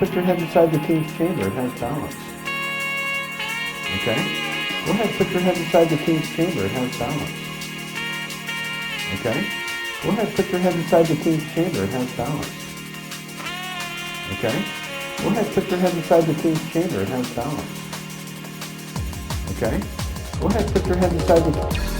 put your head inside the king's chamber. It has balance. Okay? Go ahead, put your head inside the king's chamber. It has balance. Okay? Go ahead, put your head inside the king's chamber. It has balance. Okay? Go ahead, put your head inside the king's chamber. It has balance. Okay? Go ahead, put your head inside the...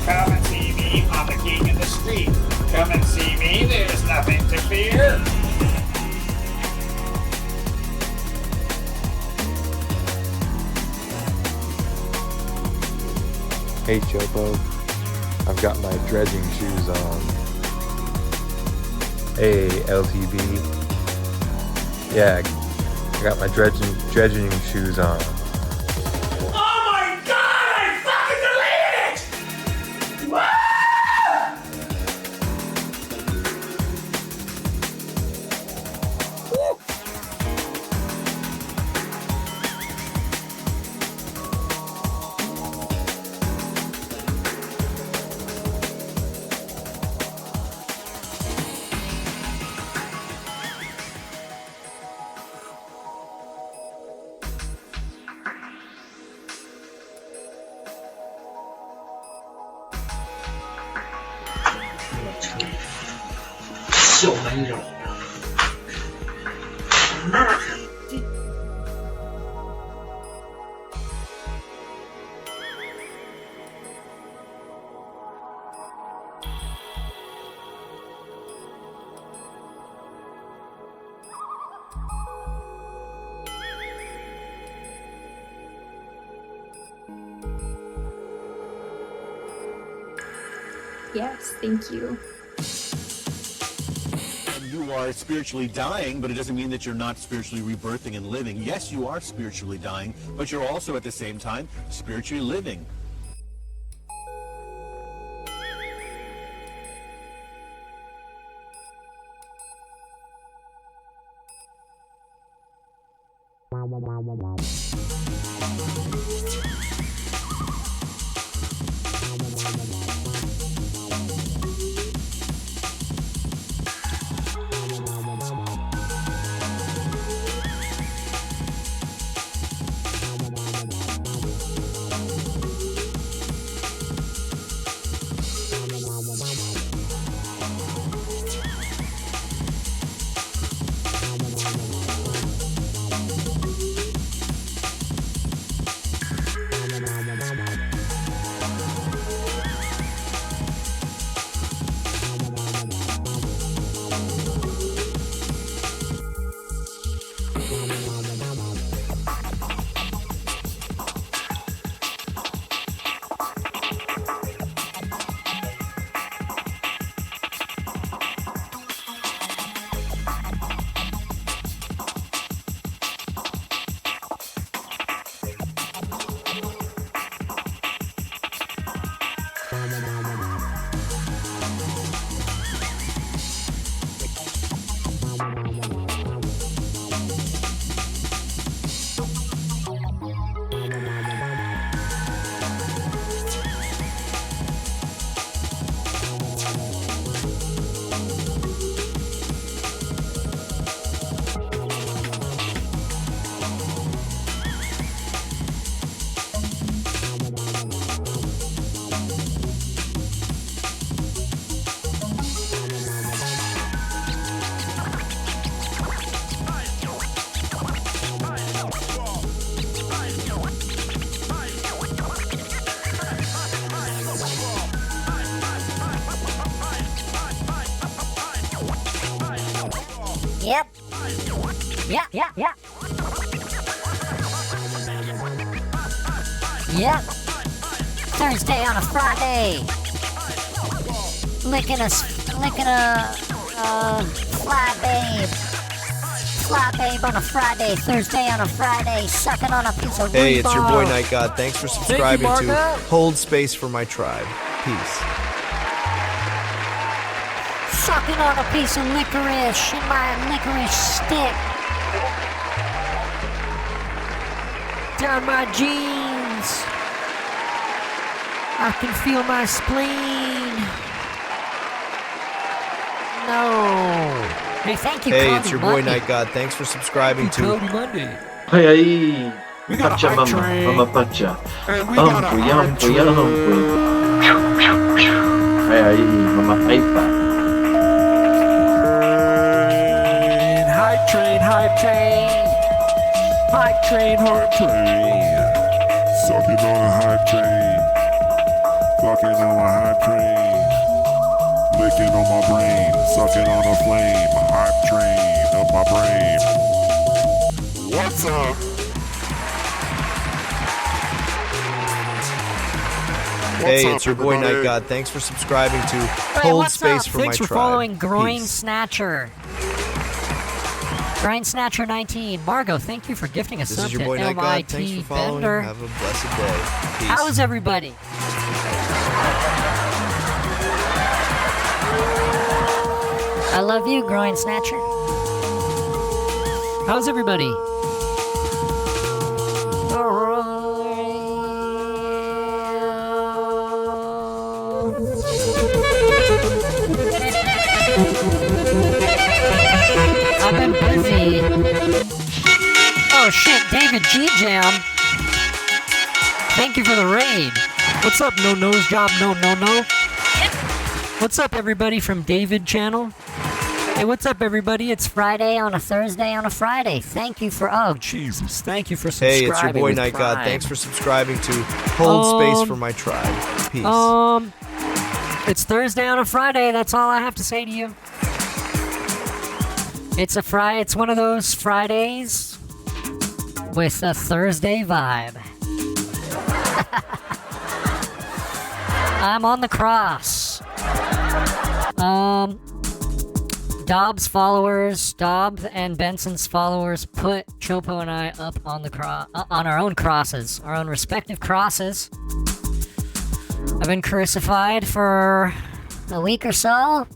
Come and see me, I'm the king in the street. Come and see me, there's nothing to fear. Hey Chopo, I've got my dredging shoes on. Hey LTV, yeah, I got my dredging shoes on. Yes, thank you. You are spiritually dying, but it doesn't mean that you're not spiritually rebirthing and living. Yes, you are spiritually dying, but you're also at the same time spiritually living. Yeah. Yep. Thursday on a Friday. Licking a fly babe. Fly babe on a Friday. Thursday on a Friday. Sucking on a piece of Hey, it's your boy rebar. Night God. Thanks for subscribing to Hold Space for My Tribe. Peace. Sucking on a piece of licorice in my licorice stick. Down my jeans. I can feel my spleen. No. Hey, thank you, Hey, Cody it's your boy Monday. Night God. Thanks for subscribing to Cody Monday. Hey, pacha mama pacha. Ampuy. Ay, mama aipa. Hype train. Hype train, Sucking on a hype train. Fucking on a hype train. Licking on my brain. Sucking on a flame. Hype train of my brain. What's up? Hey, it's your boy Night God. Thanks for subscribing to Hey, Hold what's Space up? for Thanks My for Tribe. following Groin Peace. Snatcher. Groin Snatcher 19. Margot, thank you for gifting a This sub is your to boy Night God. MIT Thanks for following. Bender. Have a blessed day. Peace. How's everybody? I love you, Groin Snatcher. How's everybody? I've been busy. Oh shit, David G Jam. Thank you for the raid. What's up, no nose job, no. What's up, everybody from David Channel? Hey, what's up, everybody? It's Friday on a Thursday on a Friday. Thank you for Jesus. Thank you for subscribing. Hey, it's your boy with Night God. Prime. Thanks for subscribing to Hold Space for My Tribe. Peace. It's Thursday on a Friday. That's all I have to say to you. It's a Friday. It's one of those Fridays with a Thursday vibe. I'm on the cross. Dobbs and Benson's followers put Chopo and I up on the on our own crosses, our own respective crosses. I've been crucified for a week or so,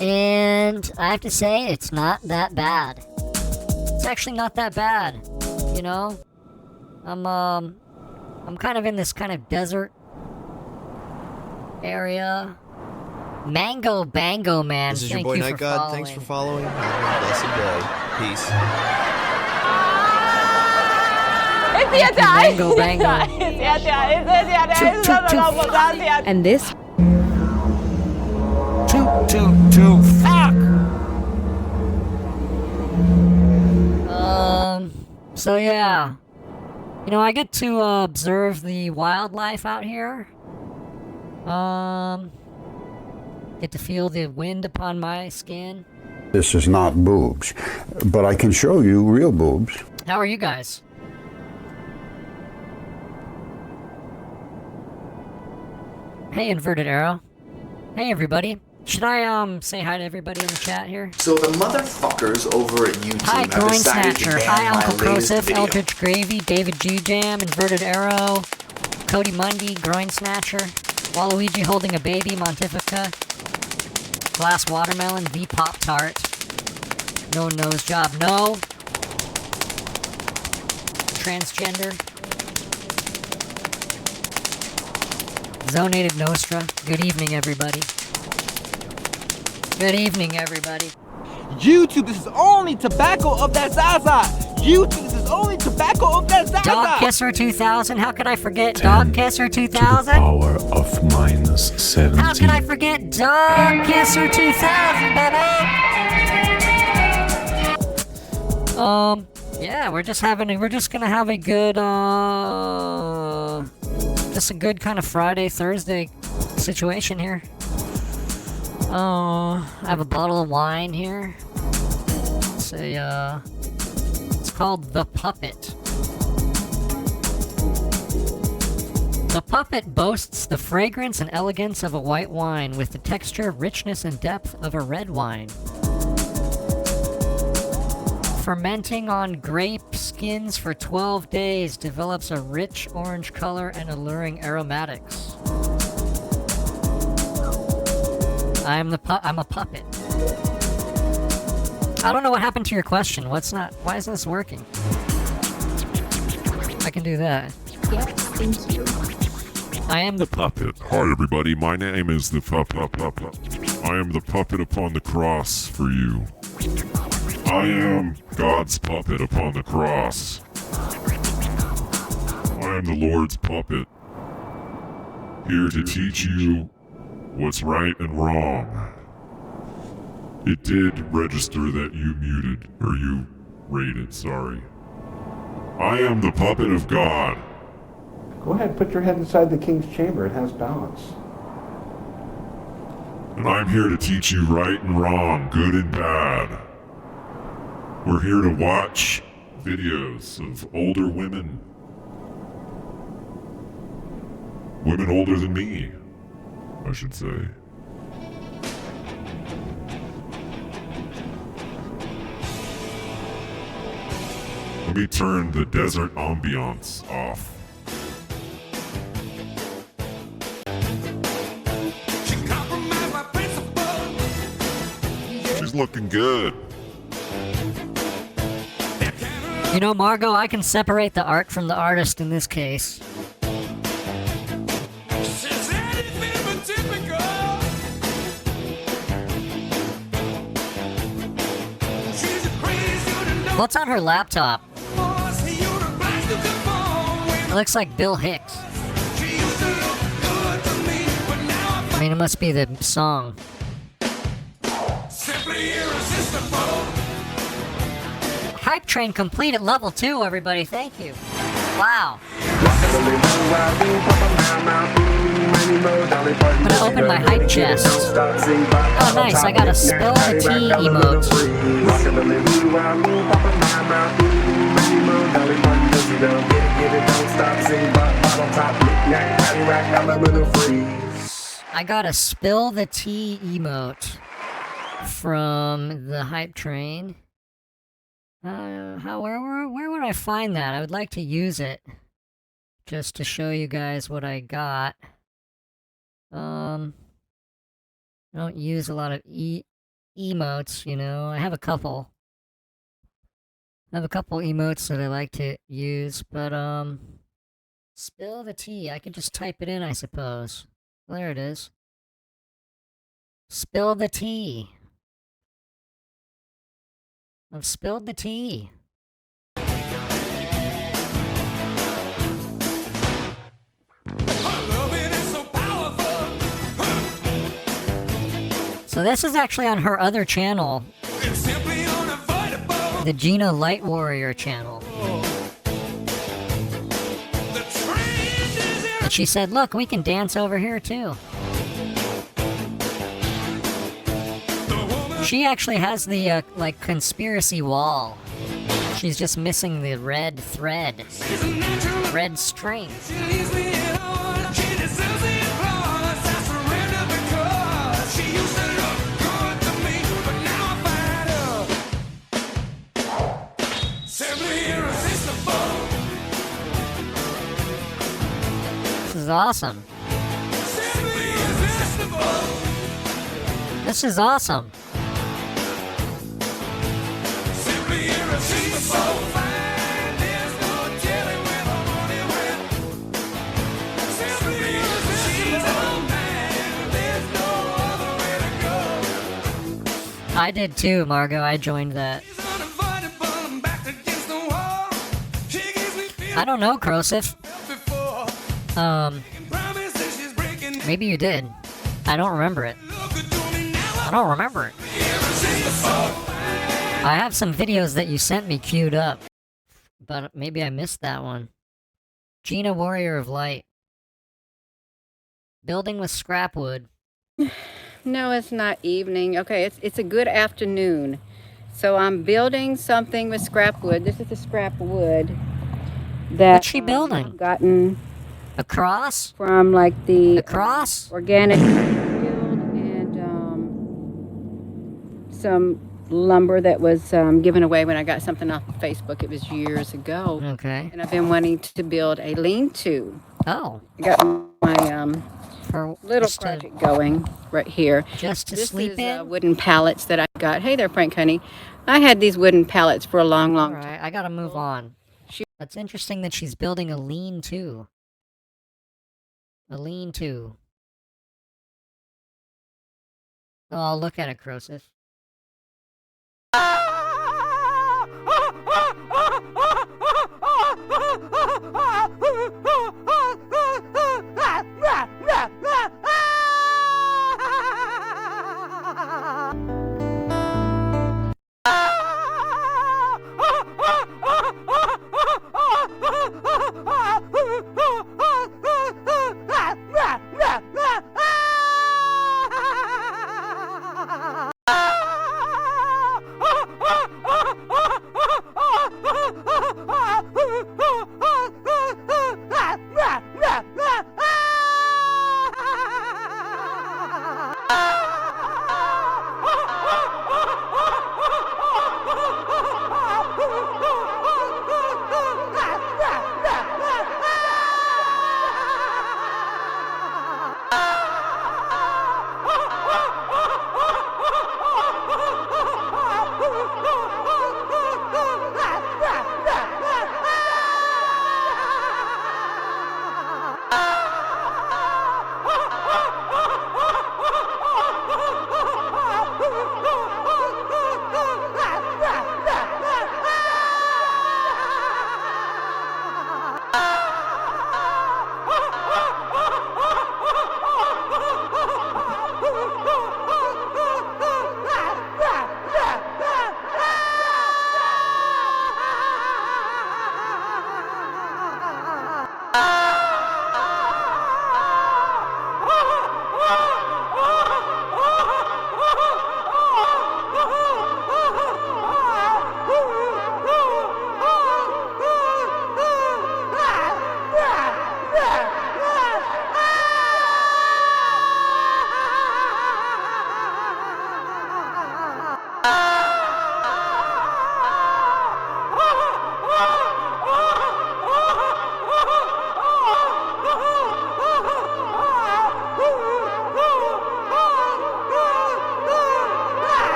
and I have to say it's not that bad. It's actually not that bad, you know. I'm kind of in this kind of desert area. Mango Bango Man. This is your Thank boy you Night for God. following. Thanks for following. Have a blessed day. Peace. Mango Bango. And this Fuck! So yeah. You know, I get to observe the wildlife out here. Get to feel the wind upon my skin. This is not boobs, but I can show you real boobs. How are you guys? Hey, Inverted Arrow. Hey, everybody. Should I say hi to everybody in the chat here? So the motherfuckers over at YouTube Hi, have Groin decided to Snatcher. ban Hi, my Uncle latest Crosif, video. Eldritch Gravy, David G Jam, Inverted Arrow, Cody Mundy, Groin Snatcher, Waluigi holding a baby, Montifica, Glass Watermelon, V Pop Tart, No Nose Job, No, Transgender, Zonated Nostra. Good evening, everybody. Good evening, everybody. YouTube, this is only tobacco of that Zaza. YouTube, this is only tobacco of that Zaza. Dog Kisser 2000. How could I forget Dog Kisser 2000? Power of minus 17. How can I forget Dog Kisser 2000, baby? Yeah, we're just gonna have a good, just a good kind of Friday, Thursday situation here. I have a bottle of wine here. It's a, it's called The Puppet. The Puppet boasts the fragrance and elegance of a white wine with the texture, richness, and depth of a red wine. Fermenting on grape skins for 12 days develops a rich orange color and alluring aromatics. I'm a puppet. I don't know what happened to your question. Why isn't this working? I can do that. Yes, thank you. I am the puppet. Hi everybody, my name is the puppet. I am the puppet upon the cross for you. I am God's puppet upon the cross. I am the Lord's puppet. Here to teach you what's right and wrong. It did register that you muted, or you rated, sorry. I am the puppet of God. Go ahead, put your head inside the king's chamber. It has balance. And I'm here to teach you right and wrong, good and bad. We're here to watch videos of older women. Women older than me, I should say. Let me turn the desert ambiance off. She's looking good. You know, Margot, I can separate the art from the artist in this case. What's on her laptop? It looks like Bill Hicks. I mean, it must be the song. Hype train complete at level 2, everybody. Thank you. Wow. I'm gonna open my hype chest. Oh, nice. I got a spill the tea emote. I got a spill the tea emote from the hype train. Where would I find that? I would like to use it just to show you guys what I got. I don't use a lot of emotes, you know. I have a couple. Emotes that I like to use, but spill the tea. I could just type it in, I suppose. There it is. Spill the tea. I've spilled the tea. So this is actually on her other channel. The Gina Light Warrior channel. And she said, look, we can dance over here too. She actually has the, like, conspiracy wall. She's just missing the red thread. Red string. This is awesome. This is awesome. I did too, Margot. I joined that. I don't know, Krosif. Maybe you did. I don't remember it. I don't remember it. I have some videos that you sent me queued up, but maybe I missed that one. Gina Warrior of Light. Building with scrap wood. No, it's not evening. Okay, it's a good afternoon. So I'm building something with scrap wood. This is the scrap wood that What's she building? I've gotten A cross? from like the A cross? organic field and some lumber that was given away when I got something off of Facebook. It was years ago. Okay. And I've been wanting to build a lean-to. Oh. I got my little project going right here. Just to this sleep is, in? Wooden pallets that I got. Hey there, Frank, honey. I had these wooden pallets for a long time. Alright, I gotta move on. That's interesting that she's building a lean-to. A lean-to. Oh, look at it, Croesus.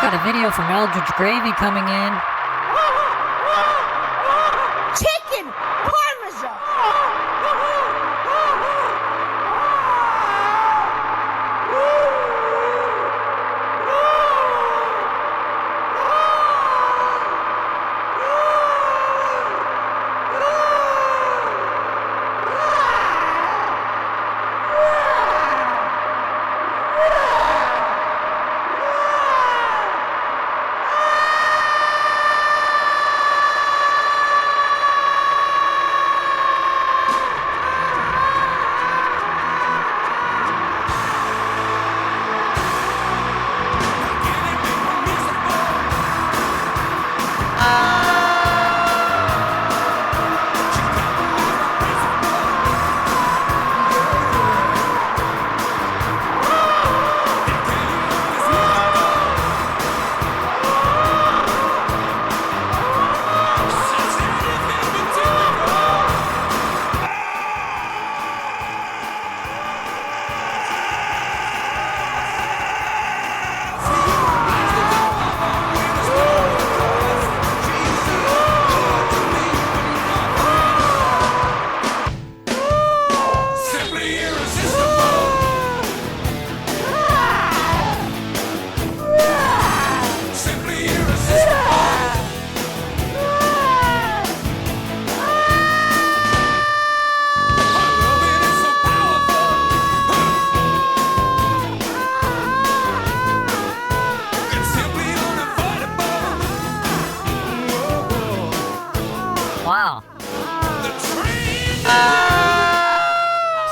Got a video from Eldridge Gravy coming in. Chicken Parmesan!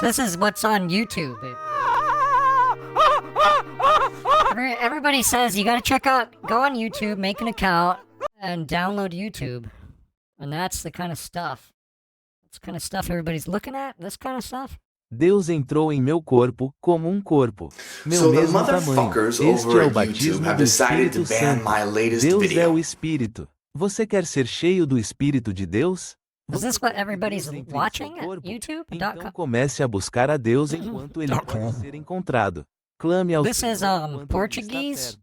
This is what's on YouTube. Everybody says you gotta go on YouTube, make an account, and download YouTube. And that's the kind of stuff. That's the kind of stuff everybody's looking at? This kind of stuff? Deus entrou em meu corpo como corpo, meu So the mesmo tamanho. motherfuckers Este over é o at YouTube batismo have do decided to Espírito ban Santo. my latest Deus video. é o Espírito. Você quer ser cheio do Espírito de Deus? Is this what everybody's watching at Então YouTube.com? comece a buscar a Deus enquanto ele pode ser encontrado. Clame ao This is Portuguese?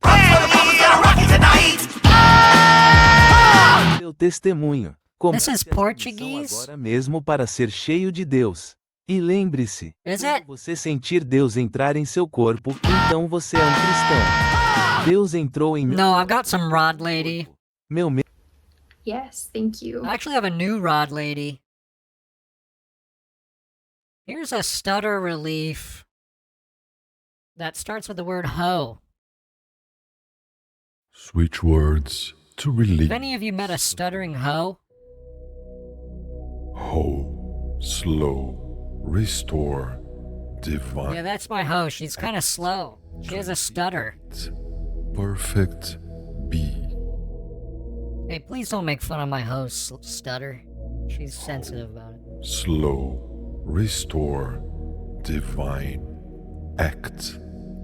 seu testemunho. This is Portuguese? Agora mesmo para ser cheio de Deus. E lembre-se, quando você sentir Deus entrar em seu corpo, então você é um cristão. Deus entrou em meu No, I've got some rod lady. Meu Yes, thank you. I actually have a new rod lady. Here's a stutter relief that starts with the word ho. Switch words to relieve. Have any of you met a stuttering ho? Ho, slow, restore, divine. Yeah, that's my ho. She's kind of slow. She has a stutter. Perfect B. Hey, please don't make fun of my ho's stutter. She's sensitive about it. Slow, restore, divine, act,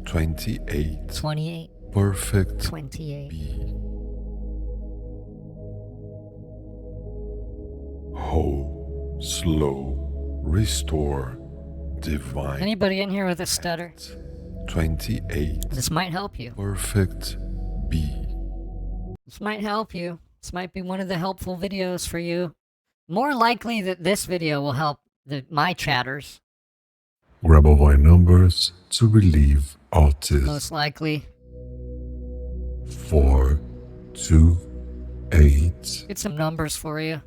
28. 28. Perfect 28. B. Ho, slow, restore, divine. Anybody in here with a stutter? 28. This might help you. Perfect B. This might help you. This might be one of the helpful videos for you. More likely that this video will help my chatters. Grab all my numbers to relieve autism. Most likely. 4, 2, 8. Get some numbers for you.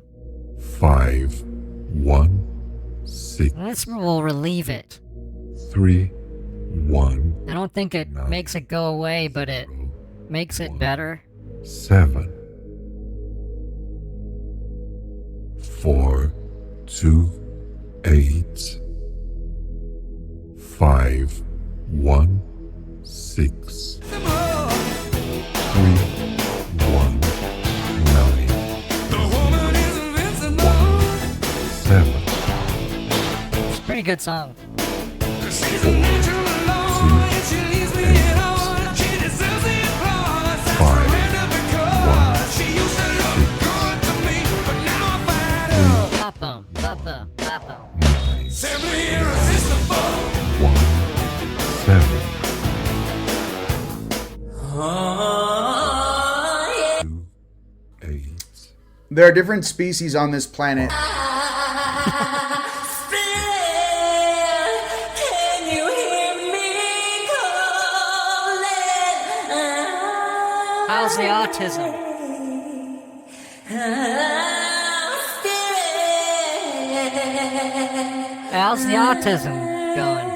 5, 1, 6. This will relieve it. 3, 1. I don't think it makes it go away, but it makes it better. 7, 4, 2, 8. 5, 1, 6. 3, 1, 9. 7. It's a pretty good song. 4, 2, 8. 5, 1, 6. Papa, papa, papa. 9, 1, 7. 2, 8. There are different species on this planet. How's the autism? How's the autism going?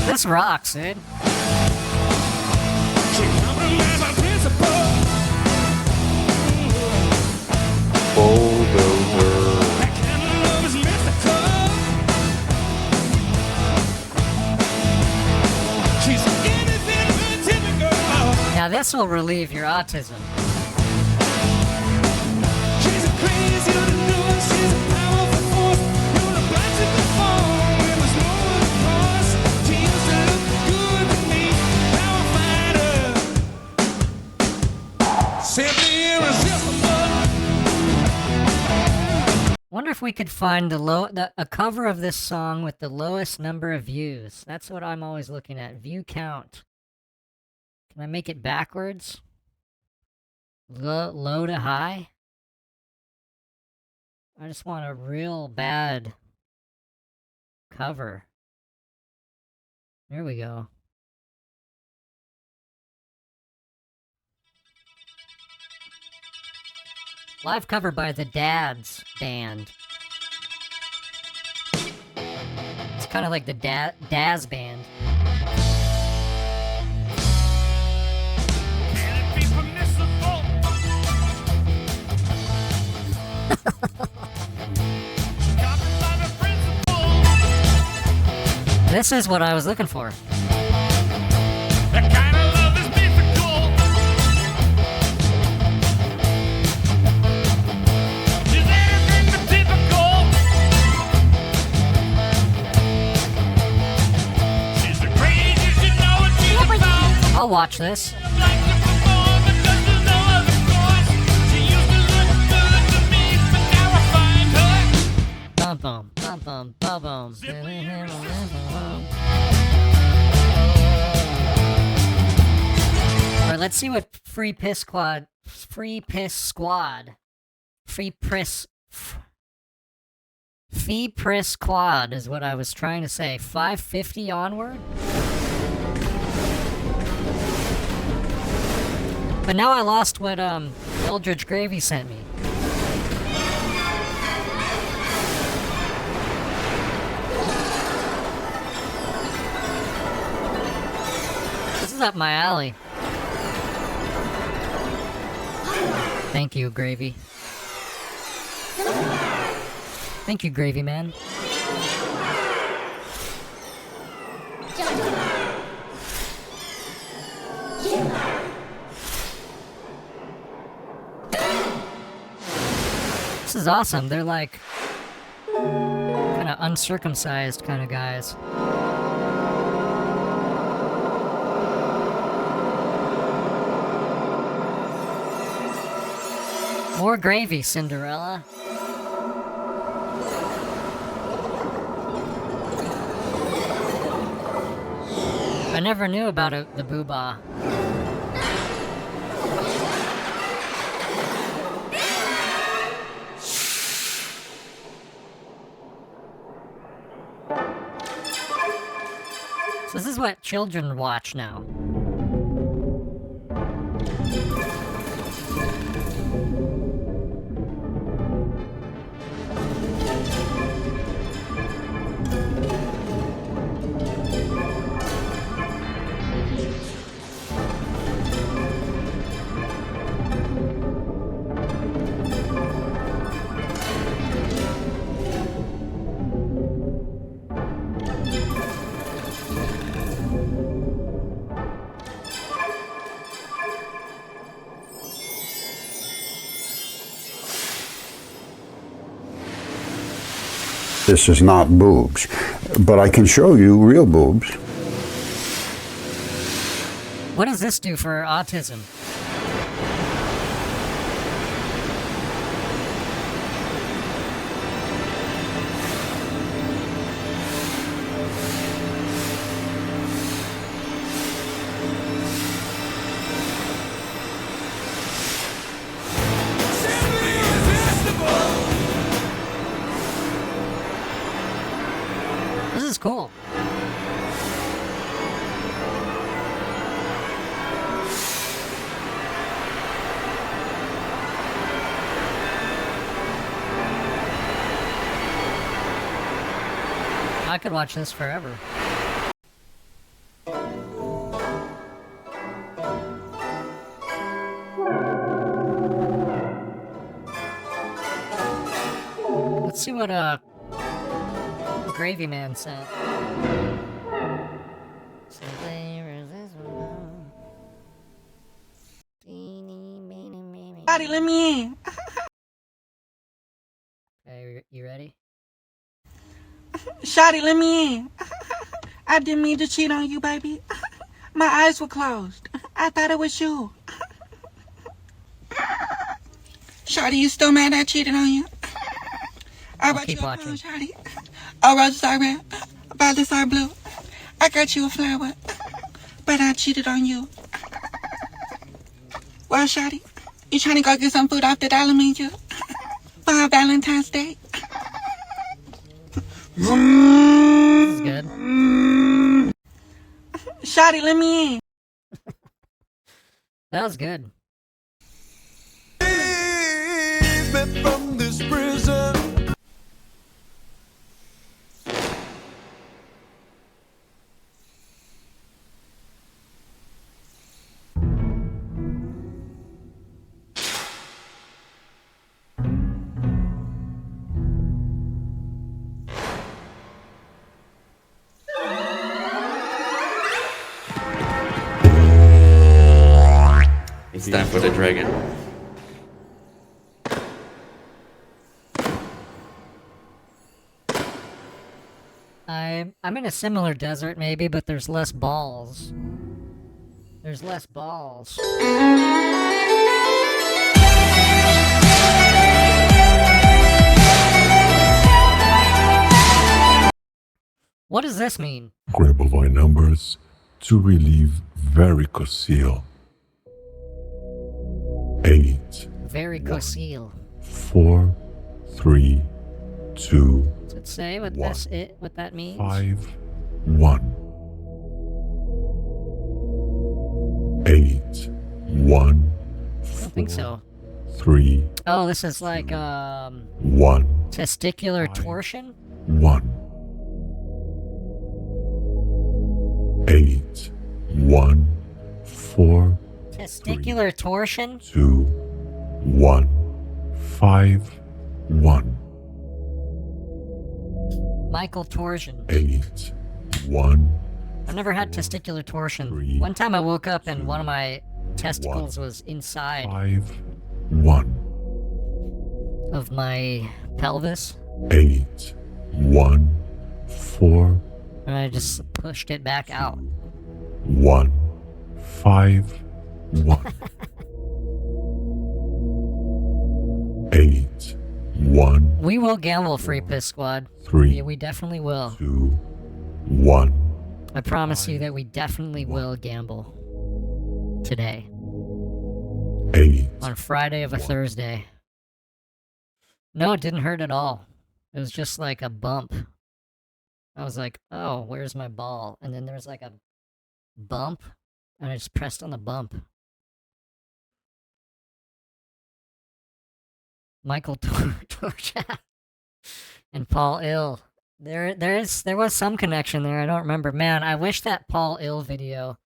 This rocks, dude. Now this will relieve your autism. Wonder if we could find a cover of this song with the lowest number of views. That's what I'm always looking at. View count. Can I make it backwards? Low to high? I just want a real bad cover. There we go. Live cover by the Dads Band. It's kind of like the Daz Band. This is what I was looking for. That kind of love is difficult. She's anything but typical. She's the craziest, you know what she's about. I'll watch this. Like to perform because there's no other choice. She used to look good to me, but now I find her. Bum bum bum bum bum bum. Alright, let's see what Free Piss Squad is what I was trying to say. 550 onward? But now I lost what Eldridge Gravy sent me. This is up my alley. Thank you, Gravy. Thank you, Gravy Man. This is awesome. They're like kind of uncircumcised kind of guys. More gravy, Cinderella. I never knew about the boobah. So this is what children watch now. This is not boobs, but I can show you real boobs. What does this do for autism? This is cool. I could watch this forever. Let's see what Gravy Man sent. Daddy, let me in. Okay, you ready? Shawty, let me in. I didn't mean to cheat on you, baby. My eyes were closed. I thought it was you. Shawty, you still mad I cheated on you? I brought you a phone, Shawty. A roses are red, violets are blue. I got you a flower, but I cheated on you. Well, Shawty, you trying to go get some food off the dollar menu for our Valentine's Day? This is good. Shawty, let me in. That was good. From this prison. It's time for the dragon. I'm in a similar desert maybe, but there's less balls. There's less balls. What does this mean? Grabovoi numbers to relieve varicocele. 8, Varicocele. 4, 3, 2, Does it say what what that means? 5, 1. 8, 1, I don't think so. 3, Oh, this is like 1, testicular torsion? 1. 8, 1, 4, Testicular torsion? 2, 1, 5, 1. Michael torsion. 8, 1. I've never had testicular torsion. One time I woke up and one of my testicles was inside 5, 1. of my pelvis, 8, 1, 4, and I just pushed it back out. 1, 5, 1. 8, 1. We will gamble, Free Piss Squad. 3, Yeah, we definitely will. 2, 1. I promise you that we definitely will gamble. Today. 8. On Friday of a Thursday. No, it didn't hurt at all. It was just like a bump. I was like, oh, where's my ball? And then there's like a bump, and I just pressed on the bump. Michael Torchat and Paul Ill. There was some connection there. I don't remember. Man, I wish that Paul Ill video.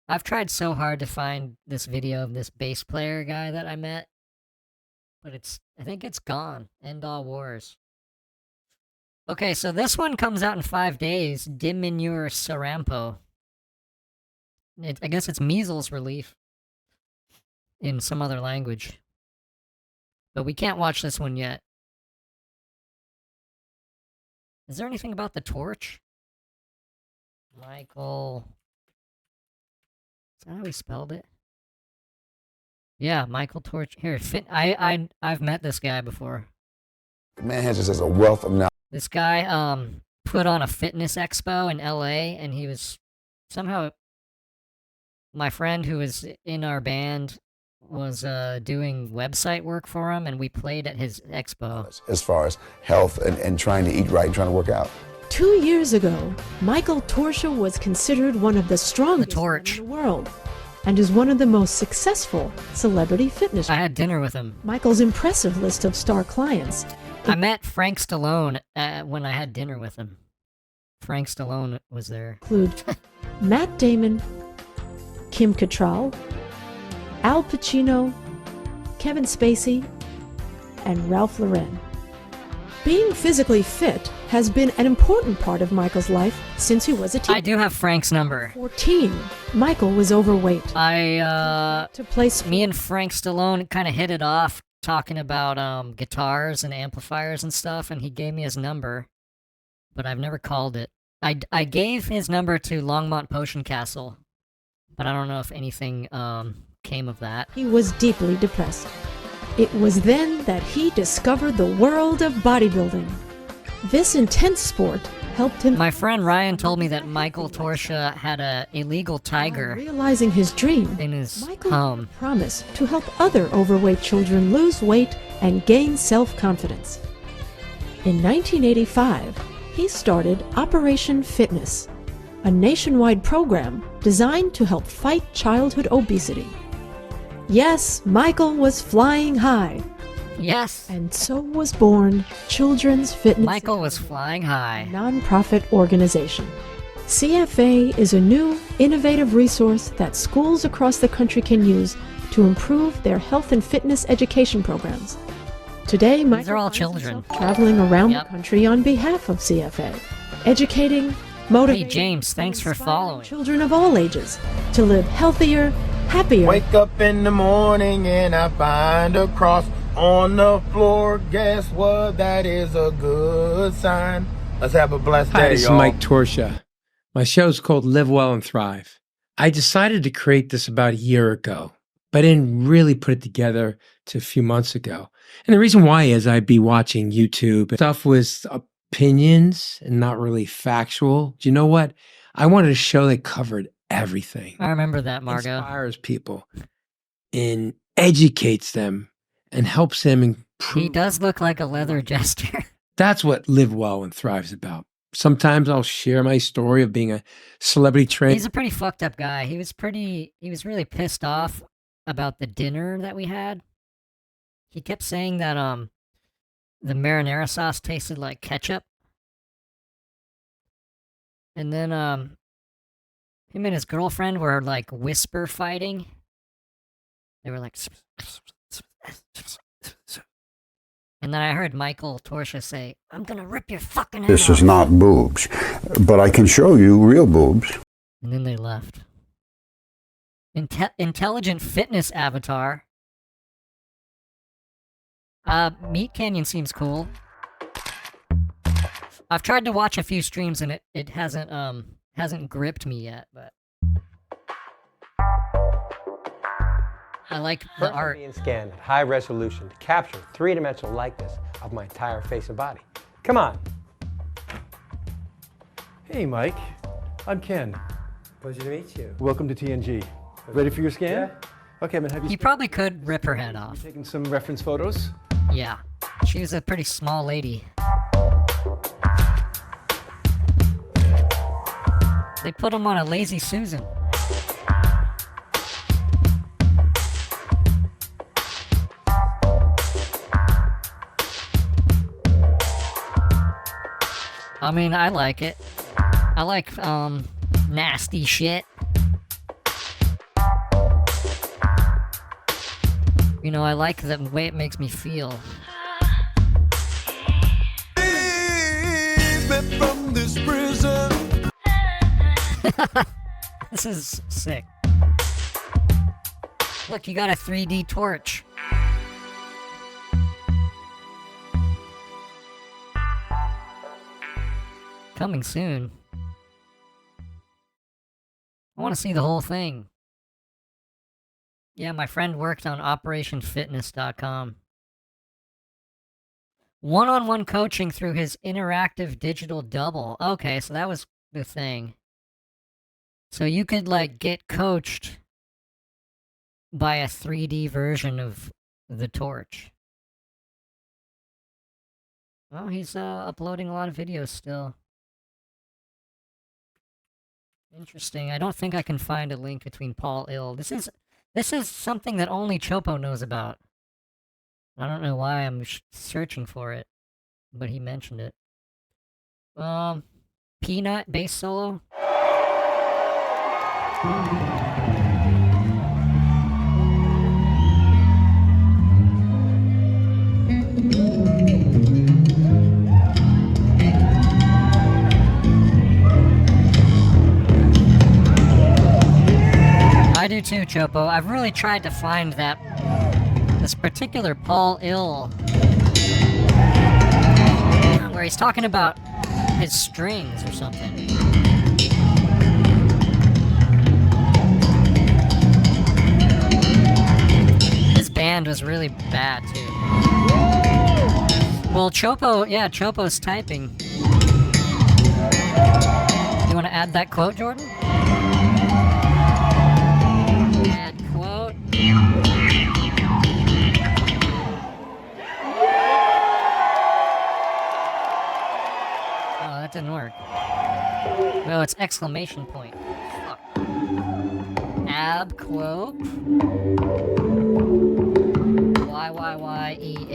I've tried so hard to find this video of this bass player guy that I met, but I think it's gone. End all wars. Okay, so this one comes out in 5 days. Diminuir Sarampo. I guess it's measles relief in some other language. But we can't watch this one yet. Is there anything about the torch? Michael. Is that how he spelled it? Yeah, Michael Torch. Here, I've met this guy before. The man has just a wealth of knowledge. This guy put on a fitness expo in LA, and he was somehow, my friend who was in our band was doing website work for him, and we played at his expo. As far as health and trying to eat right and trying to work out. 2 years ago, Michael Torcha was considered one of the strongest men in the world and is one of the most successful celebrity fitness. I had dinner with him. Michael's impressive list of star clients. I met Frank Stallone when I had dinner with him. Frank Stallone was there. Include Matt Damon, Kim Cattrall, Al Pacino, Kevin Spacey, and Ralph Lauren. Being physically fit has been an important part of Michael's life since he was a teen. I do have Frank's number. 14. Michael was overweight. Me and Frank Stallone kind of hit it off talking about guitars and amplifiers and stuff, and he gave me his number, but I've never called it. I gave his number to Longmont Potion Castle, but I don't know if anything came of that. He was deeply depressed. It was then that he discovered the world of bodybuilding. This intense sport helped him. My friend Ryan told me that Michael Torcha had a illegal tiger. Realizing his dream in his home. Promise to help other overweight children lose weight and gain self-confidence. In 1985, he started Operation Fitness, a nationwide program designed to help fight childhood obesity. Yes, Michael was flying high. Yes. And so was born Children's Fitness. Michael was flying high. A non-profit organization. CFA is a new, innovative resource that schools across the country can use to improve their health and fitness education programs. Today, Michael These are all children. Traveling around the country on behalf of CFA, educating, motivating. Hey James, thanks for following. Children of all ages to live healthier, happier, Wake up in the morning and I find a cross on the floor. Guess what? That is a good sign. Let's have a blessed Hi, day, this is y'all. Mike Torsha. My show's called Live Well and Thrive. I decided to create this about a year ago, but I didn't really put it together till a few months ago. And the reason why is I'd be watching YouTube. Stuff was opinions and not really factual. Do you know what? I wanted a show that covered everything. I remember that, Margot. Inspires people and educates them and helps them improve. He does look like a leather jester. That's what Live Well and Thrive's about. Sometimes I'll share my story of being a celebrity trainer. He's a pretty fucked up guy. He was really pissed off about the dinner that we had. He kept saying that the marinara sauce tasted like ketchup. And then him and his girlfriend were like whisper fighting. They were like and then I heard Michael Torsha say, "I'm gonna rip your fucking head This off." is not boobs, but I can show you real boobs. And then they left. Intelligent fitness avatar. Meat Canyon seems cool. I've tried to watch a few streams and it hasn't gripped me yet, but I like the art. Being scanned at high resolution to capture three-dimensional likeness of my entire face and body. Come on. Hey, Mike. I'm Ken. Pleasure to meet you. Welcome to TNG. Ready for your scan? Okay, I'm gonna have you. He probably could rip her head off. Taking some reference photos. Yeah, she was a pretty small lady. They put him on a Lazy Susan. I mean, I like it. I like, nasty shit. You know, I like the way it makes me feel. From this prison. This is sick. Look, you got a 3D torch. Coming soon. I want to see the whole thing. Yeah, my friend worked on OperationFitness.com. One-on-one coaching through his interactive digital double. Okay, so that was the thing. So you could, like, get coached by a 3D version of the torch. Well, he's uploading a lot of videos still. Interesting. I don't think I can find a link between Paul Ill. This is something that only Chopo knows about. I don't know why I'm searching for it, but he mentioned it. Peanut bass solo. I do too, Chopo. I've really tried to find this particular Paul Ill, where he's talking about his strings or something. His band was really bad too. Well, Chopo's typing. You want to add that quote, Jordan? Add quote. Oh, that didn't work. Well, it's exclamation point. Fuck. Ab quote. YYYEAAH.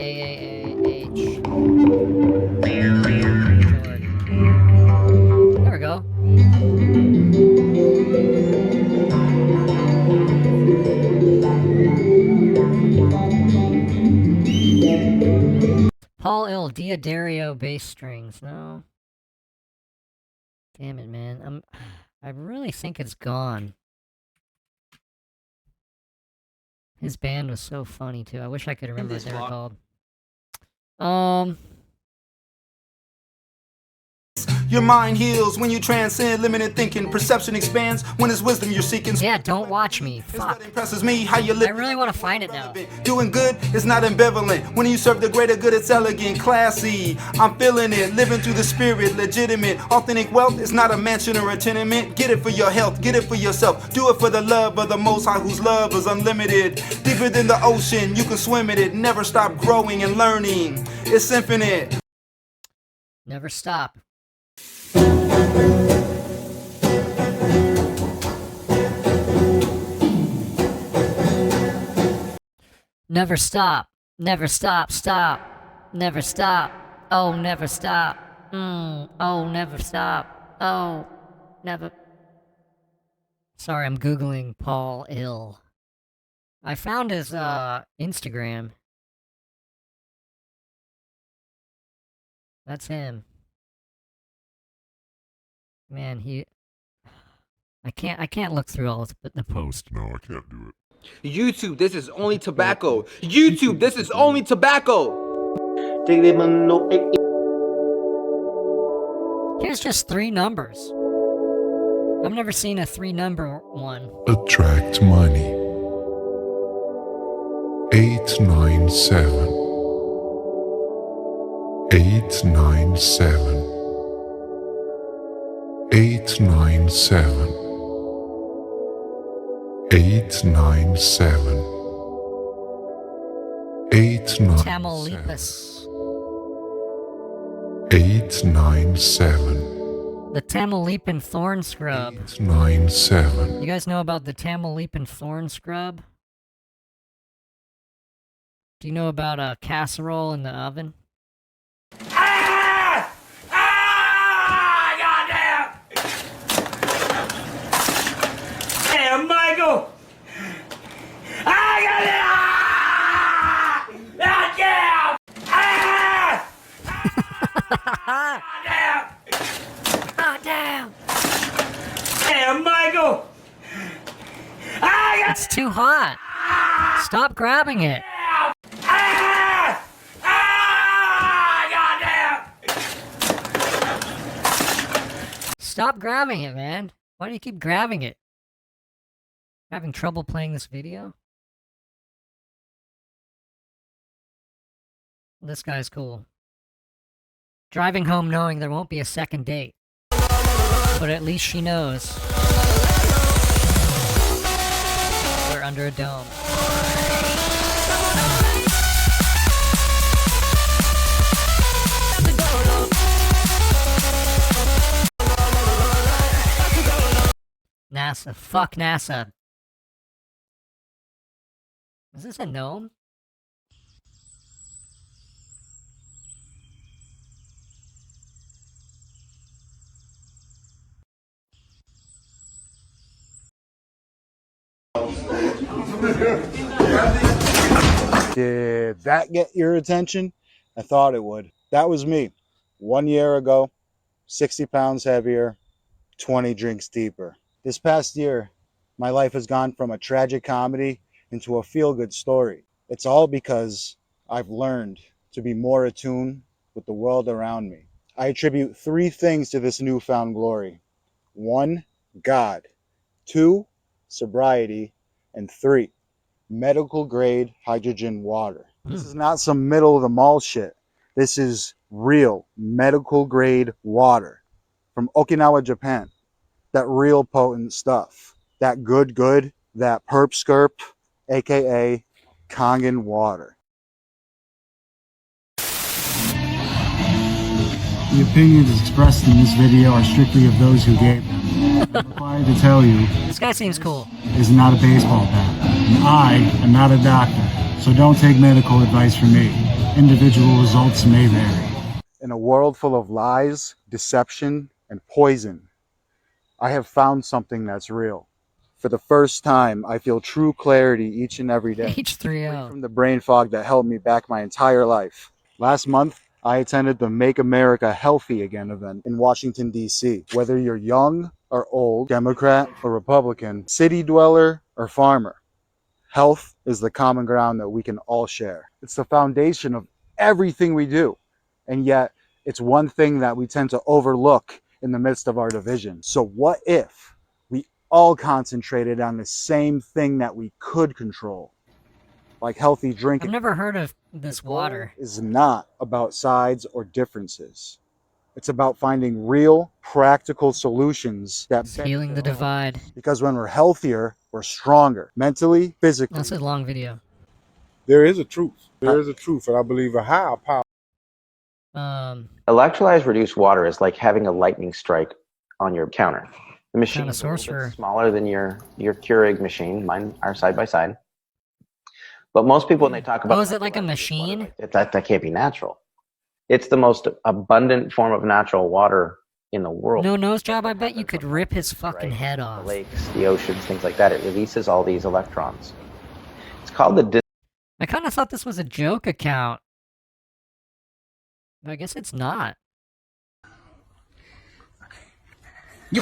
There we go. Paul Ill, Diodario bass strings. No. Damn it, man. I really think it's gone. His band was so funny too. I wish I could remember what they were called. Your mind heals when you transcend limited thinking. Perception expands when it's wisdom you're seeking. Yeah, don't watch me. Fuck. Impresses me how you live. I really want to find it now. Doing good is not ambivalent. When you serve the greater good, it's elegant, classy. I'm feeling it, living through the spirit, legitimate. Authentic wealth is not a mansion or a tenement. Get it for your health, get it for yourself. Do it for the love of the Most High, whose love is unlimited. Deeper than the ocean, you can swim in it. Never stop growing and learning. It's infinite. Never stop. Never stop. Never stop. Stop. Never stop. Oh, never stop. Oh, never stop. Oh, never. Sorry, I'm Googling Paul Ill. I found his Instagram. That's him. Man, I can't look through all the posts. No, I can't do it. YouTube, this is only tobacco. YouTube, this is only tobacco. Here's just 3 numbers. I've never seen a 3-number one. Attract money. 897. 897. 897. 897. 897. Tamaulipas. 897. The Tamaulipan thorn scrub. 897. You guys know about the Tamaulipan thorn scrub? Do you know about a casserole in the oven? Damn, Michael! I got it! Ah, damn! Damn! Oh, damn! Damn, Michael! I got It's too hot. Stop grabbing it. Stop grabbing it, man. Why do you keep grabbing it? Having trouble playing this video? This guy's cool. Driving home knowing there won't be a second date. But at least she knows. We're under a dome. NASA. Fuck NASA. Is this a gnome? Did that get your attention? I thought it would. That was me. 1 year ago, 60 pounds heavier, 20 drinks deeper. This past year, my life has gone from a tragic comedy into a feel-good story. It's all because I've learned to be more attuned with the world around me. I attribute 3 things to this newfound glory. 1, God. 2, sobriety. And 3, medical grade hydrogen water. This is not some middle of the mall shit. This is real medical grade water from Okinawa, Japan. That real potent stuff. That good, that perp skirp, aka Kangen water. The opinions expressed in this video are strictly of those who gave them. I'm required to tell you, This guy seems cool. this is not a baseball bat. And I am not a doctor, so don't take medical advice from me. Individual results may vary. In a world full of lies, deception, and poison, I have found something that's real. For the first time, I feel true clarity each and every day. H3O. From the brain fog that held me back my entire life. Last month, I attended the Make America Healthy Again event in Washington, D.C. Whether you're young or old, Democrat or Republican, city dweller or farmer, Health is the common ground that we can all share. It's the foundation of everything we do. And yet, it's one thing that we tend to overlook in the midst of our division. So what if we all concentrated on the same thing that we could control? Like healthy drinking. I've never heard of this water. Is not about sides or differences. It's about finding real, practical solutions that Healing the divide. Because when we're healthier, we're stronger, mentally, physically. That's a long video. There is a truth. There is a truth, and I believe a higher power. Electrolyzed reduced water is like having a lightning strike on your counter. The machine is a little bit smaller than your Keurig machine. Mine are side by side. But most people, when they talk about... Oh, is it like a machine? That can't be natural. It's the most abundant form of natural water in the world. No nose job, I bet you could rip his fucking head off. The lakes, the oceans, things like that. It releases all these electrons. It's called the... I kind of thought this was a joke account. But I guess it's not. You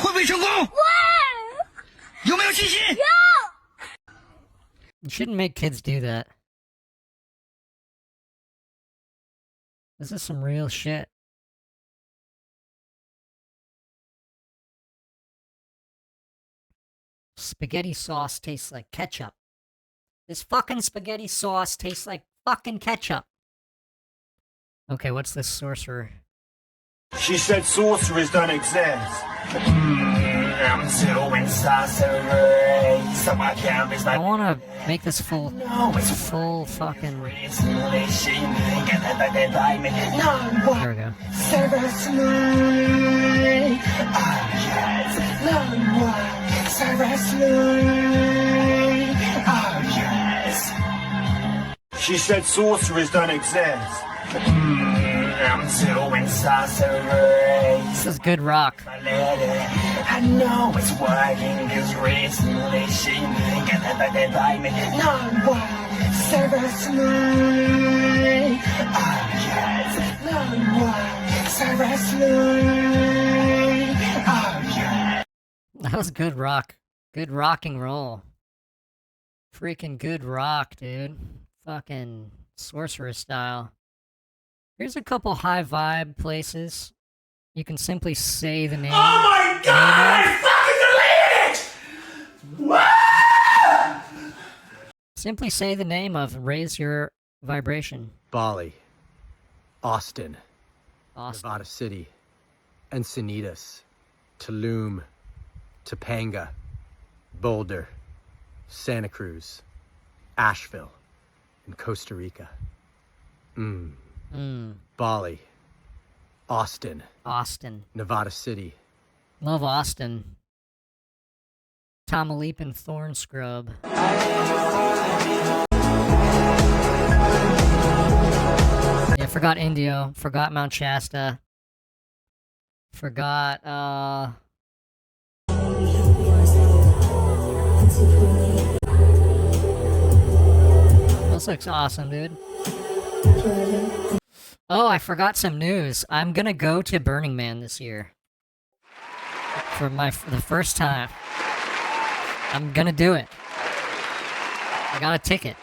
shouldn't make kids do that. This is some real shit. Spaghetti sauce tastes like ketchup. This fucking spaghetti sauce tastes like fucking ketchup. Okay, what's this sorcerer? She said sorcerers don't exist. I'm doing sorcery. So I can't miss my... I wanna make this full fucking... There we go. She said sorcerers don't exist. I'm doing sorcery. This is good rock. I know it's working, cause recently she got that by me. No one serves me. Oh yes, no one serves me. Oh yes. That was good rock. Good rock and roll. Freaking good rock, dude. Fucking sorcerer style. Here's a couple high vibe places. You can simply say the name. Oh my god! I fucking deleted it! What? Simply say the name of raise your vibration. Bali, Austin, Nevada City, Encinitas, Tulum, Topanga, Boulder, Santa Cruz, Asheville, and Costa Rica. Bali, Austin, Nevada City. Love Austin. Tamaulipan thorn scrub. Yeah, forgot Indio. Forgot Mount Shasta. Forgot, This looks awesome, dude. Oh, I forgot some news. I'm gonna go to Burning Man this year. For the first time. I'm gonna do it. I got a ticket.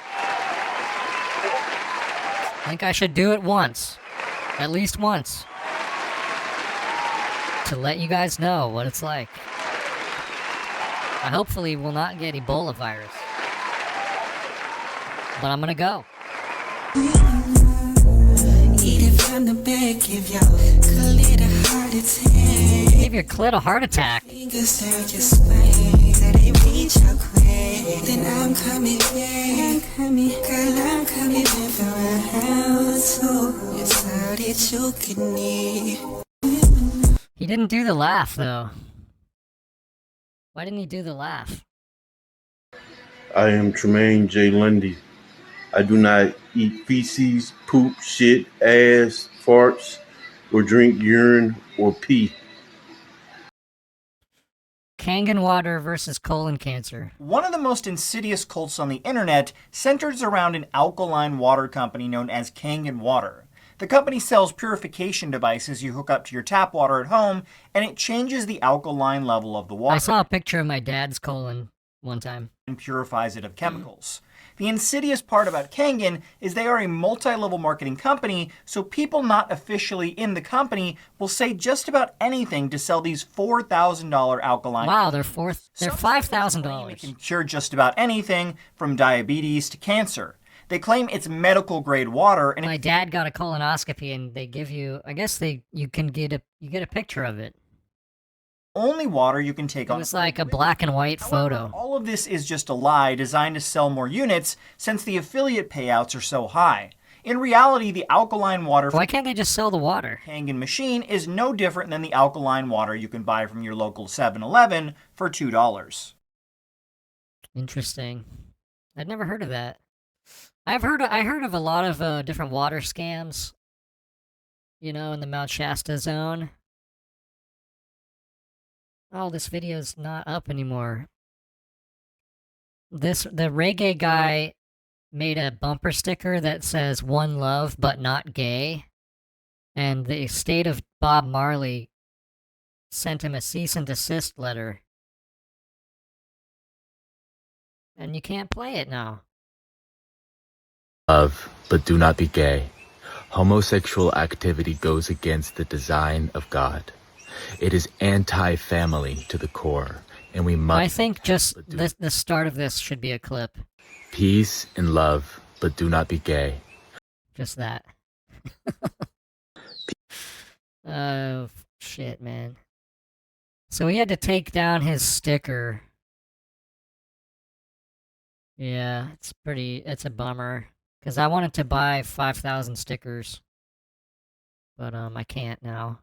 I think I should do it once. At least once. To let you guys know what it's like. I hopefully will not get Ebola virus. But I'm gonna go. Give your clit a heart attack. Then I'm coming back. Girl, I'm coming back for a house. It's all that you could need. He didn't do the laugh, though. Why didn't he do the laugh? I am Tremaine J. Lundy. I do not eat feces, poop, shit, ass, farts, or drink urine or pee. Kangen water versus colon cancer. One of the most insidious cults on the internet centers around an alkaline water company known as Kangen Water. The company sells purification devices you hook up to your tap water at home, and it changes the alkaline level of the water. I saw a picture of my dad's colon one time. And purifies it of chemicals. The insidious part about Kangen is they are a multi-level marketing company, so people not officially in the company will say just about anything to sell these $4,000 alkaline. Wow, they're $5,000. It can cure just about anything from diabetes to cancer. They claim it's medical grade water, and my dad got a colonoscopy, and they give you, I guess you get a picture of it. Only water you can take on. It was like a black and white photo. All of this is just a lie designed to sell more units since the affiliate payouts are so high. In reality, the alkaline water... Why can't they just sell the water? Kangen machine is no different than the alkaline water you can buy from your local 7-Eleven for $2. Interesting. I'd never heard of that. I heard of a lot of different water scams, you know, in the Mount Shasta zone. Oh, this video's not up anymore. The reggae guy made a bumper sticker that says "One Love but not gay," and the estate of Bob Marley sent him a cease and desist letter. And you can't play it now. Love, but do not be gay. Homosexual activity goes against the design of God. It is anti-family to the core, and we must... I think just the start of this should be a clip. Peace and love, but do not be gay. Just that. Oh, shit, man. So he had to take down his sticker. Yeah, it's a bummer. Because I wanted to buy 5,000 stickers. But, I can't now.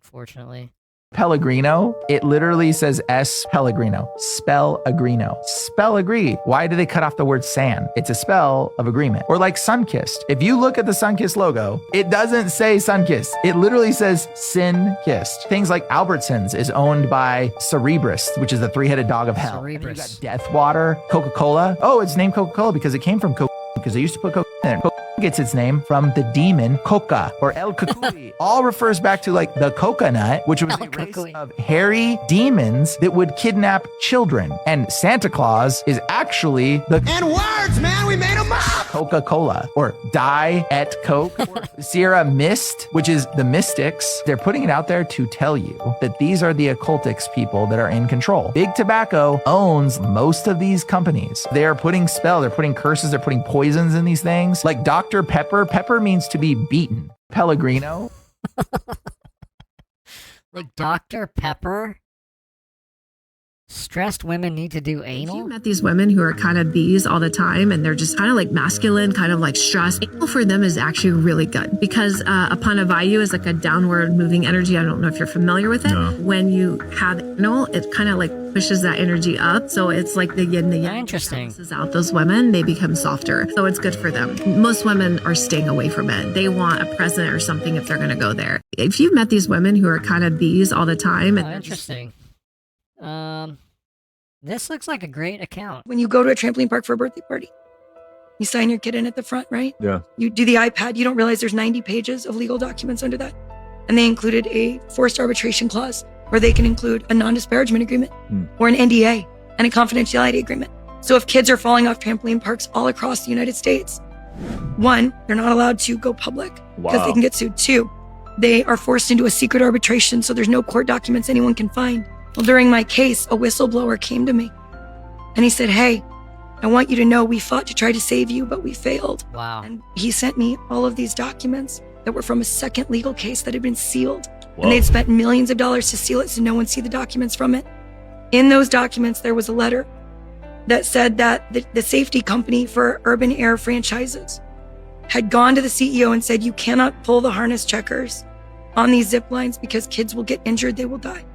Unfortunately. Pellegrino, it literally says S Pellegrino. Spell agrino. Spell agree. Why do they cut off the word san? It's a spell of agreement. Or like Sunkissed. If you look at the Sunkissed logo, it doesn't say Sunkissed. It literally says Sin Kissed. Things like Albertsons is owned by Cerebrus, which is the three-headed dog of hell. Cerebrus. Deathwater, Coca-Cola. Oh, it's named Coca-Cola because it came from Coca, because they used to put Coca in there. Coca gets its name from the demon Coca or El Cucuy. All refers back to like the coconut, which was a race of hairy demons that would kidnap children. And Santa Claus is actually the And words, man, we made them up! Coca-Cola or Die et Coke or Sierra Mist, which is the Mystics. They're putting it out there to tell you that these are the occultics people that are in control. Big Tobacco owns most of these companies. They're putting they're putting curses, they're putting poisons in these things. Like Dr. Pepper. Pepper means to be beaten. Pellegrino. Like Dr. Pepper? Stressed women need to do anal? You met these women who are kind of these all the time, and they're just kind of like masculine, kind of like stressed. Anal for them is actually really good because Apanavayu is like a downward moving energy. I don't know if you're familiar with it. No. When you have anal, it kind of like pushes that energy up. So it's like the yin, the yang. Interesting. Balances out those women, they become softer. So it's good for them. Most women are staying away from it. They want a present or something if they're going to go there. If you've met these women who are kind of these all the time. Oh, interesting. This looks like a great account. When you go to a trampoline park for a birthday party, you sign your kid in at the front, right? Yeah. You do the iPad, you don't realize there's 90 pages of legal documents under that. And they included a forced arbitration clause where they can include a non-disparagement agreement or an NDA and a confidentiality agreement. So if kids are falling off trampoline parks all across the United States, 1, they're not allowed to go public because they can get sued. 2, they are forced into a secret arbitration, so there's no court documents anyone can find. Well, during my case, a whistleblower came to me and he said, "Hey, I want you to know we fought to try to save you, but we failed." Wow. And he sent me all of these documents that were from a second legal case that had been sealed. And they'd spent millions of dollars to seal it so no one see the documents from it. In those documents, there was a letter that said that the safety company for Urban Air franchises had gone to the CEO and said, "You cannot pull the harness checkers on these zip lines because kids will get injured, they will die."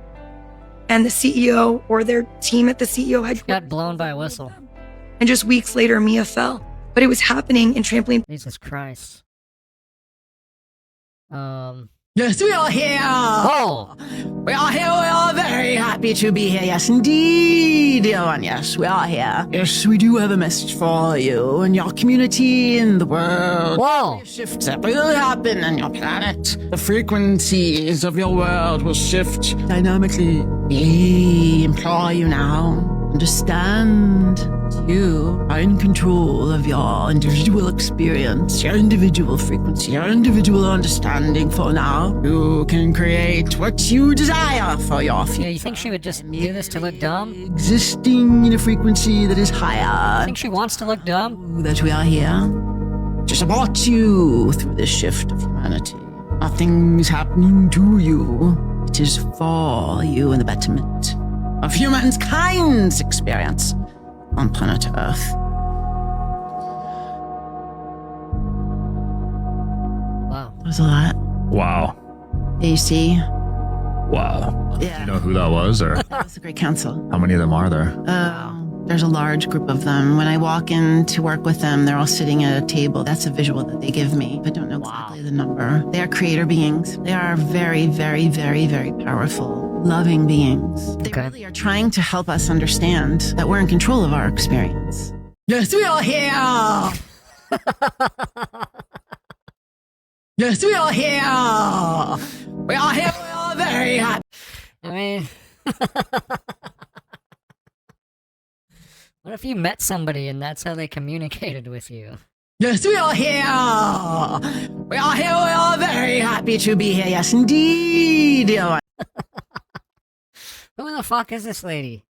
And the CEO or their team at the CEO had got blown by a whistle. And just weeks later, Mia fell. But it was happening in trampoline. Jesus Christ. Yes, we are here. Oh, we are here. We are very happy to be here. Yes, indeed, dear one. Yes, we are here. Yes, we do have a message for you and your community and the world. Whoa! Shifts that will happen on your planet. The frequencies of your world will shift dynamically. We implore you now. understand you are in control of your individual experience, your individual frequency, your individual understanding for now. You can create what you desire for your future. Yeah, you think she would just do this to look dumb? Existing in a frequency that is higher. I think she wants to look dumb? That we are here to support you through this shift of humanity. Nothing's happening to you. It is for you in the betterment of humankind's experience on planet Earth. Wow. That was a lot. Wow. AC. Wow. Yeah. Do you know who that was, or That's a great council. how many of them are there? There's a large group of them. When I walk in to work with them, they're all sitting at a table. That's a visual that they give me. I don't know exactly the number. They are creator beings. They are very, very, very, very powerful, loving beings. They really are trying to help us understand that we're in control of our experience. Yes, we are here! Yes, we are here! We are here, we are very happy. I mean... What if you met somebody and that's how they communicated with you? Yes, we are here! We are here, we are very happy to be here, yes indeed! Who the fuck is this lady?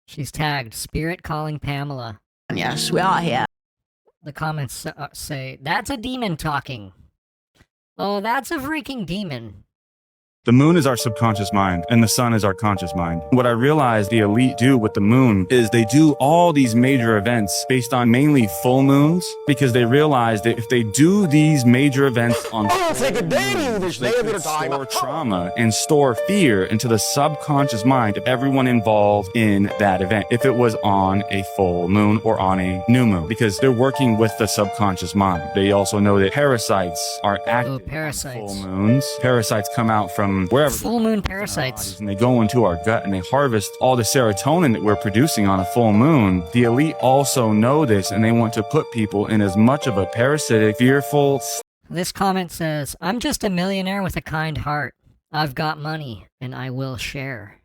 She's tagged Spirit Calling Pamela. Yes, we are here. The comments say, that's a demon talking. Oh, that's a freaking demon. The moon is our subconscious mind, and the sun is our conscious mind. What I realized the elite do with the moon is they do all these major events based on mainly full moons, because they realize that if they do these major events on they could store trauma and store fear into the subconscious mind of everyone involved in that event, if it was on a full moon or on a new moon, because they're working with the subconscious mind. They also know that parasites are active on full moons. Parasites come out from wherever. Full moon parasites. And they go into our gut and they harvest all the serotonin that we're producing on a full moon. The elite also know this, and they want to put people in as much of a parasitic, fearful. This comment says, I'm just a millionaire with a kind heart. I've got money, and I will share.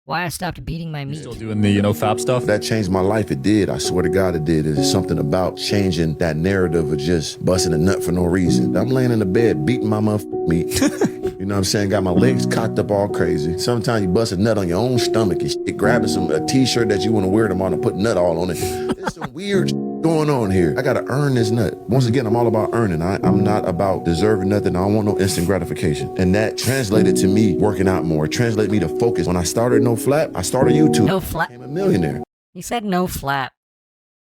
Why I stopped beating my meat. Still doing the, FAP stuff? That changed my life. It did. I swear to God it did. There's something about changing that narrative of just busting a nut for no reason. I'm laying in the bed beating my meat. You know what I'm saying? Got my legs cocked up all crazy. Sometimes you bust a nut on your own stomach and shit, grabbing a t-shirt that you want to wear tomorrow and put nut all on it. There's some weird going on here. I got to earn this nut. Once again, I'm all about earning. I'm not about deserving nothing. I don't want no instant gratification. And that translated to me working out more. It translated me to focus. When I started No Flap, I started YouTube. No Flap? I became a millionaire. He said no flap.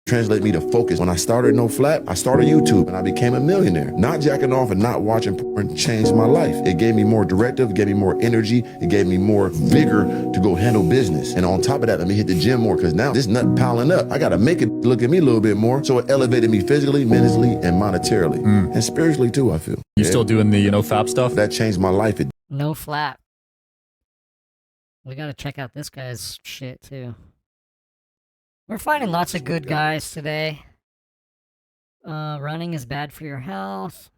Translate me to focus. When I started No Flap, I started YouTube and I became a millionaire. Not jacking off and not watching porn changed my life. It gave me more directive, it gave me more energy, it gave me more vigor to go handle business. And on top of that, let me hit the gym more, because now this nut piling up. I gotta make it look at me a little bit more. So it elevated me physically, mentally, and monetarily. And spiritually too, I feel. You still doing the, FAP stuff? That changed my life. No flap. We gotta check out this guy's shit too. We're finding lots of good guys today. Running is bad for your health.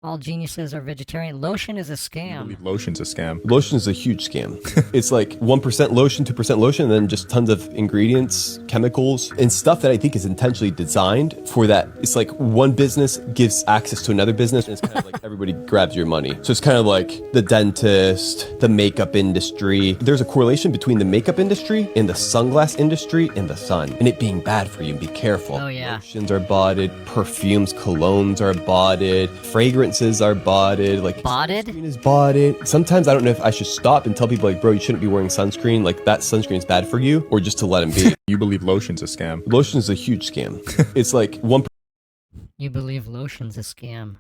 All geniuses are vegetarian. Lotion is a scam. Lotion's a scam. Lotion is a huge scam. It's like 1% lotion, 2% lotion, and then just tons of ingredients, chemicals, and stuff that I think is intentionally designed for that. It's like one business gives access to another business, and it's kind of like everybody grabs your money. So it's kind of like the dentist, the makeup industry. There's a correlation between the makeup industry and the sunglass industry and the sun, and it being bad for you. Be careful. Oh yeah. Lotions are botted, perfumes, colognes are botted, fragrances are botted, like botted? Sunscreen is botted. Sometimes I don't know if I should stop and tell people like, bro, you shouldn't be wearing sunscreen. Like that sunscreen is bad for you, or just to let him be. You believe lotion's a scam? Lotion is a huge scam. It's like 1%. You believe lotion's a scam?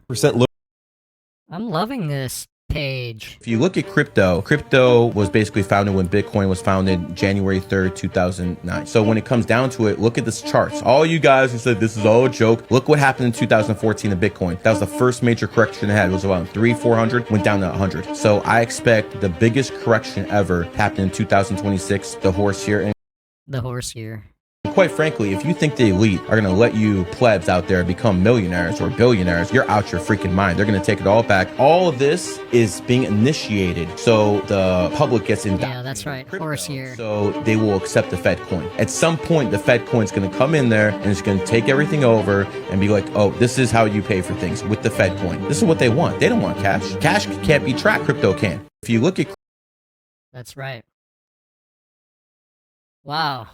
I'm loving this page. If you look at crypto was basically founded when Bitcoin was founded January 3rd, 2009. So when it comes down to it, look at this charts. All you guys who said this is all a joke, look what happened in 2014 to Bitcoin. That was the first major correction it had. It was around 400, went down to 100. So I expect the biggest correction ever happened in 2026, the horse year. The horse year. Quite frankly, if you think the elite are going to let you plebs out there become millionaires or billionaires, you're out your freaking mind. They're going to take it all back. All of this is being initiated so the public gets in. Yeah, that's right. Horse here. So they will accept the Fed coin. At some point, the Fed coin's going to come in there and it's going to take everything over and be like, oh, this is how you pay for things with the Fed coin. This is what they want. They don't want cash. Cash can't be tracked. Crypto can. If you look at... That's right. Wow.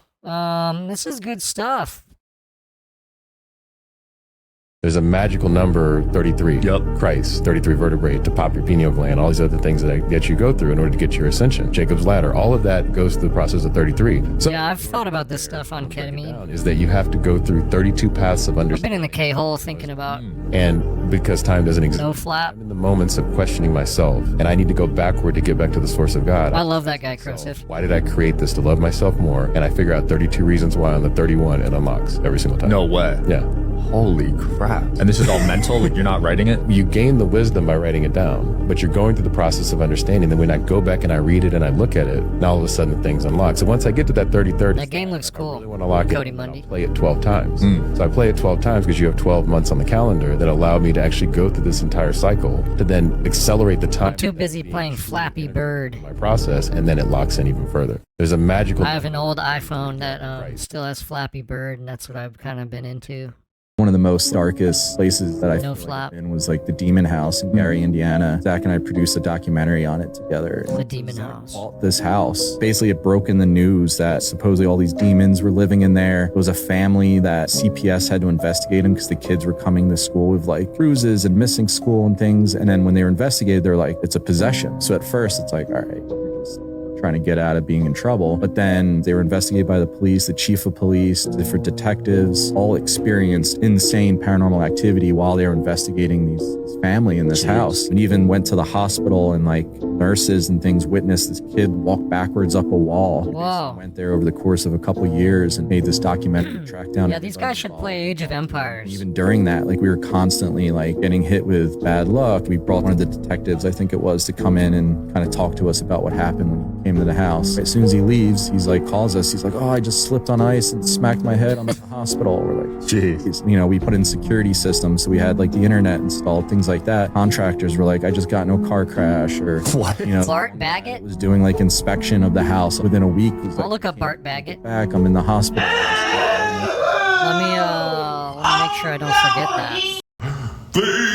This is good stuff. There's a magical number, 33. Yep. Christ, 33 vertebrae to pop your pineal gland, all these other things that you go through in order to get your ascension. Jacob's ladder, all of that goes through the process of 33. So Yeah, I've thought about this stuff on ketamine. is that you have to go through 32 paths of I've understanding. been in the K-hole thinking about And because time doesn't exist, no flap. I'm in the moments of questioning myself, and I need to go backward to get back to the source of God. I love that guy, Crosif. Why did I create this? To love myself more, and I figure out 32 reasons why on the 31 it unlocks every single time. No way. Yeah. Holy crap. And this is all mental? Like you're not writing it? You gain the wisdom by writing it down, but you're going through the process of understanding. Then when I go back and I read it and I look at it, now all of a sudden things unlock. So once I get to that 33rd, That game looks cool. I really want to lock Cody it. Mundy. I'll play it 12 times. So I play it 12 times because you have 12 months on the calendar that allow me to actually go through this entire cycle to then accelerate the time. I'm too busy playing Flappy Bird. My process, and then it locks in even further. There's a magical. I have an old iPhone that still has Flappy Bird, and that's what I've kind of been into. One of the most darkest places that I No feel flap. like I've been was like the Demon House in Gary, Indiana. Zach and I produced a documentary on it together. The Demon House. Bought this house. Basically, it broke in the news that supposedly all these demons were living in there. It was a family that CPS had to investigate them because the kids were coming to school with like bruises and missing school and things. And then when they were investigated, they're like, it's a possession. So at first, it's like, all right, we're just trying to get out of being in trouble. But then they were investigated by the police, the chief of police, different detectives, all experienced insane paranormal activity while they were investigating this family in this house. And even went to the hospital, and like nurses and things witnessed this kid walk backwards up a wall. Whoa. Went there over the course of a couple years and made this documentary, track down. Yeah, these guys should play Age of Empires. Even during that, like we were constantly like getting hit with bad luck. We brought one of the detectives, I think it was, to come in and kind of talk to us about what happened when he came to the house. As soon as he leaves, he's like, calls us. He's like, oh, I just slipped on ice and smacked my head. I'm in the hospital. We're like, jeez. You know, we put in security systems. So we had like the internet installed, things like that. Contractors were like, I just got no car crash, or what? You know, Bart Baggett? was doing like inspection of the house within a week. Was I'll like, look up Bart Baggett. back, I'm in the hospital. Let me make sure I don't forget that.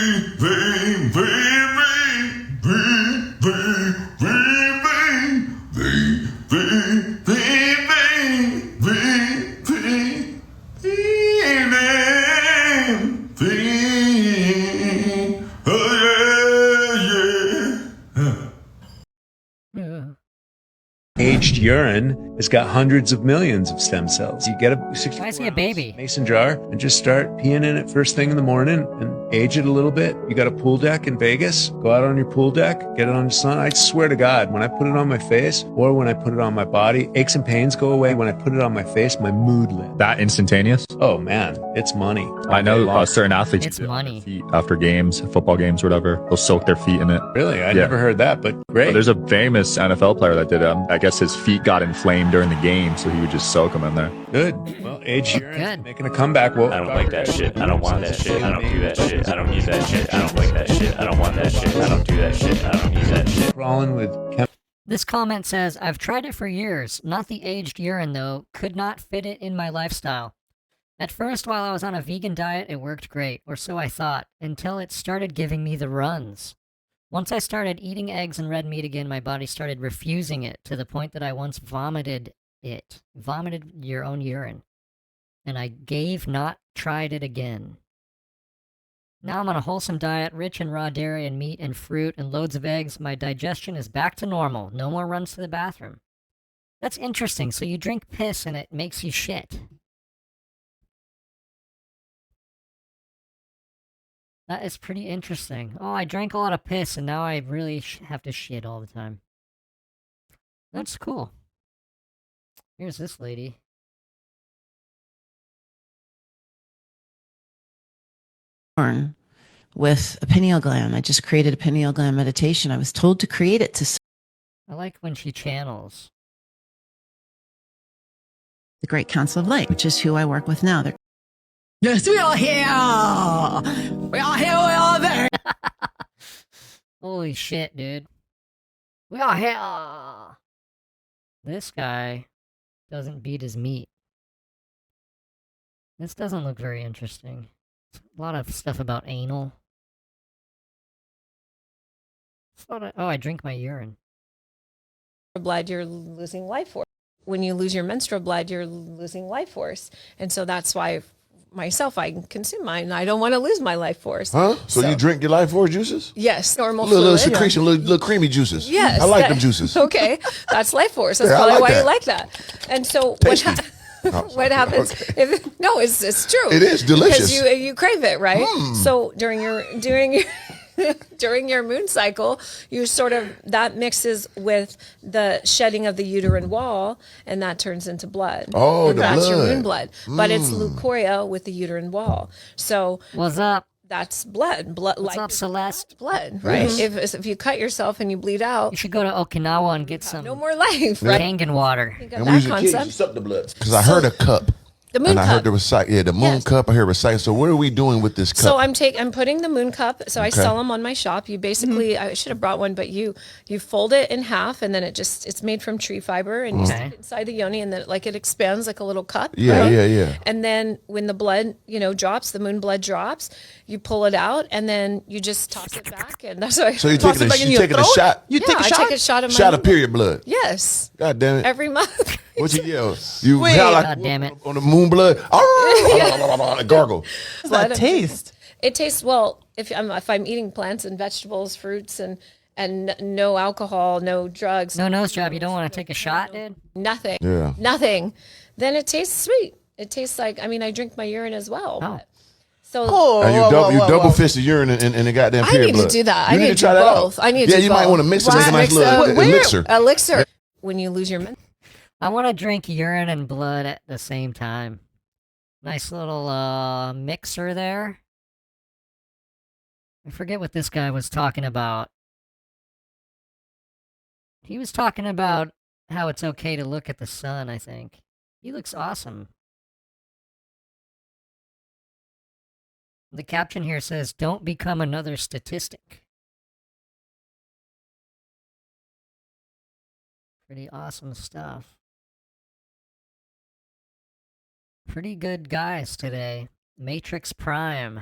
Aged urine has got hundreds of millions of stem cells. You get a I see a baby. mason jar and just start peeing in it first thing in the morning and age it a little bit. You got a pool deck in Vegas, go out on your pool deck, get it on the sun. I swear to God, when I put it on my face or when I put it on my body, aches and pains go away. When I put it on my face, my mood lifts. That instantaneous? Oh man, it's money. I know certain athletes It's do it on money. their feet after games, football games, whatever. They'll soak their feet in it. Really? I never heard that, but great. There's a famous NFL player that did it. I guess his feet got inflamed during the game, so he would just soak them in there. Good. Well, aged urine making a comeback. Well, I don't like that shit. I don't want that shit. I don't do that shit. I don't use that shit. I don't like that shit. I don't want that shit. I don't do that shit. I don't use that shit. Crawling with This comment says, I've tried it for years. Not the aged urine, though. Could not fit it in my lifestyle. At first, while I was on a vegan diet, it worked great, or so I thought, until it started giving me the runs. Once I started eating eggs and red meat again, my body started refusing it, to the point that I once vomited it. Vomited your own urine. And I not tried it again. Now I'm on a wholesome diet, rich in raw dairy and meat and fruit and loads of eggs. My digestion is back to normal. No more runs to the bathroom. That's interesting. So you drink piss and it makes you shit. That is pretty interesting. Oh, I drank a lot of piss and now I really have to shit all the time. That's cool. Here's this lady. Born with a pineal gland. I just created a pineal gland meditation. I was told to create it to I like when she channels. the Great Council of Light, which is who I work with now. They're Yes, we are here! We are here, we are there! Holy shit, dude. We are here! This guy doesn't beat his meat. This doesn't look very interesting. A lot of stuff about anal. Oh, I drink my urine. Blood, you're losing life force. When you lose your menstrual blood, you're losing life force. And so that's why myself, I consume mine. I don't want to lose my life force. Huh? So you drink your life force juices? Yes, normal Little fluid. secretion, little creamy juices. Yes. I like them juices. Okay, that's life force. That's Yeah, I probably like why that. you like that. And so what happens? No, it's true. It is delicious. because you crave it, right? Mm. So during your during your moon cycle, you sort of that mixes with the shedding of the uterine wall, and that turns into blood. Oh, and the that's your blood. moon blood, but it's Mm. leucoria with the uterine wall. So what's up? That's blood. What's up, Celeste? Blood, right? Yes. If you cut yourself and you bleed out, You should go to Okinawa and get some no more life, right? Kangen water. Think of that concept. suck the blood. Because I heard a cup. The moon and I cup. heard the recite. The moon cup. I heard recite. So what are we doing with this cup? So I'm putting the moon cup. So I Okay. sell them on my shop. You basically, I should have brought one, but you fold it in half, and then it's made from tree fiber, and you Okay. stick it inside the yoni, and then it expands like a little cup. Yeah, right? yeah. And then when the blood, drops, the moon blood drops, you pull it out, and then you just toss it back, and that's why. So you're taking a shot? I take a shot of my Shot of period blood. Yes. God damn it. Every month. What you yell? You Wait. yell like God damn it. on the moon blood. Gargle. Blood. It tastes well if I'm eating plants and vegetables, fruits, and no alcohol, no drugs. No nose job. You don't want to take a shot, dude? Nothing. Yeah. Nothing. Then it tastes sweet. It tastes like, I drink my urine as well. But, so And you double fist the urine and the goddamn I period need blood. to do that. You I need to try do that both. out. I need to Yeah, do you both. might want to mix it, make a nice little elixir. Elixir. When you lose your I want to drink urine and blood at the same time. Nice little mixer there. I forget what this guy was talking about. He was talking about how it's okay to look at the sun, I think. He looks awesome. The caption here says, "Don't become another statistic." Pretty awesome stuff. Pretty good guys today. Matrix Prime.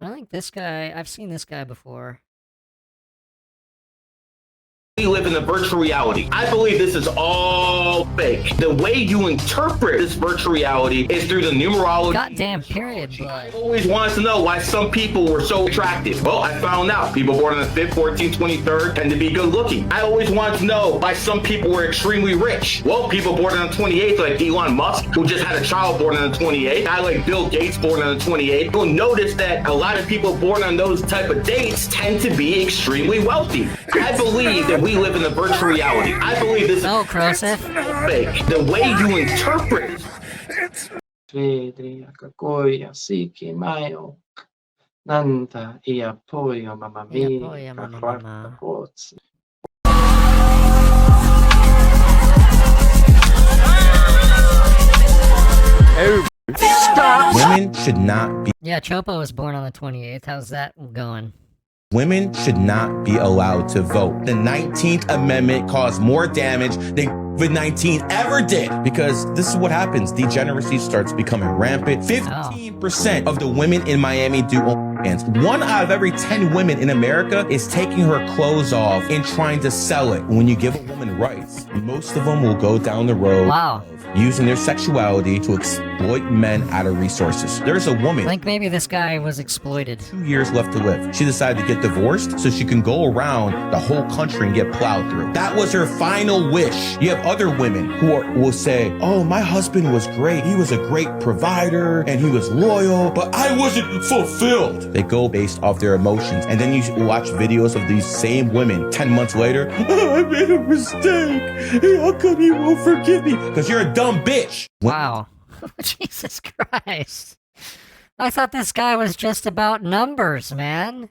I think this guy, I've seen this guy before. We live in a virtual reality. I believe this is all fake. The way you interpret this virtual reality is through the numerology. Goddamn period blood. I always wanted to know why some people were so attractive. Well, I found out people born on the 5th, 14th, 23rd tend to be good looking. I always wanted to know why some people were extremely rich. Well, people born on the 28th, like Elon Musk, who just had a child born on the 28th. I like Bill Gates born on the 28th. You'll notice that a lot of people born on those type of dates tend to be extremely wealthy. I believe that we live in a virtual reality. I believe this is fake. The way you interpret Vedria Kakoya Siki Mayo Nanda Ia Poyo Mamma Mia Kakwarta Pozzi. Women should not be. Yeah, Chopo was born on the 28th. How's that going? Women should not be allowed to vote. The 19th Amendment caused more damage than COVID-19 ever did, because this is what happens. Degeneracy starts becoming rampant. 15% of the women in Miami do OnlyFans. 1 out of every 10 women in America is taking her clothes off and trying to sell it. When you give a woman rights, most of them will go down the road of using their sexuality to exploit men out of resources. There's a woman. I think maybe this guy was exploited. 2 years left to live. She decided to get divorced so she can go around the whole country and get plowed through. That was her final wish. You have other women who will say, oh, my husband was great. He was a great provider and he was loyal, but I wasn't fulfilled. They go based off their emotions. And then you watch videos of these same women 10 months later. Oh, I made a mistake. How come you won't forgive me? Because you're a dumb bitch. Wow. Jesus Christ. I thought this guy was just about numbers, man.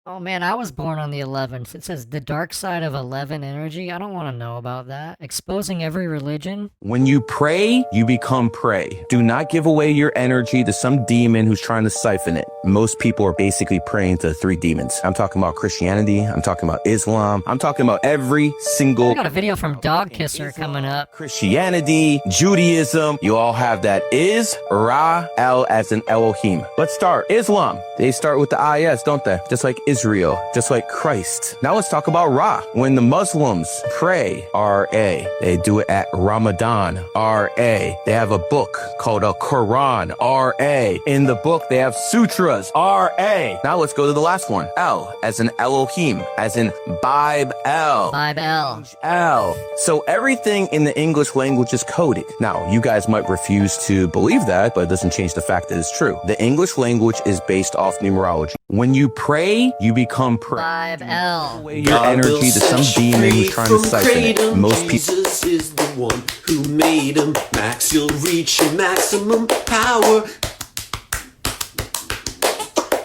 Oh man, I was born on the 11th. It says the dark side of 11 energy. I don't want to know about that. Exposing every religion. When you pray, you become prey. Do not give away your energy to some demon who's trying to siphon it. Most people are basically praying to 3 demons. I'm talking about Christianity. I'm talking about Islam. I'm talking about every single... I got a video from Dog Kisser coming up. Christianity, Judaism, you all have that. Is, Ra, El as in Elohim. Let's start. Islam. They start with the IS, don't they? Just like Israel, just like Christ. Now let's talk about Ra. When the Muslims pray, R-A, they do it at Ramadan, R-A. They have a book called a Quran, R-A. In the book, they have sutras, R-A. Now let's go to the last one. El, as in Elohim, as in Bible. Bible. L. So everything in the English language is coded. Now, you guys might refuse to believe that, but it doesn't change the fact that it's true. The English language is based off numerology. When you pray, you become prey. Bible. Your energy to some demon who's trying to siphon it. Most people. Jesus is the one who made him. Max, you'll reach your maximum power.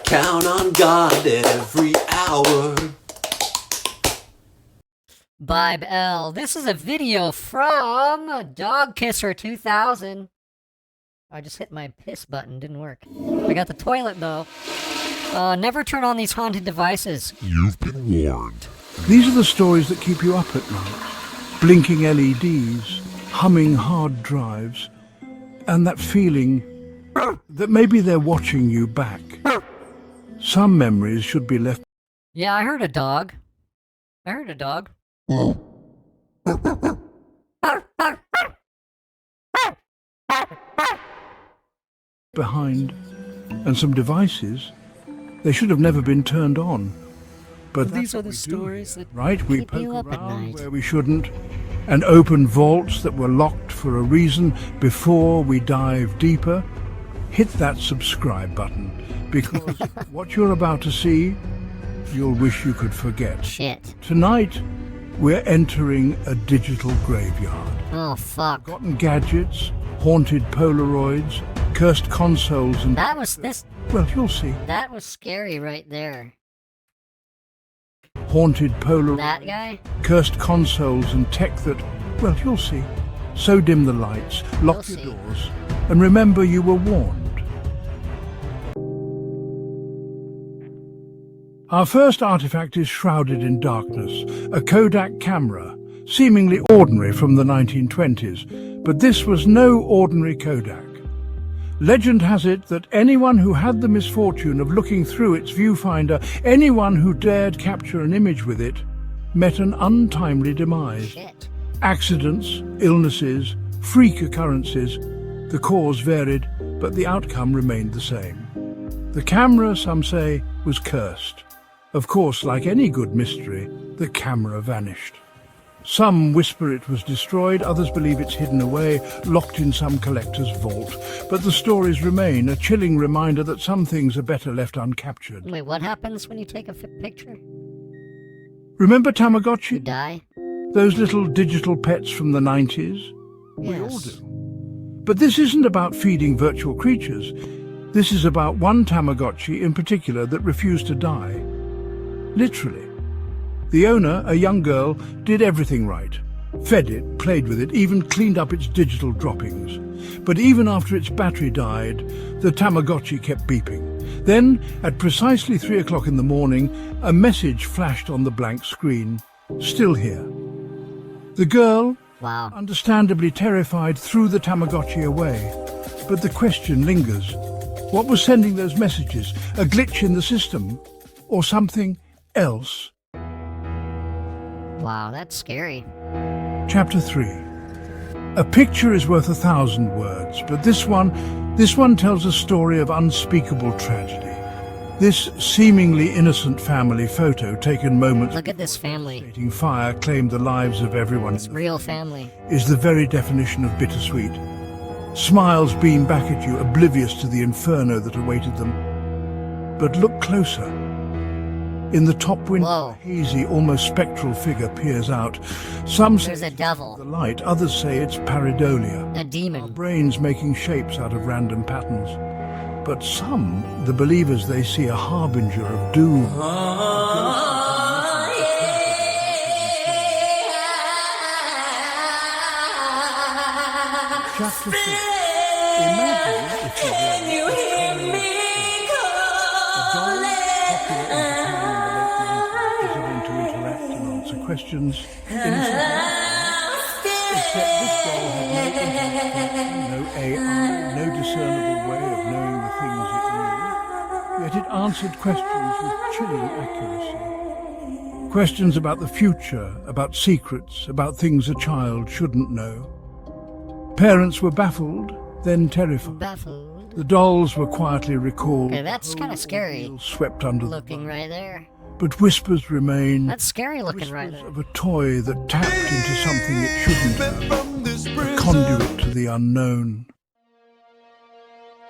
Count on God every hour. Bible. This is a video from Dog Kisser 2000. I just hit my piss button, didn't work. I got the toilet though. Never turn on these haunted devices. You've been warned. These are the stories that keep you up at night. Blinking LEDs, humming hard drives, and that feeling that maybe they're watching you back. Some memories should be left. Yeah, I heard a dog. I heard a dog. Behind, and some devices, they should have never been turned on. But these are the stories that right, we keep you poke up at around night. where we shouldn't, and open vaults that were locked for a reason. Before we dive deeper, hit that subscribe button, because what you're about to see, you'll wish you could forget. Shit. Tonight, we're entering a digital graveyard. Oh, fuck. Forgotten gadgets, haunted Polaroids, cursed consoles, and... That was this... Well, you'll see. That was scary right there. Haunted Polaroids... That guy? Cursed consoles and tech that... Well, you'll see. So dim the lights, lock your doors, and remember you were warned. Our first artifact is shrouded in darkness, a Kodak camera, seemingly ordinary from the 1920s, but this was no ordinary Kodak. Legend has it that anyone who had the misfortune of looking through its viewfinder, anyone who dared capture an image with it, met an untimely demise. Shit. Accidents, illnesses, freak occurrences, the cause varied, but the outcome remained the same. The camera, some say, was cursed. Of course, like any good mystery, the camera vanished. Some whisper it was destroyed, others believe it's hidden away, locked in some collector's vault. But the stories remain, a chilling reminder that some things are better left uncaptured. Wait, what happens when you take a picture? Remember Tamagotchi? You die? Those little digital pets from the 90s? We all Yes. do. But this isn't about feeding virtual creatures. This is about one Tamagotchi in particular that refused to die. Literally. The owner, a young girl, did everything right. Fed it, played with it, even cleaned up its digital droppings. But even after its battery died, the Tamagotchi kept beeping. Then, at precisely 3 o'clock in the morning, a message flashed on the blank screen. Still here. The girl, understandably terrified, threw the Tamagotchi away. But the question lingers. What was sending those messages? A glitch in the system? Or something else? Wow, that's scary. Chapter 3. A picture is worth 1,000 words, but this one tells a story of unspeakable tragedy. This seemingly innocent family photo, taken moments Look at this family. before fire claimed the lives of everyone, It's real family. is the very definition of bittersweet. Smiles beam back at you, oblivious to the inferno that awaited them. But look closer. In the top window, a hazy, almost spectral figure peers out. Some say There's a devil. the light, others say it's pareidolia. A demon. Our brains making shapes out of random patterns. But some, the believers, they see a harbinger of doom. Chapter 6. Imagine, if you will, a doll popular in Japan in the late 90s, designed to interact and answer questions innocently. Except this doll had no internet, no AI, no discernible way of knowing the things it knew. Yet it answered questions with chilling accuracy. Questions about the future, about secrets, about things a child shouldn't know. Parents were baffled, then terrified. Baffled. The dolls were quietly recalled. Okay, that's kind of scary. Swept under looking right there. But whispers remain. That's scary looking right there. Of a toy that tapped into something it shouldn't have. A conduit to the unknown.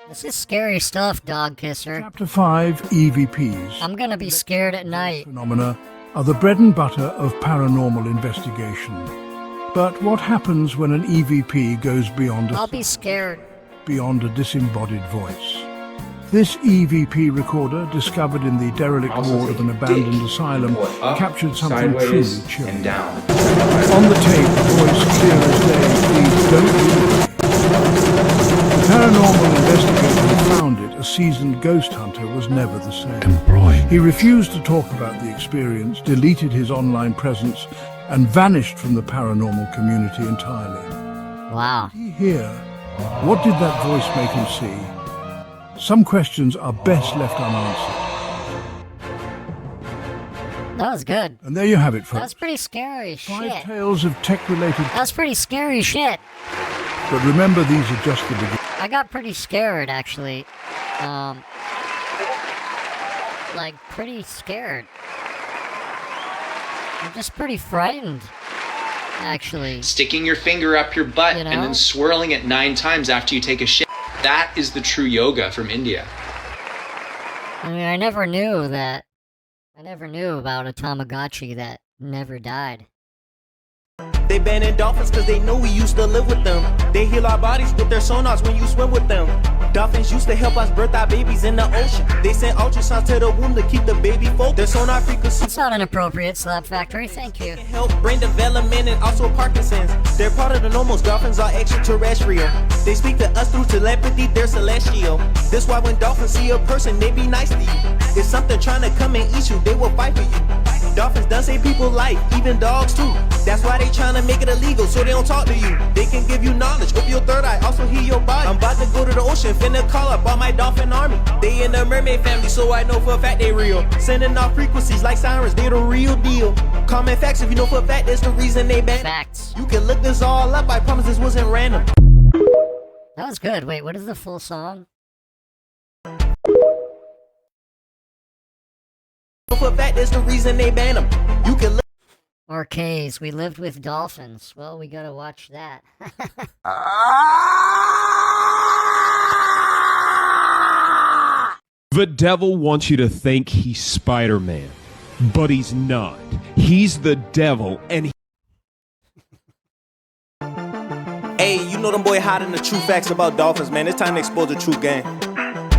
This is scary stuff, dog kisser. Chapter 5, EVPs. I'm gonna be scared at night. Phenomena are the bread and butter of paranormal investigation. But what happens when an EVP goes beyond I'll be scared. Beyond a disembodied voice? This EVP recorder, discovered in the derelict ward of an abandoned asylum, captured something truly chilling. On the tape, a voice clear as day, please don't leave me. The paranormal investigator who found it, a seasoned ghost hunter, was never the same. He refused to talk about the experience, deleted his online presence, and vanished from the paranormal community entirely. Wow. What did he hear? What did that voice make him see? Some questions are best left unanswered. That was good. And there you have it, folks. That's pretty scary shit. 5 tales of tech-related... That's pretty scary shit. But remember, these are just the beginning. I got pretty scared, actually. Like, pretty scared. I'm just pretty frightened, actually. Sticking your finger up your butt and then swirling it 9 times after you take a shit. That is the true yoga from India. I mean, I never knew that. I never knew about a Tamagotchi that never died. They banning dolphins cause they know we used to live with them. They heal our bodies with their sonars when you swim with them. Dolphins used to help us birth our babies in the ocean. They sent ultrasounds to the womb to keep the baby focused. Their sonar frequency. That's not inappropriate, Slab Factory. Thank you. Help brain development and also Parkinson's. They're part of the normals. Dolphins are extraterrestrial. They speak to us through telepathy. They're celestial. That's why when dolphins see a person, they be nice to you. If something trying to come and eat you, they will fight for you. Dolphins done save people life, even dogs too. That's why they trying to make it illegal, so they don't talk to you. They can give you knowledge, open your third eye, also heal your body. I'm about to go to the ocean, finna call up all my dolphin army. They in the mermaid family, so I know for a fact they real. Sending off frequencies like sirens, they the real deal. Common facts, if you know for a fact, that's the reason they banned. Facts. You can look this all up, I promise this wasn't random. That was good. Wait, what is the full song? For a fact, that's the reason they banned them. You can look. Arcays, we lived with dolphins. Well, we gotta watch that. The devil wants you to think he's Spider-Man, but he's not. He's the devil, and Hey, you know them boy hiding the true facts about dolphins, man. It's time to expose the true game.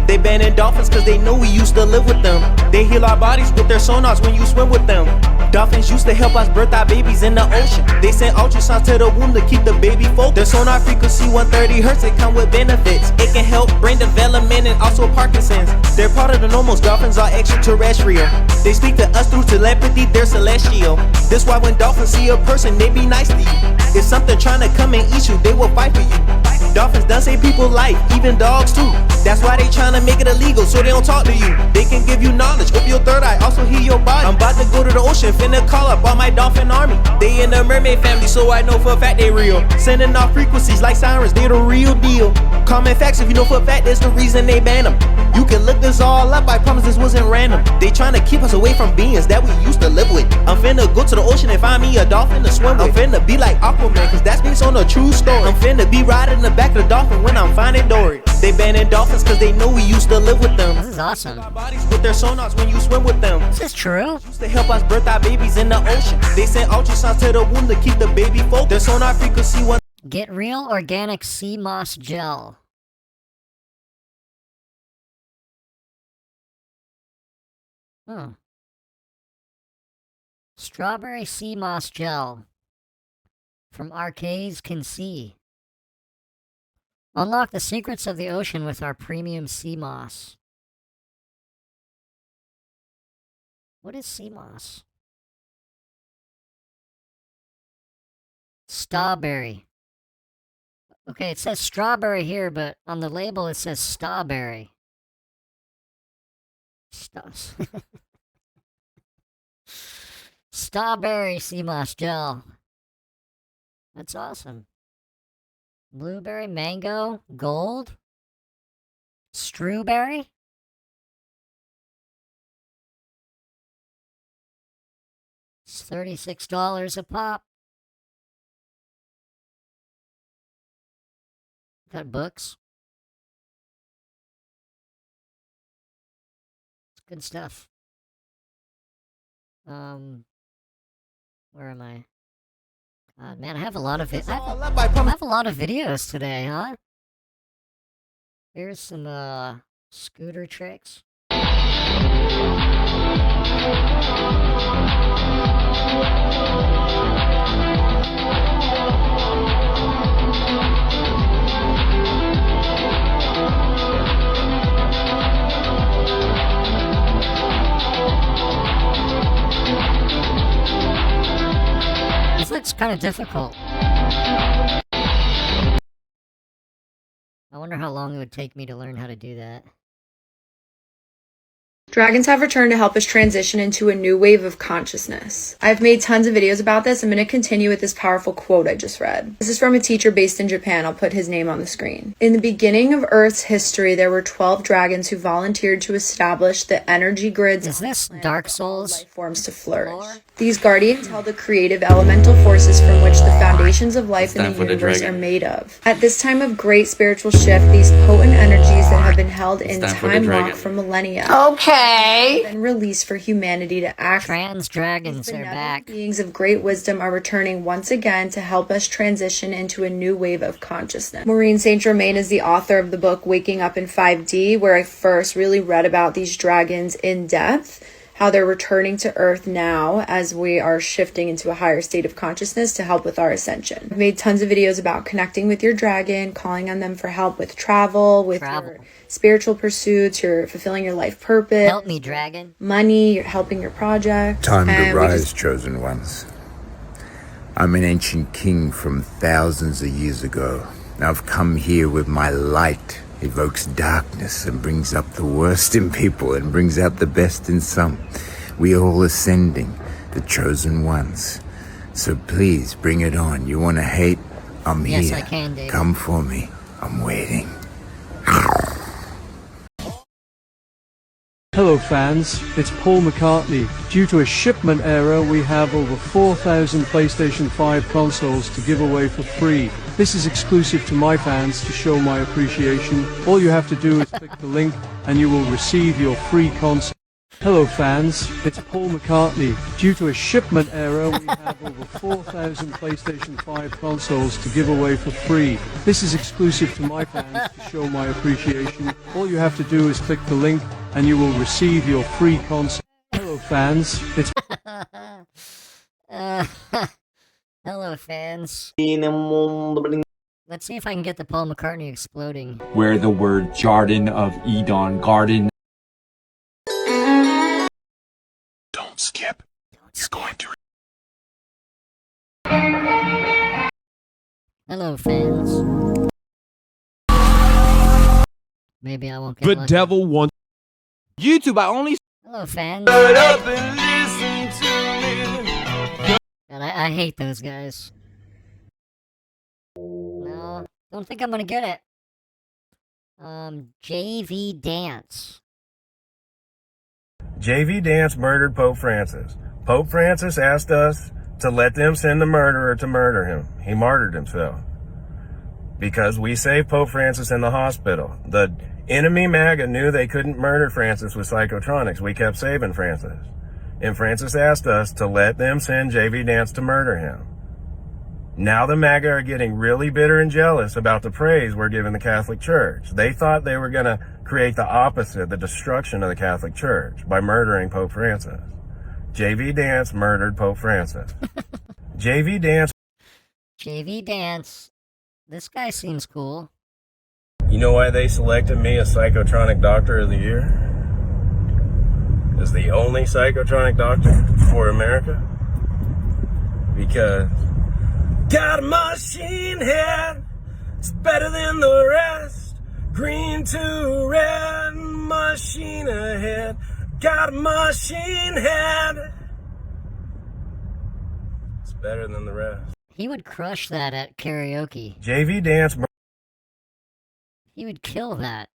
They banning dolphins cause they know we used to live with them. They heal our bodies with their sonars when you swim with them. Dolphins used to help us birth our babies in the ocean. They sent ultrasounds to the womb to keep the baby focused. Their sonar frequency 130 hertz, it come with benefits. It can help brain development and also Parkinson's. They're part of the normals, dolphins are extraterrestrial. They speak to us through telepathy, they're celestial. That's why when dolphins see a person, they be nice to you. If something trying to come and eat you, they will fight for you. Dolphins done save people life, even dogs too. That's why they trying to make it illegal, so they don't talk to you. They can give you knowledge, open your third eye, also heal your body. I'm about to go to the ocean, finna call up all my dolphin army. They in the mermaid family, so I know for a fact they real. Sending off frequencies like sirens, they the real deal. Common facts, if you know for a fact, that's the reason they ban them. You can look this all up, I promise this wasn't random. They trying to keep us away from beings that we used to live with. I'm finna go to the ocean and find me a dolphin to swim with. I'm finna be like Aquaman, cause that's based on a true story. I'm finna be riding the back of the dolphin when I'm finding Dory. They banning dolphins cause they know we used to live with them. This is awesome. Our bodies with their sonars when you swim with them. Is this true? Used to help us birth our babies in the ocean. They sent ultrasounds to the womb to keep the baby focused. Their sonar frequency one. Get real organic sea moss gel. Strawberry sea moss gel from Arcays Can See. Unlock the secrets of the ocean with our premium sea moss. What is sea moss? Strawberry. Okay, it says strawberry here, but on the label it says strawberry. Strawberry sea moss gel. That's awesome. Blueberry, mango, gold, strawberry. It's $36 a pop. Got books. It's good stuff. Where am I? God, man, I have a lot of I have a lot of videos today, huh? Here's some scooter tricks. This looks kind of difficult. I wonder how long it would take me to learn how to do that. Dragons have returned to help us transition into a new wave of consciousness. I've made tons of videos about this. I'm going to continue with this powerful quote I just read. This is from a teacher based in Japan. I'll put his name on the screen. In the beginning of Earth's history, there were 12 dragons who volunteered to establish the energy grids. Is this Dark Souls? Life forms to flourish. These guardians held the creative elemental forces from which the foundations of life in the universe are made of. At this time of great spiritual shift, these potent energies that have been held in time lock for millennia. Been released for humanity to act. Trans dragons are back. Beings of great wisdom are returning once again to help us transition into a new wave of consciousness. Maureen Saint Germain is the author of the book Waking Up in 5D, where I first really read about these dragons in depth, how they're returning to Earth now as we are shifting into a higher state of consciousness to help with our ascension. I've made tons of videos about connecting with your dragon, calling on them for help with travel, with your spiritual pursuits, you're fulfilling your life purpose. Help me, dragon. Money, you're helping your project. Time to rise, chosen ones. I'm an ancient king from thousands of years ago. I've come here with my light. Evokes darkness and brings up the worst in people and brings out the best in some. We all ascending, the chosen ones. So please bring it on. You want to hate? I'm here. Yes, I can, David. Come for me. I'm waiting. Hello fans, it's Paul McCartney. Due to a shipment error, we have over 4,000 PlayStation 5 consoles to give away for free. This is exclusive to my fans to show my appreciation. All you have to do is click the link and you will receive your free console. Hello fans, it's Paul McCartney. Due to a shipment error, we have over 4,000 PlayStation 5 consoles to give away for free. This is exclusive to my fans to show my appreciation. All you have to do is click the link and you will receive your free console. Hello fans, it's... Hello fans. Let's see if I can get the Paul McCartney exploding. Where the word Jarden of Edon Garden. Don't skip. You're going to... Hello fans. Maybe I won't get The lucky. devil wants YouTube, I only... Hello fans. Shut up and listen to me. God, I hate those guys. No, don't think I'm gonna get it. JV Dance. JV Dance murdered Pope Francis. Pope Francis asked us to let them send the murderer to murder him. He martyred himself. Because we saved Pope Francis in the hospital. The enemy MAGA knew they couldn't murder Francis with psychotronics. We kept saving Francis. And Francis asked us to let them send JV Dance to murder him. Now the MAGA are getting really bitter and jealous about the praise we're giving the Catholic Church. They thought they were going to create the opposite, the destruction of the Catholic Church, by murdering Pope Francis. JV Dance murdered Pope Francis. JV Dance. JV Dance. This guy seems cool. You know why they selected me as Psychotronic Doctor of the Year? As the only psychotronic doctor for America? Because got a machine head, it's better than the rest. Green to red, machine ahead. Got a machine head, it's better than the rest. He would crush that at karaoke. JV Dance. He would kill that.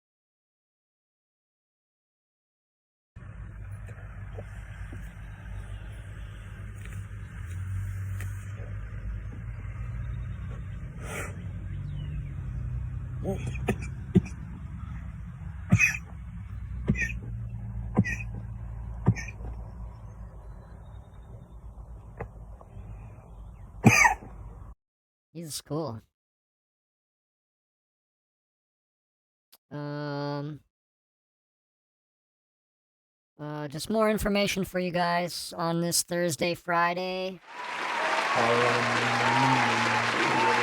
He's cool. Just more information for you guys on this Thursday, Friday.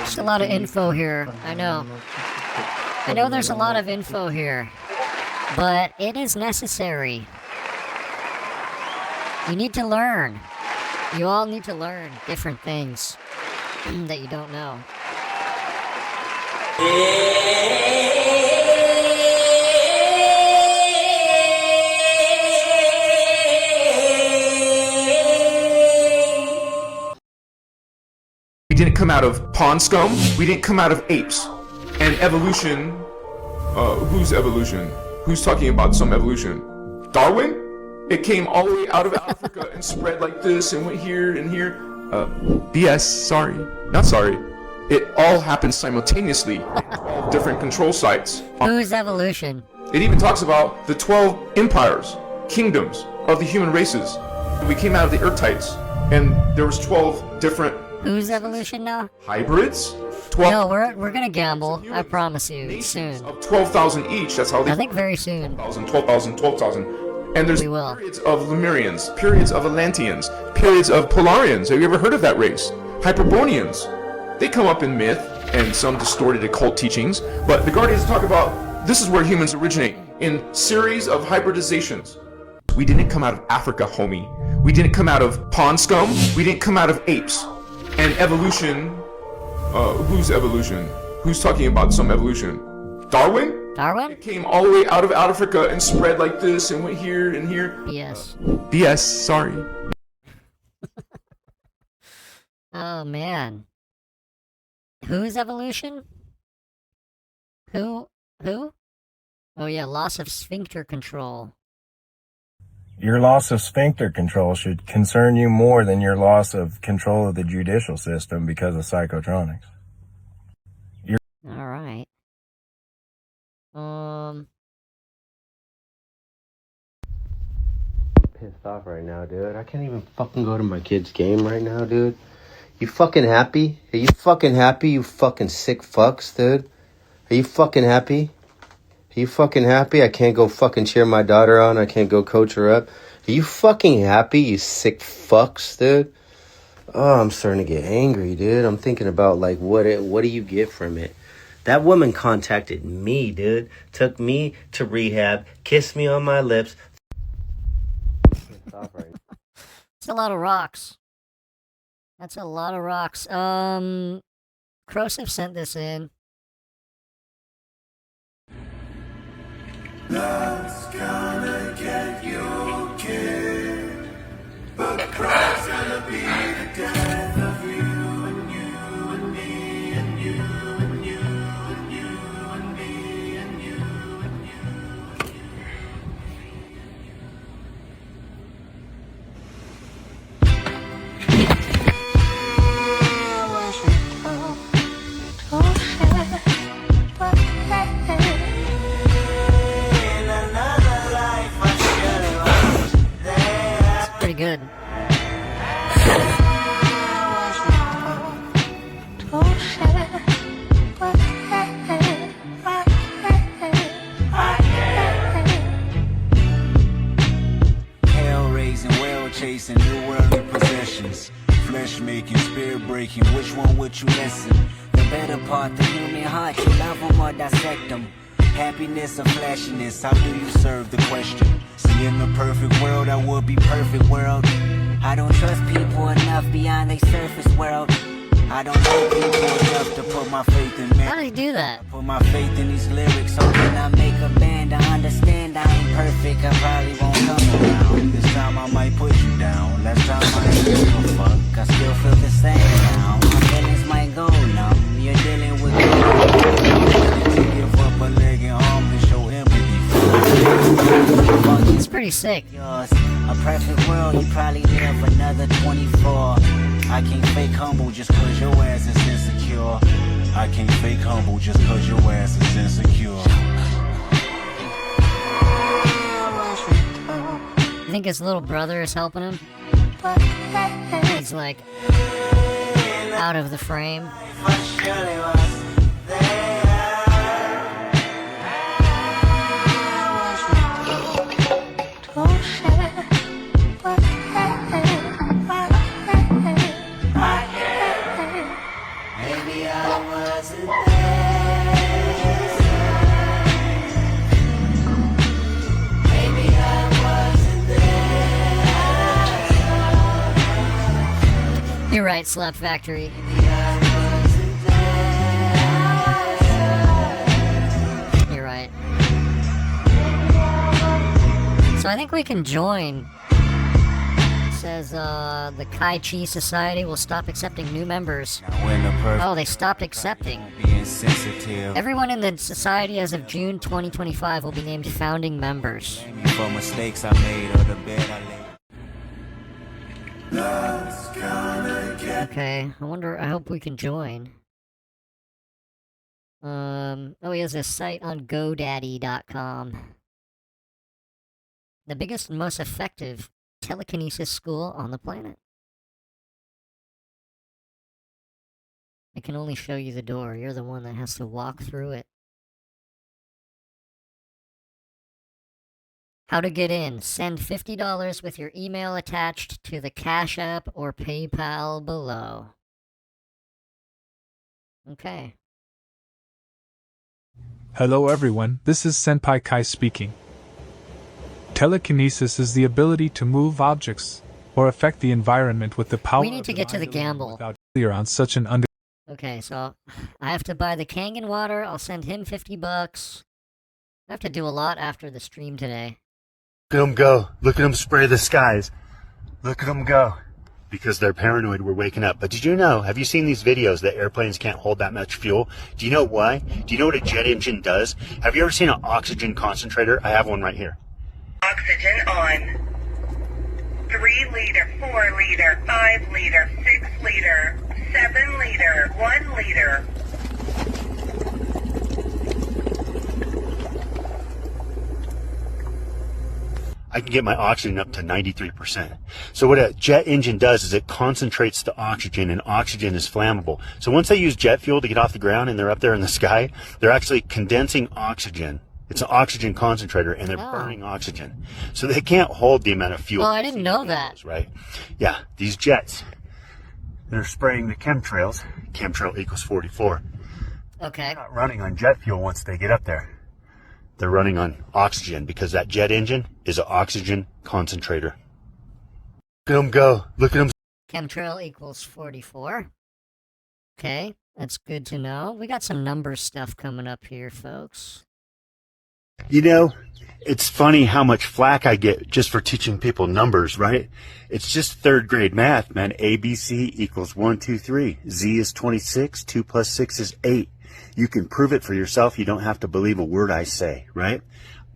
Just a lot of info here, I know. I know there's a lot of info here, but it is necessary. You need to learn. You all need to learn different things that you don't know. We didn't come out of pond scum. We didn't come out of apes. And evolution, whose evolution? Who's talking about some evolution? Darwin? It came all the way out of Africa and spread like this and went here and here. BS, sorry. Not sorry. It all happened simultaneously in 12 different control sites. Whose evolution? It even talks about the 12 empires, kingdoms of the human races. We came out of the Earthites, and there was 12 different... Whose evolution now? Hybrids? 12... No, we're gonna gamble, I promise you, soon. Of 12,000 each, that's how they... I think very soon. 12,000. And there's periods of Lemurians, periods of Atlanteans, periods of Polarians. Have you ever heard of that race? Hyperboreans. They come up in myth and some distorted occult teachings, but the Guardians talk about this is where humans originate, in series of hybridizations. We didn't come out of Africa, homie. We didn't come out of pond scum. We didn't come out of apes. And evolution, whose evolution? Who's talking about some evolution? Darwin? Darwin? It came all the way out of Africa and spread like this and went here and here. BS. BS, sorry. Oh, man. Whose evolution? Who? Oh yeah, loss of sphincter control. Your loss of sphincter control should concern you more than your loss of control of the judicial system because of psychotronics. Alright. Pissed off right now, dude. I can't even fucking go to my kid's game right now, dude. You fucking happy? Are you fucking happy, you fucking sick fucks, dude? Are you fucking happy? Are you fucking happy? I can't go fucking cheer my daughter on. I can't go coach her up. Are you fucking happy, you sick fucks, dude? Oh, I'm starting to get angry, dude. I'm thinking about, like, what do you get from it? That woman contacted me, dude. Took me to rehab, kissed me on my lips. It's a lot of rocks. That's a lot of rocks. Crosive sent this in. Love's gonna get you killed, but pride's gonna be the death of you and you and me and you and you and you and me and you and you and you. Pretty good. Hell raising, whale chasing, new worldly possessions. Flesh making, spirit breaking, which one would you listen? The better part, the human heart, you love them or dissect them. Happiness or flashiness, how do you serve the question? See, in the perfect world, I would be perfect world. I don't trust people enough beyond their surface world. I don't know people enough to put my faith in man. How do you do that? Put my faith in these lyrics, hoping I make a band. I understand I ain't perfect, I probably won't come around. This time I might put you down. Last time I ain't give a fuck, I still feel the same now. My feelings might go numb, you're dealing with to give up a leg and arm and show empathy. It's pretty sick. Yours, a perfect world, you probably live another 24. I can't fake humble just cause your ass is insecure. I can't fake humble just cause your ass is insecure. You think his little brother is helping him? He's like out of the frame. You're right, Slap Factory. You're right. So I think we can join. It says the Kai Chi Society will stop accepting new members. Oh, they stopped accepting. Everyone in the society as of June 2025 will be named founding members. For mistakes I made or the bed I laid. Okay, I hope we can join. Oh, he has a site on GoDaddy.com. The biggest and most effective telekinesis school on the planet. I can only show you the door. You're the one that has to walk through it. How to get in. Send $50 with your email attached to the Cash App or PayPal below. Okay. Hello everyone, this is Senpai Kai speaking. Telekinesis is the ability to move objects or affect the environment with the power. We need to get to the gamble. Without failure on such an under. Okay, so I have to buy the Kangen water. I'll send him $50. I have to do a lot after the stream today. Look at them go. Look at them spray the skies. Look at them go. Because they're paranoid, we're waking up. But did you know, have you seen these videos that airplanes can't hold that much fuel? Do you know why? Do you know what a jet engine does? Have you ever seen an oxygen concentrator? I have one right here. Oxygen on. 3 liter, 4 liter, 5 liter, 6 liter, 7 liter, 1 liter. I can get my oxygen up to 93%. So what a jet engine does is it concentrates the oxygen, and oxygen is flammable. So once they use jet fuel to get off the ground and they're up there in the sky, they're actually condensing oxygen. It's an oxygen concentrator, and they're burning oxygen. So they can't hold the amount of fuel. Oh, I didn't know that. Right? Yeah, these jets, they're spraying the chemtrails. Chemtrail equals 44. Okay. They're not running on jet fuel once they get up there. They're running on oxygen because that jet engine is an oxygen concentrator. Look at them go. Look at them. Chemtrail equals 44. Okay, that's good to know. We got some number stuff coming up here, folks. You know, it's funny how much flack I get just for teaching people numbers, right? It's just 3rd grade math, man. ABC equals 1, 2, 3. Z is 26. 2 plus 6 is 8. You can prove it for yourself. You don't have to believe a word I say, right?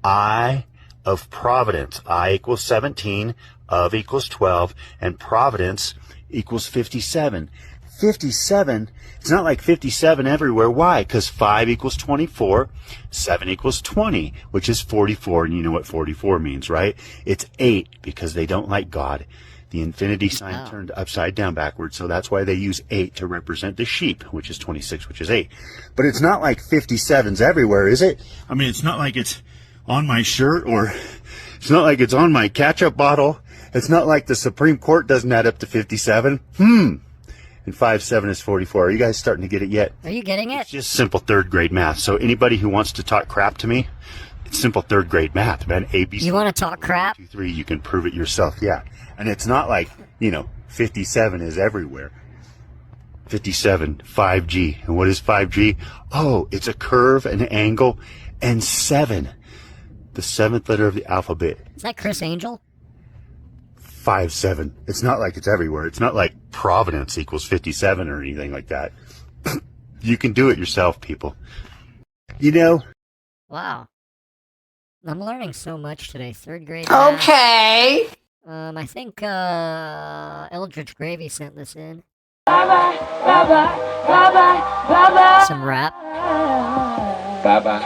I of Providence. I equals 17. Of equals 12. And Providence equals 57. 57, it's not like 57 everywhere. Why? Because 5 equals 24. 7 equals 20, which is 44. And you know what 44 means, right? It's 8 because they don't like God. The infinity sign turned upside down backwards, so that's why they use 8 to represent the sheep, which is 26, which is 8. But it's not like 57's everywhere, is it? I mean, it's not like it's on my shirt, or it's not like it's on my ketchup bottle. It's not like the Supreme Court doesn't add up to 57. And and 5 7 is 44. Are you guys starting to get it yet? Are you getting it? It's just simple third grade math. So anybody who wants to talk crap to me, it's simple third grade math, man. ABC. You want to talk crap? 2, 3, you can prove it yourself, yeah. And it's not like, 57 is everywhere. 57, 5G. And what is 5G? Oh, it's a curve, an angle, and 7. The 7th letter of the alphabet. Is that Chris Angel? 5 7. It's not like it's everywhere. It's not like Providence equals 57 or anything like that. You can do it yourself, people. Wow. I'm learning so much today. Third grade. Okay. I think Eldridge Gravy sent this in. Some rap. Bye-bye.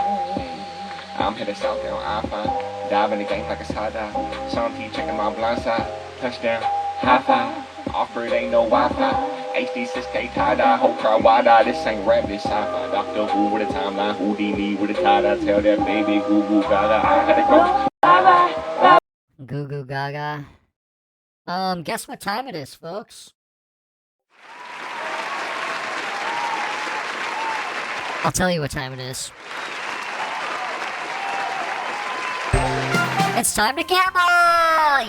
I'm headed south on I-5. Dive in the game like a side dive. Some T checking my blind side. Touchdown. High five. Offer it ain't no Wi-Fi. HD 6K tie-dye. Whole crowd wide-eye. This ain't rap, this sci-fi. Doctor Who with a timeline. Houdini with a tie-dye. Tell that baby goo goo gaga. I gotta go. Bye-bye. Goo goo gaga. Guess what time it is, folks? I'll tell you what time it is. It's time to gamble!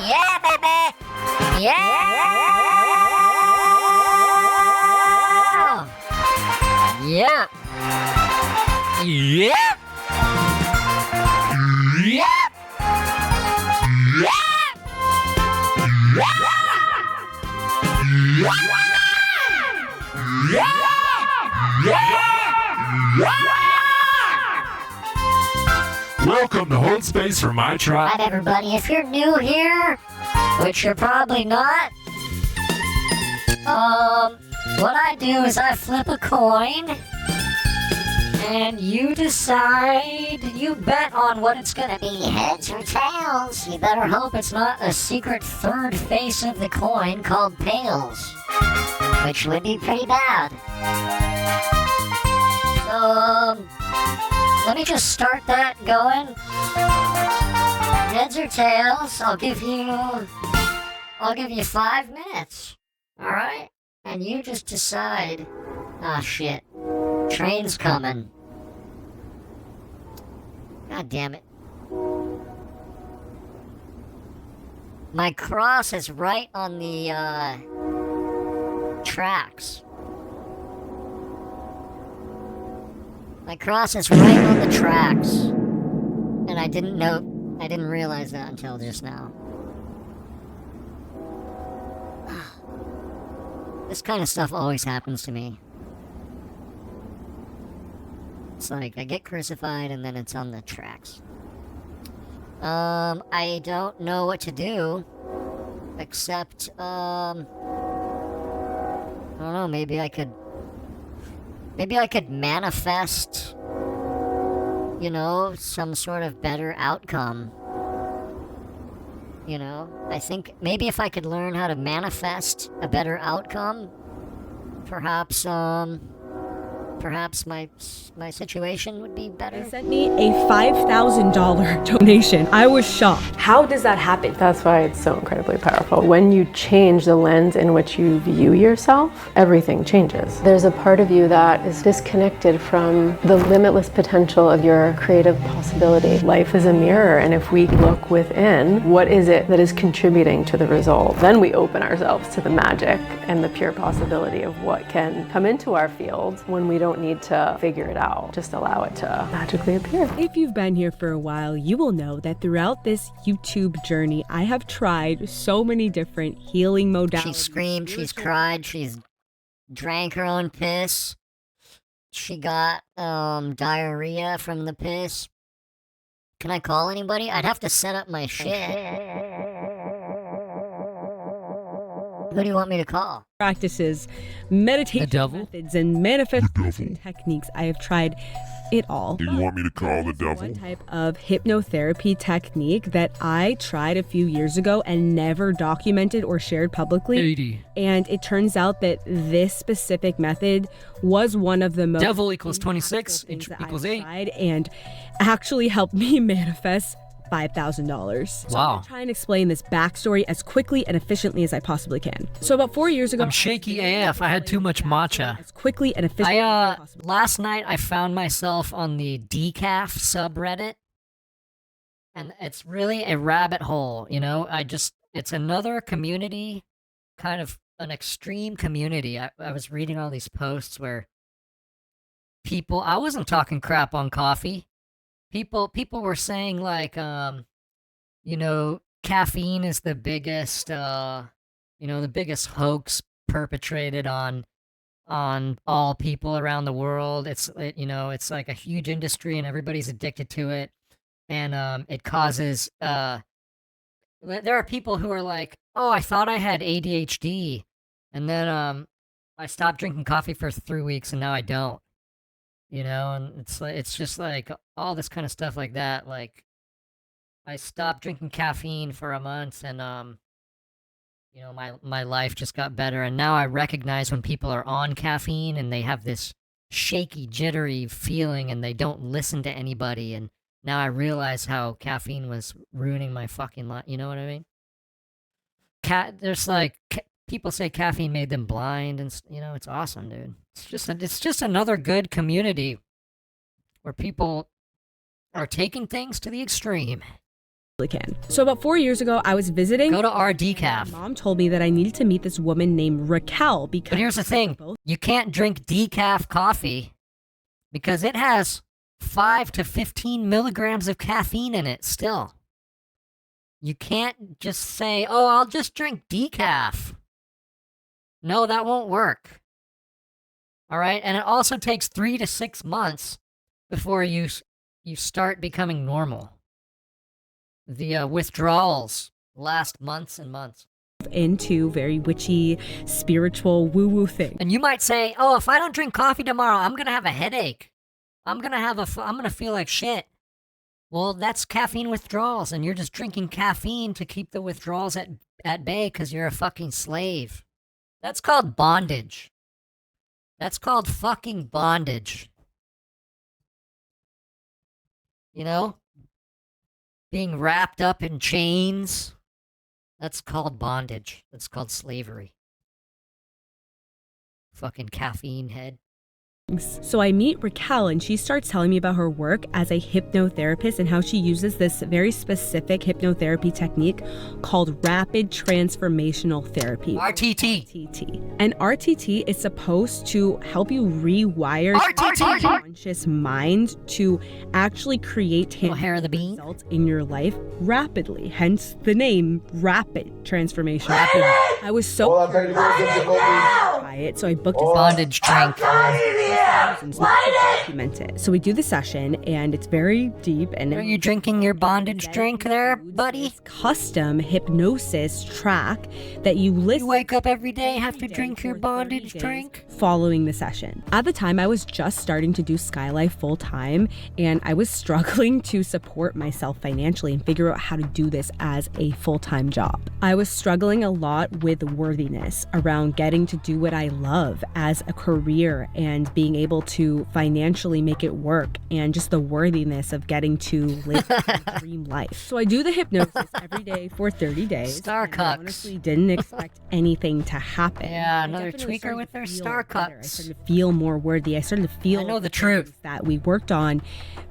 Yeah, baby! Yeah! Yeah! Yeah! Welcome to Hold Space for My Tribe. Hi, everybody. If you're new here, which you're probably not, what I do is I flip a coin, and you decide, you bet on what it's gonna be, heads or tails. You better hope it's not a secret third face of the coin called tails, which would be pretty bad. So, let me just start that going. Heads or tails, I'll give you 5 minutes. Alright? And you just decide. Ah, shit. Train's coming. God damn it. My cross is right on the, tracks. My cross is right on the tracks. And I didn't realize that until just now. This kind of stuff always happens to me. It's like, I get crucified and then it's on the tracks. I don't know what to do. Except, I don't know, maybe I could manifest, some sort of better outcome. I think maybe if I could learn how to manifest a better outcome, perhaps my situation would be better. They sent me a $5,000 donation. I was shocked. How does that happen? That's why it's so incredibly powerful. When you change the lens in which you view yourself, everything changes. There's a part of you that is disconnected from the limitless potential of your creative possibility. Life is a mirror, and if we look within, what is it that is contributing to the result? Then we open ourselves to the magic and the pure possibility of what can come into our field when we don't need to figure it out. Just allow it to magically appear. If you've been here for a while, you will know that throughout this YouTube journey, I have tried so many different healing modalities. She screamed, she's cried, she's drank her own piss. She got diarrhea from the piss. Can I call anybody? I'd have to set up my shit. Who do you want me to call? Practices, meditation methods, and manifestation techniques. I have tried it all. Do you want me to call the devil? One type of hypnotherapy technique that I tried a few years ago and never documented or shared publicly. 80. And it turns out that this specific method was one of the most devil equals 26 equals 8 and actually helped me manifest $5,000. So Wow. I'm gonna try and explain this backstory as quickly and efficiently as I possibly can. So about 4 years ago, I'm shaky AF. I had too much matcha. as quickly and efficiently as I possibly Last night I found myself on the decaf subreddit, and it's really a rabbit hole, you know? It's another community, kind of an extreme community. I was reading all these posts where I wasn't talking crap on coffee. People were saying like, you know, caffeine is the biggest, the biggest hoax perpetrated on all people around the world. It's like a huge industry and everybody's addicted to it, and it causes. There are people who are like, oh, I thought I had ADHD, and then I stopped drinking coffee for 3 weeks, and now I don't. You know, and it's just like all this kind of stuff like that. Like, I stopped drinking caffeine for a month, and my life just got better. And now I recognize when people are on caffeine and they have this shaky, jittery feeling, and they don't listen to anybody. And now I realize how caffeine was ruining my fucking life. You know what I mean? There's like people say caffeine made them blind, and it's awesome, dude. It's just another good community where people are taking things to the extreme. can. So about 4 years ago, I was visiting. Go to our decaf. My mom told me that I needed to meet this woman named Raquel because. But here's the thing: you can't drink decaf coffee because it has 5 to 15 milligrams of caffeine in it. Still, you can't just say, "Oh, I'll just drink decaf." No, that won't work. All right, and it also takes 3 to 6 months before you start becoming normal. The withdrawals last months and months. Into very witchy, spiritual, woo-woo thing. And you might say, "Oh, if I don't drink coffee tomorrow, I'm gonna have a headache. I'm gonna feel like shit." Well, that's caffeine withdrawals, and you're just drinking caffeine to keep the withdrawals at bay because you're a fucking slave. That's called bondage. That's called fucking bondage. You know? Being wrapped up in chains. That's called bondage. That's called slavery. Fucking caffeine head. So I meet Raquel and she starts telling me about her work as a hypnotherapist and how she uses this very specific hypnotherapy technique called rapid transformational therapy. RTT. And RTT is supposed to help you rewire your conscious mind to actually create tangible results in your life rapidly. Hence the name Rapid Transformation. I was so curious to try it, so I booked a bondage drink. Document it. So we do the session, and it's very deep. And are you drinking your bondage drink there, buddy? Custom hypnosis track that you listen. You wake up every day, have to drink your bondage drink following the session. At the time, I was just starting to do Skylife full time, and I was struggling to support myself financially and figure out how to do this as a full-time job. I was struggling a lot with worthiness around getting to do what I love as a career and being able to financially make it work, and just the worthiness of getting to live a dream life. So I do the hypnosis every day for 30 days. Star cucks. I honestly didn't expect anything to happen. Yeah, another tweaker with their star cucks. I started to feel more worthy. I started to feel I know the truth that we worked on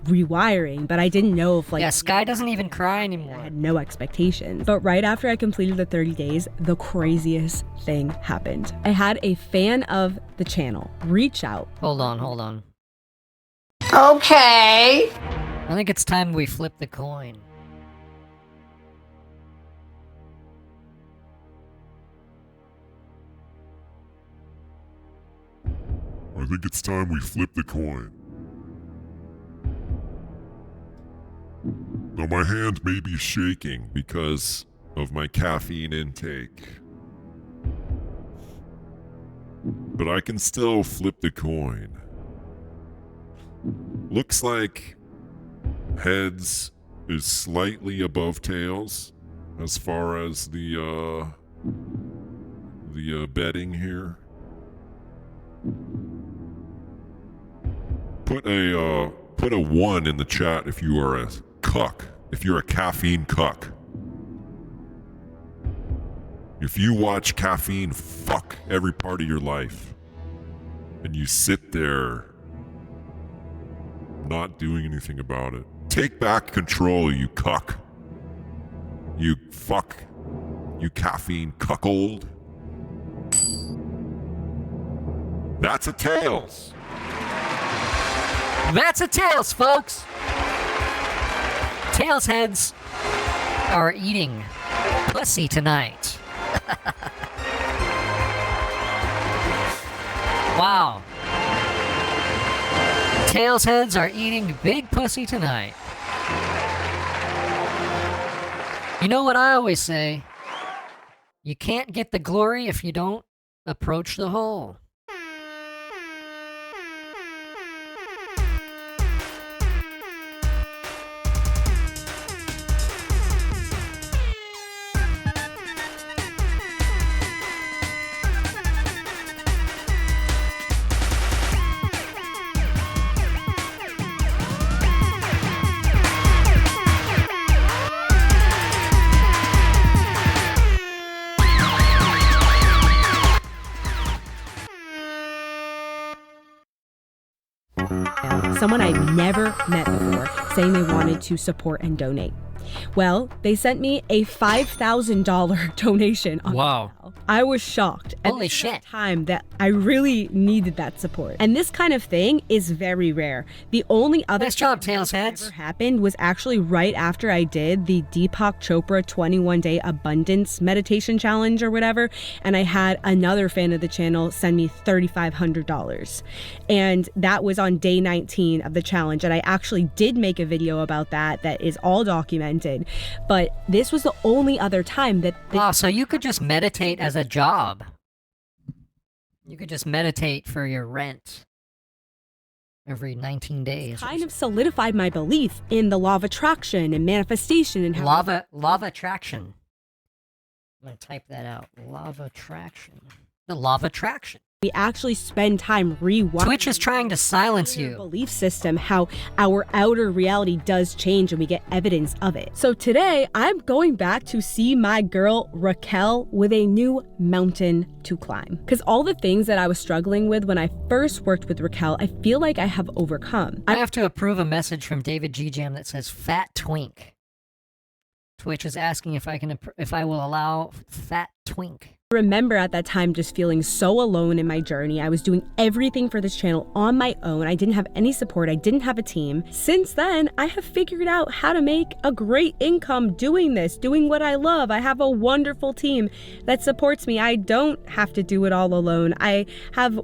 rewiring, but I didn't know if yeah, Sky doesn't even cry anymore. I had no expectations. But right after I completed the 30 days, the craziest thing happened. I had a fan of the channel reach out. Hold on. Okay. I think it's time we flip the coin. I think it's time we flip the coin. Now my hand may be shaking because of my caffeine intake. But I can still flip the coin. Looks like heads is slightly above tails as far as the betting here. Put a 1 in the chat if you are a cuck if you're a caffeine cuck. If you watch caffeine fuck every part of your life, and you sit there not doing anything about it, take back control, you cuck. You fuck. You caffeine cuckold. That's a Tails. That's a Tails, folks. Tails heads are eating pussy tonight. Wow. Tails heads are eating big pussy tonight. You know what I always say? You can't get the glory if you don't approach the hole. Someone I'd never met before saying they wanted to support and donate. Well, they sent me a $5,000 donation on Wow. PayPal. I was shocked. Holy shit. Time that I really needed that support. And this kind of thing is very rare. The only other Nice job, Tails heads. ever happened was actually right after I did the Deepak Chopra 21-day abundance meditation challenge or whatever, and I had another fan of the channel send me $3,500. And that was on day 19 of the challenge, and I actually did make a video about that is all documented. But this was the only other time that Wow, so you could just meditate as a job. You could just meditate for your rent every 19 days. kind of solidified my belief in the law of attraction and manifestation and how Lava attraction. I'm gonna type that out. Lava attraction. The lava attraction. we actually spend time rewiring Twitch is trying to silence you. belief system, how our outer reality does change and we get evidence of it. So today I'm going back to see my girl Raquel with a new mountain to climb. Because all the things that I was struggling with when I first worked with Raquel, I feel like I have overcome. I have to approve a message from David G Jam that says fat twink. Twitch is asking if I will allow fat twink. I remember at that time just feeling so alone in my journey. I was doing everything for this channel on my own. I didn't have any support. I didn't have a team. Since then, I have figured out how to make a great income doing this, doing what I love. I have a wonderful team that supports me. I don't have to do it all alone. I have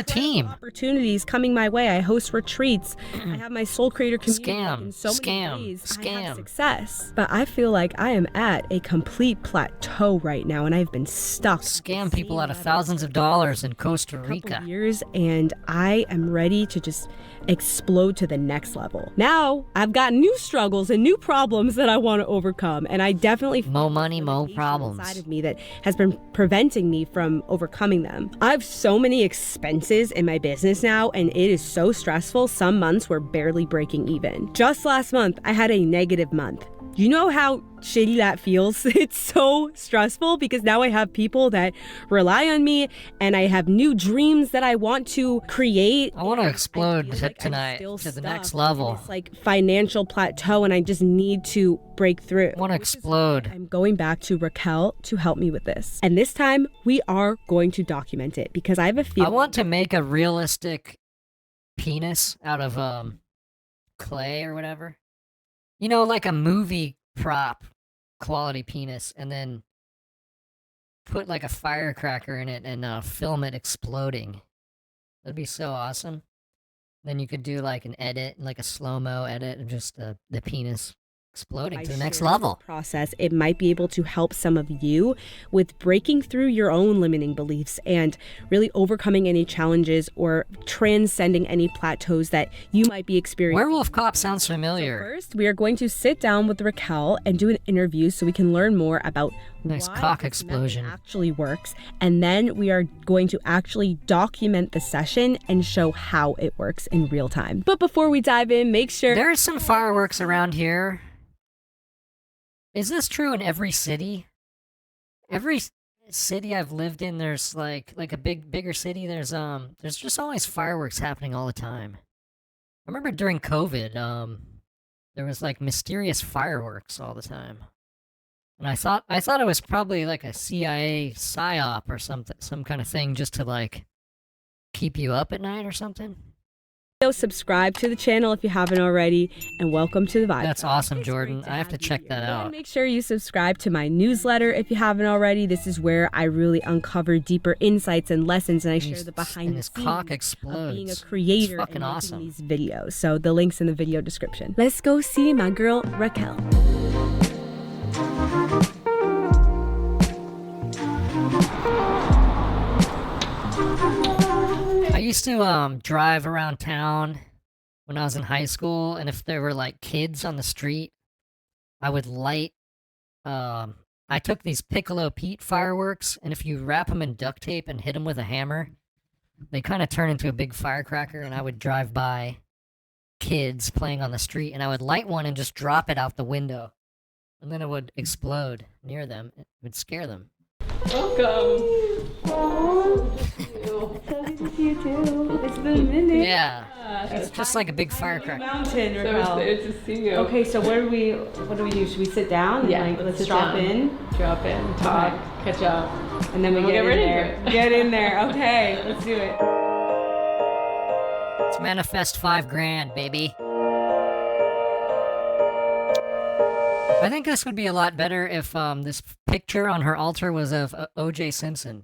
team opportunities coming my way. I host retreats. I have my soul creator community in so many ways. I have success. But I feel like I am at a complete plateau right now, and I've been stuck. Scam people out of thousands of dollars in Costa Rica. Years, and I am ready to just explode to the next level. Now, I've got new struggles and new problems that I want to overcome, and I definitely mo money, mo problems inside of me that has been preventing me from overcoming them. I have so many expenses in my business now, and it is so stressful. Some months we're barely breaking even. Just last month, I had a negative month. You know how shitty that feels? It's so stressful because now I have people that rely on me and I have new dreams that I want to create. I want to explode tonight to the next level. It's like financial plateau and I just need to break through. I want to explode. I'm going back to Raquel to help me with this. And this time we are going to document it because I have a feeling. I want to make a realistic penis out of clay or whatever. You know, like a movie prop quality penis, and then put like a firecracker in it and film it exploding. That'd be so awesome. Then you could do like an edit, like a slow-mo edit of just the penis exploding to the next level. Process, it might be able to help some of you with breaking through your own limiting beliefs and really overcoming any challenges or transcending any plateaus that you might be experiencing. Werewolf Cop sounds familiar. So first, we are going to sit down with Raquel and do an interview so we can learn more about nice why cock this explosion method actually works, and then we are going to actually document the session and show how it works in real time. But before we dive in, make sure there's some fireworks around here. Is this true in every city? Every city I've lived in, there's like a bigger city. There's just always fireworks happening all the time. I remember during COVID, there was like mysterious fireworks all the time, and I thought it was probably like a CIA psyop or something, some kind of thing, just to like keep you up at night or something. Subscribe to the channel if you haven't already, and welcome to the Vibe. That's awesome, Jordan. I have to check that out. And make sure you subscribe to my newsletter if you haven't already. This is where I really uncover deeper insights and lessons, and I share the behind the scenes cock explodes. of being a creator fucking and making awesome. these videos. So the link's in the video description. Let's go see my girl Raquel. I used to drive around town when I was in high school, and if there were like kids on the street, I would light. I took these Piccolo Pete fireworks, and if you wrap them in duct tape and hit them with a hammer, they kind of turn into a big firecracker. And I would drive by kids playing on the street, and I would light one and just drop it out the window, and then it would explode near them. It would scare them. Welcome. So good to see you too. It's been a minute. Yeah. It's just like a big firecracker. Mountain, So Raquel. it's to see you. Okay, so what do we do? Should we sit down? Yeah, And, let's let's sit drop down. in. Drop in, talk, catch up, And then we we'll get get right in into there. it. Get in there. Okay, let's do it. Let's manifest $5,000, baby. I think this would be a lot better if this picture on her altar was of O.J. Simpson.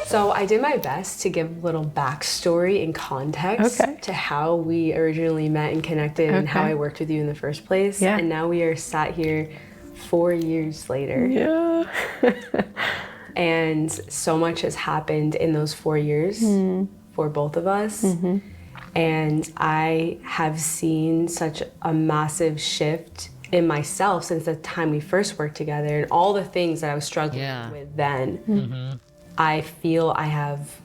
So I did my best to give a little backstory and context to how we originally met and connected and how I worked with you in the first place. Yeah. And now we are sat here 4 years later. Yeah. And so much has happened in those 4 years for both of us. And I have seen such a massive shift in myself since the time we first worked together, and all the things that I was struggling with then. I feel I've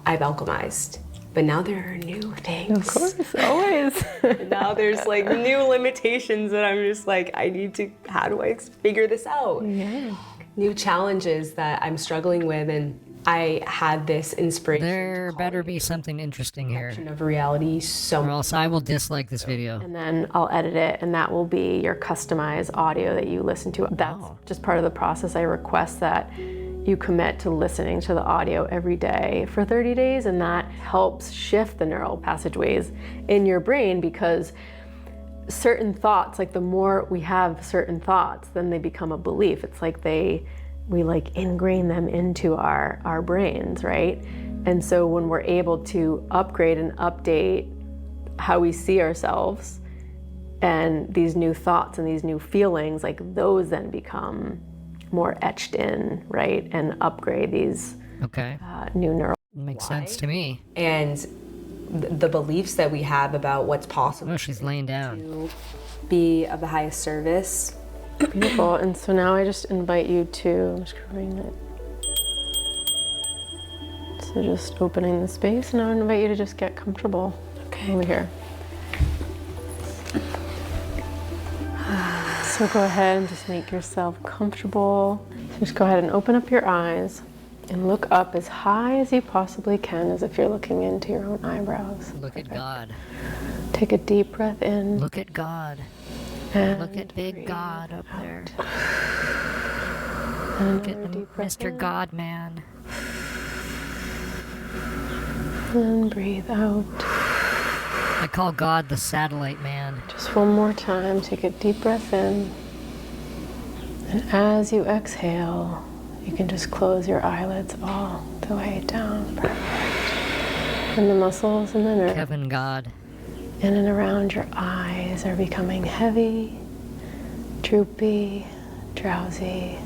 alchemized, but now there are new things. Of course, always. Now there's like new limitations that I'm just like, how do I figure this out? Yeah. New challenges that I'm struggling with, and I had this inspiration. There better be something interesting here. Of reality, or else I will dislike this video. And then I'll edit it, and that will be your customized audio that you listen to. That's just part of the process. I request that you commit to listening to the audio every day for 30 days, and that helps shift the neural passageways in your brain, because certain thoughts, like the more we have certain thoughts, then they become a belief. It's like we like ingrain them into our brains, right? And so when we're able to upgrade and update how we see ourselves and these new thoughts and these new feelings, like those then become more etched in, right? And upgrade these new neural. Makes sense to me. And the beliefs that we have about what's possible. Oh, she's laying down. To be of the highest service. Beautiful. And so now I just invite you to, I'm just covering it. So just opening the space, and I would invite you to just get comfortable over here. So go ahead and just make yourself comfortable. So just go ahead and open up your eyes and look up as high as you possibly can, as if you're looking into your own eyebrows. Look at God. Take a deep breath in. Look at God. And look at big God up there. And look at Mr. God Man. And breathe out. I call God the satellite man. Just one more time, take a deep breath in. And as you exhale, you can just close your eyelids all the way down. Perfect. And the muscles in the nerve. Kevin God. In and around your eyes are becoming heavy, droopy, drowsy.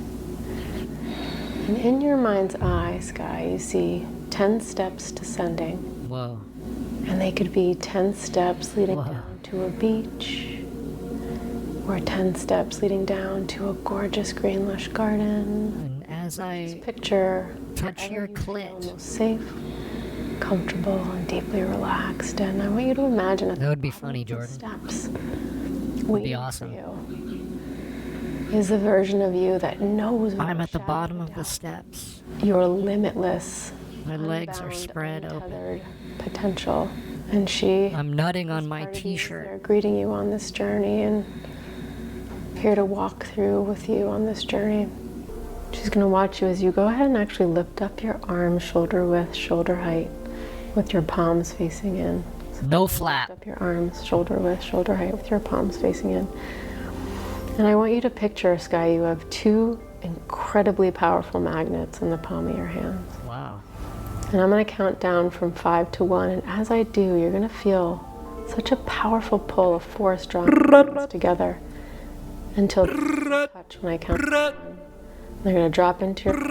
And in your mind's eye sky, you see 10 steps descending. Whoa. And they could be 10 steps leading down to a beach, or 10 steps leading down to a gorgeous green lush garden. And as I picture touch your clit, almost safe, comfortable and deeply relaxed. And I want you to imagine That would be funny, Jordan. steps Would be awesome. is a version of you that knows I'm at the bottom of the steps. your limitless, My legs are spread open. potential. And I'm nutting on my t-shirt. They're greeting you on this journey and here to walk through with you on this journey. She's going to watch you as you go ahead and actually lift up your arms shoulder width, shoulder height, with your palms facing in. So no flap. Lift up your arms shoulder width, shoulder height, with your palms facing in. And I want you to picture, Sky, you have two incredibly powerful magnets in the palm of your hands. Wow. And I'm going to count down from 5 to 1. And as I do, you're going to feel such a powerful pull of force drawing us together until you touch when I count to 1. They're going to drop into your... Let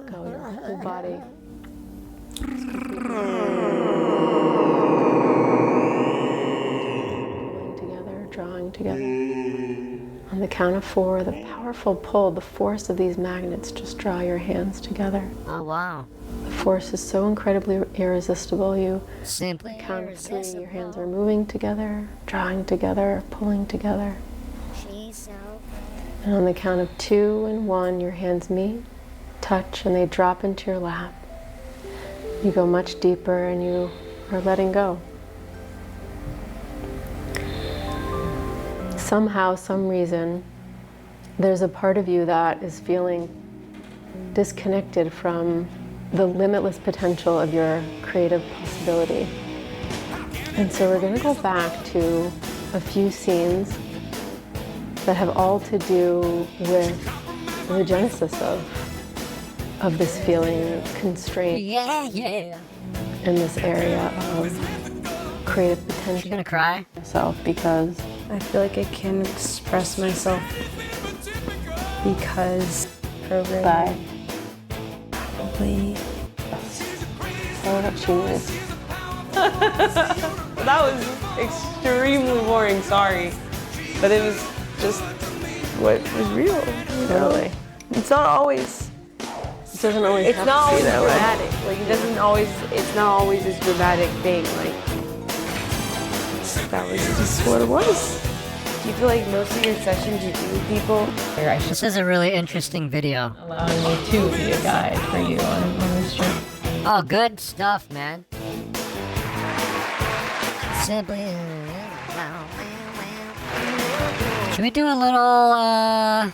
go your whole body. Pulling together, drawing together. On the count of 4, the powerful pull, the force of these magnets, just draw your hands together. Oh, wow. The force is so incredibly irresistible. You simply count of 3, your hands are moving together, drawing together, pulling together. And on the count of 2 and 1, your hands meet, touch, and they drop into your lap. You go much deeper and you are letting go. Somehow, some reason, there's a part of you that is feeling disconnected from the limitless potential of your creative possibility. And so we're going to go back to a few scenes that have all to do with the genesis of this feeling of constraint in this area of creative potential. She's gonna cry? Myself, because I feel like I can express myself because programming. Probably. So what she needs. That was extremely boring, sorry. But it was just what was real. Totally. It's not always. It doesn't always It's have not to be always that way. dramatic. Like it doesn't always. It's not always this dramatic thing. Like that was just what it was. Do you feel like most of your sessions you do with people? This is a really interesting video. Allowing me to be a guide for you on this trip. Oh, good stuff, man. Simply. Should we do a little,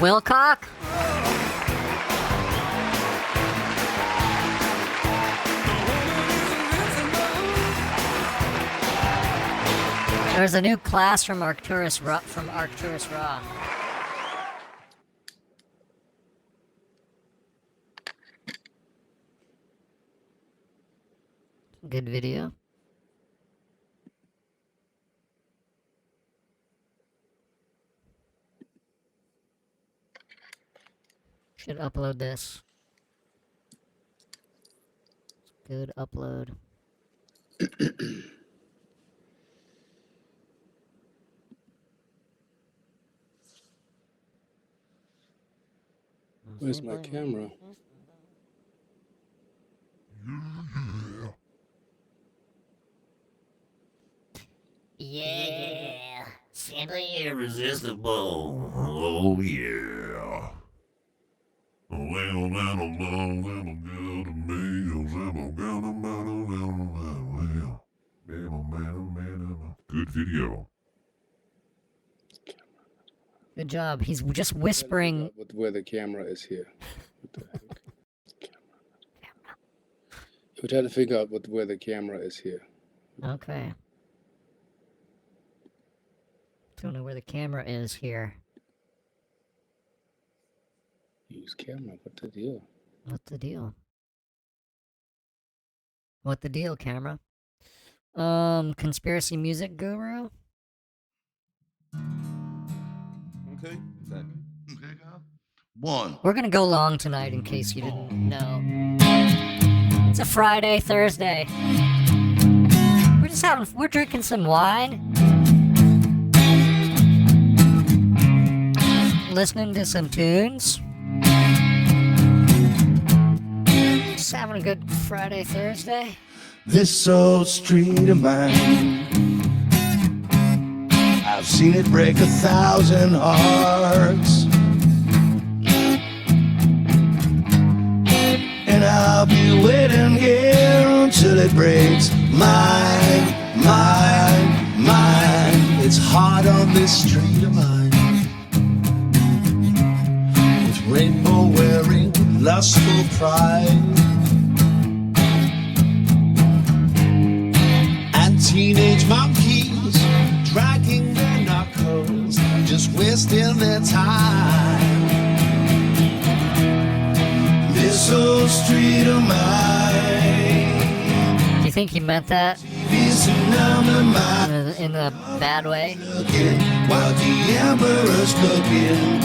Wilcock? There's a new class from Arcturus Raw. Good video. Should upload this. Good upload. Where's my camera? Yeah. Simply Irresistible. Oh yeah. Good video. Good job. He's just whispering. Where the camera is here. What the heck? We're trying to figure out where the camera is here. Okay. Don't know where the camera is here. Use camera. What the deal? What the deal? What the deal, camera? Conspiracy music guru? Okay. Is that okay, Kyle? One. We're gonna go long tonight in case you didn't know. It's a Friday, Thursday. We're drinking some wine. Listening to some tunes. having a good Friday, Thursday? This old street of mine, I've seen it break 1,000 hearts, and I'll be waiting here until it breaks mine. It's hard on this street of mine, with rainbow wearing lustful pride, teenage monkeys dragging their knuckles, just wasting their time. This old street of mine. Do you think he meant that? In a bad way? While the emperor's looking.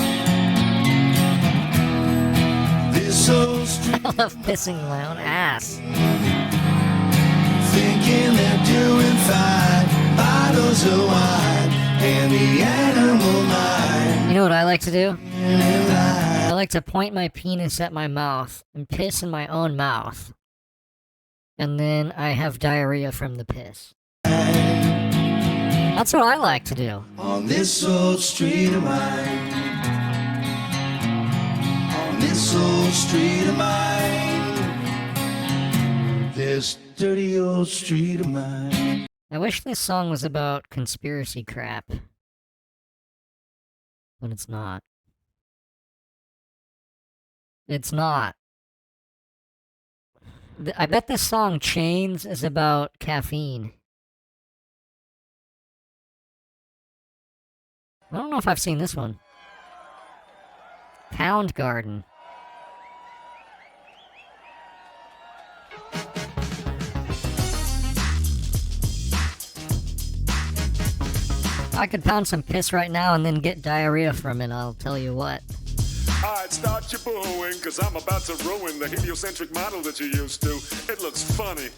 This old street I love pissing my own ass. Thinking they're doing fine, bottles of wine, and the animal mind. You know what I like to do? I like to point my penis at my mouth and piss in my own mouth. And then I have diarrhea from the piss. That's what I like to do. On this old street of mine, on this old street of mine, this dirty old street of mine. I wish this song was about conspiracy crap. But it's not. It's not. I bet this song Chains is about caffeine. I don't know if I've seen this one. Pound Garden. I could pound some piss right now and then get diarrhea from it, I'll tell you what. Alright, start your booing, cause I'm about to ruin the heliocentric model that you're used to. It looks funny,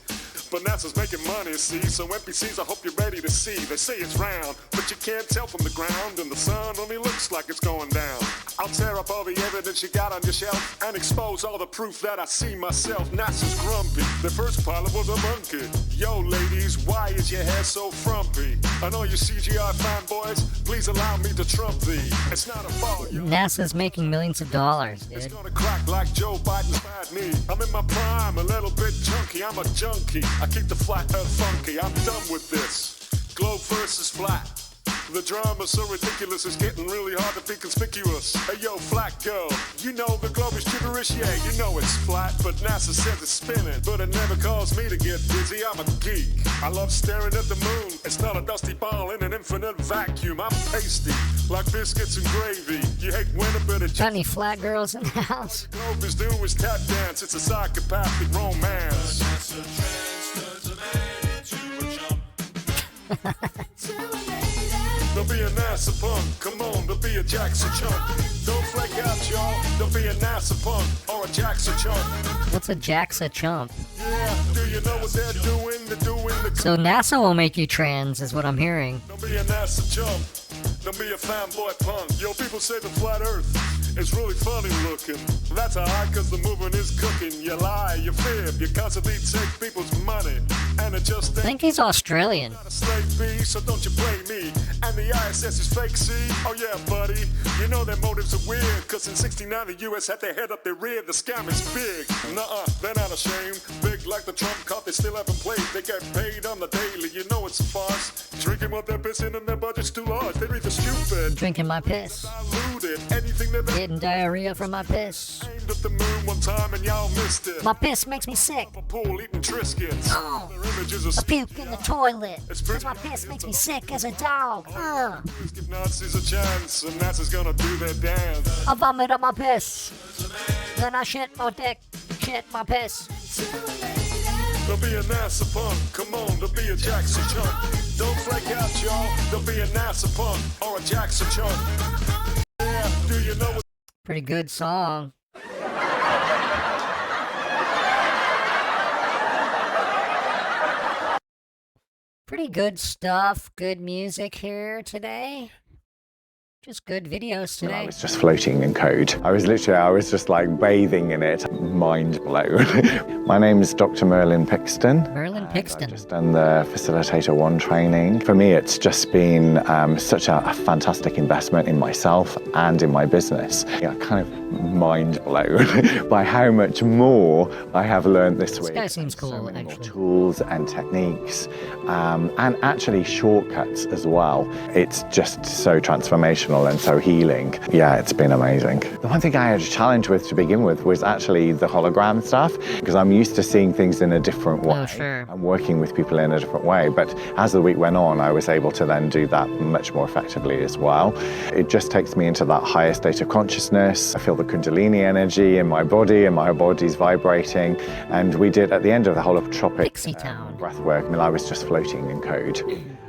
but NASA's making money, see? So NPCs, I hope you're ready to see. They say it's round, but you can't tell from the ground, and the sun only looks like it's going down. I'll tear up all the evidence you got on your shelf and expose all the proof that I see myself. NASA's grumpy. The first pilot was a monkey. Yo, ladies, why is your hair so frumpy? And all you CGI fanboys, please allow me to trump thee. It's not a ball, yo. NASA's making millions of dollars, dude. It's gonna crack like Joe Biden's bad knee. I'm in my prime, a little bit chunky. I'm a junkie. I keep the flat earth funky. I'm done with this. Globe versus flat. The drama's so ridiculous, it's getting really hard to be conspicuous. Hey yo, flat girl, you know the globe is gibberish, yeah, you know it's flat, but NASA says it's spinning. But it never caused me to get dizzy, I'm a geek. I love staring at the moon, it's not a dusty ball in an infinite vacuum. I'm pasty, like biscuits and gravy. You hate winter, but it got any flat girls in the house? The globe is doing is tap dance, it's a psychopathic romance. Don't be a NASA punk, come on, don't be a Jackson chump. Don't flake out, y'all, don't be a NASA punk or a Jackson chump. What's a Jackson chump? Yeah, do you know what they're doing? They're doing the... So NASA will make you trans, is what I'm hearing. Don't be a NASA chump, don't be a fanboy punk. Yo, people say the flat earth is really funny looking. That's alright, cause the movement is cooking. You lie, you fib, you constantly take people's money. And it just I think he's Australian. Not a slave bee, so don't you blame me. And the ISS is fake, see? Oh yeah, buddy. You know their motives are weird, cause in 69 the US had their head up their rear. The scam is big. Nuh-uh, they're not ashamed. Big like the Trump card, they still haven't played. They get paid on the daily, you know it's a farce. Drinking what they're pissing and their budget's too large. They're either stupid. Drinking my piss. Diluted. Anything they've getting diarrhea from my piss. Aimed at the moon one time and y'all missed it. My piss makes me sick. A pool eating Triscuits. Oh, I puke in the toilet. Cause my piss makes me sick as a dog. Please give Nazis a chance, and NASA's gonna do their dance. I vomit on my piss. Then I shit my dick, shit my piss. Don't be a NASA punk, come on, don't be a Jackson chump. Don't flake out, y'all, don't be a NASA punk or a Jackson chump. Yeah, do you know what? Pretty good song. Pretty good stuff, good music here today. Just good videos today. I was just floating in code. I was just like bathing in it, mind blown. My name is Dr. Merlin Pixton. Merlin Pixton. I've just done the Facilitator 1 training. For me, it's just been such a fantastic investment in myself and in my business. Yeah, kind of mind blown by how much more I have learned this week. This guy seems cool, so many actually. More tools and techniques, and actually shortcuts as well. It's just so transformational and so healing. Yeah, it's been amazing. The one thing I had a challenge with to begin with was actually the hologram stuff, because I'm used to seeing things in a different way. Oh, sure. I'm working with people in a different way, but as the week went on, I was able to then do that much more effectively as well. It just takes me into that higher state of consciousness. I feel the Kundalini energy in my body, and my body's vibrating. And we did, at the end of the holotropic breath work, I mean, I was just floating in code.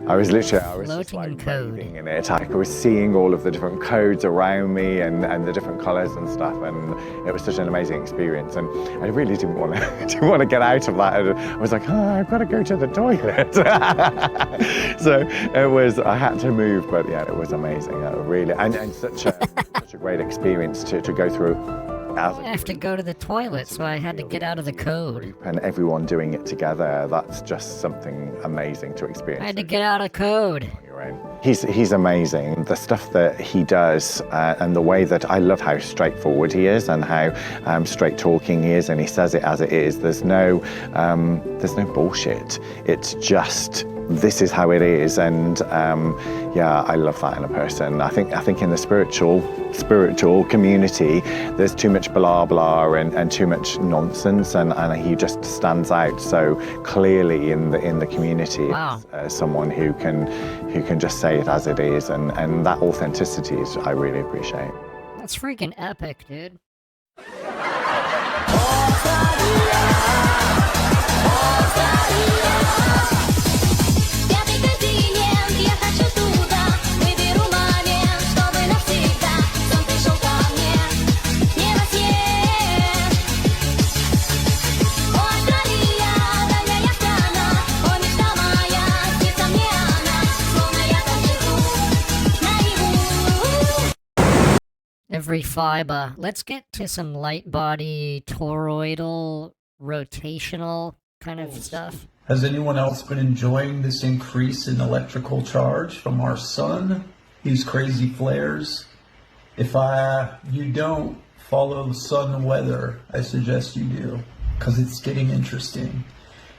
I was just like bathing in it. I was seeing all of the different codes around me and the different colors and stuff, and it was such an amazing experience. And I really didn't want to get out of that. I was like, I've got to go to the toilet. So I had to move, but yeah, it was amazing. Really, and such a great experience to go through. I have to go to the toilet, so I had to get out of the code. And everyone doing it together, that's just something amazing to experience. I had to get out of code. He's amazing. The stuff that he does and the way that I love how straightforward he is and how straight talking he is, and he says it as it is. There's no bullshit. It's just, this is how it is, and yeah, I love that in a person. I think in the spiritual community, there's too much blah blah and too much nonsense, and he just stands out so clearly in the community. Wow. As someone who can just say it as it is, and that authenticity is I really appreciate. That's freaking epic, dude. Every fiber. Let's get to some light body, toroidal, rotational kind of stuff. Has anyone else been enjoying this increase in electrical charge from our sun? These crazy flares? If you don't follow the sun weather, I suggest you do, because it's getting interesting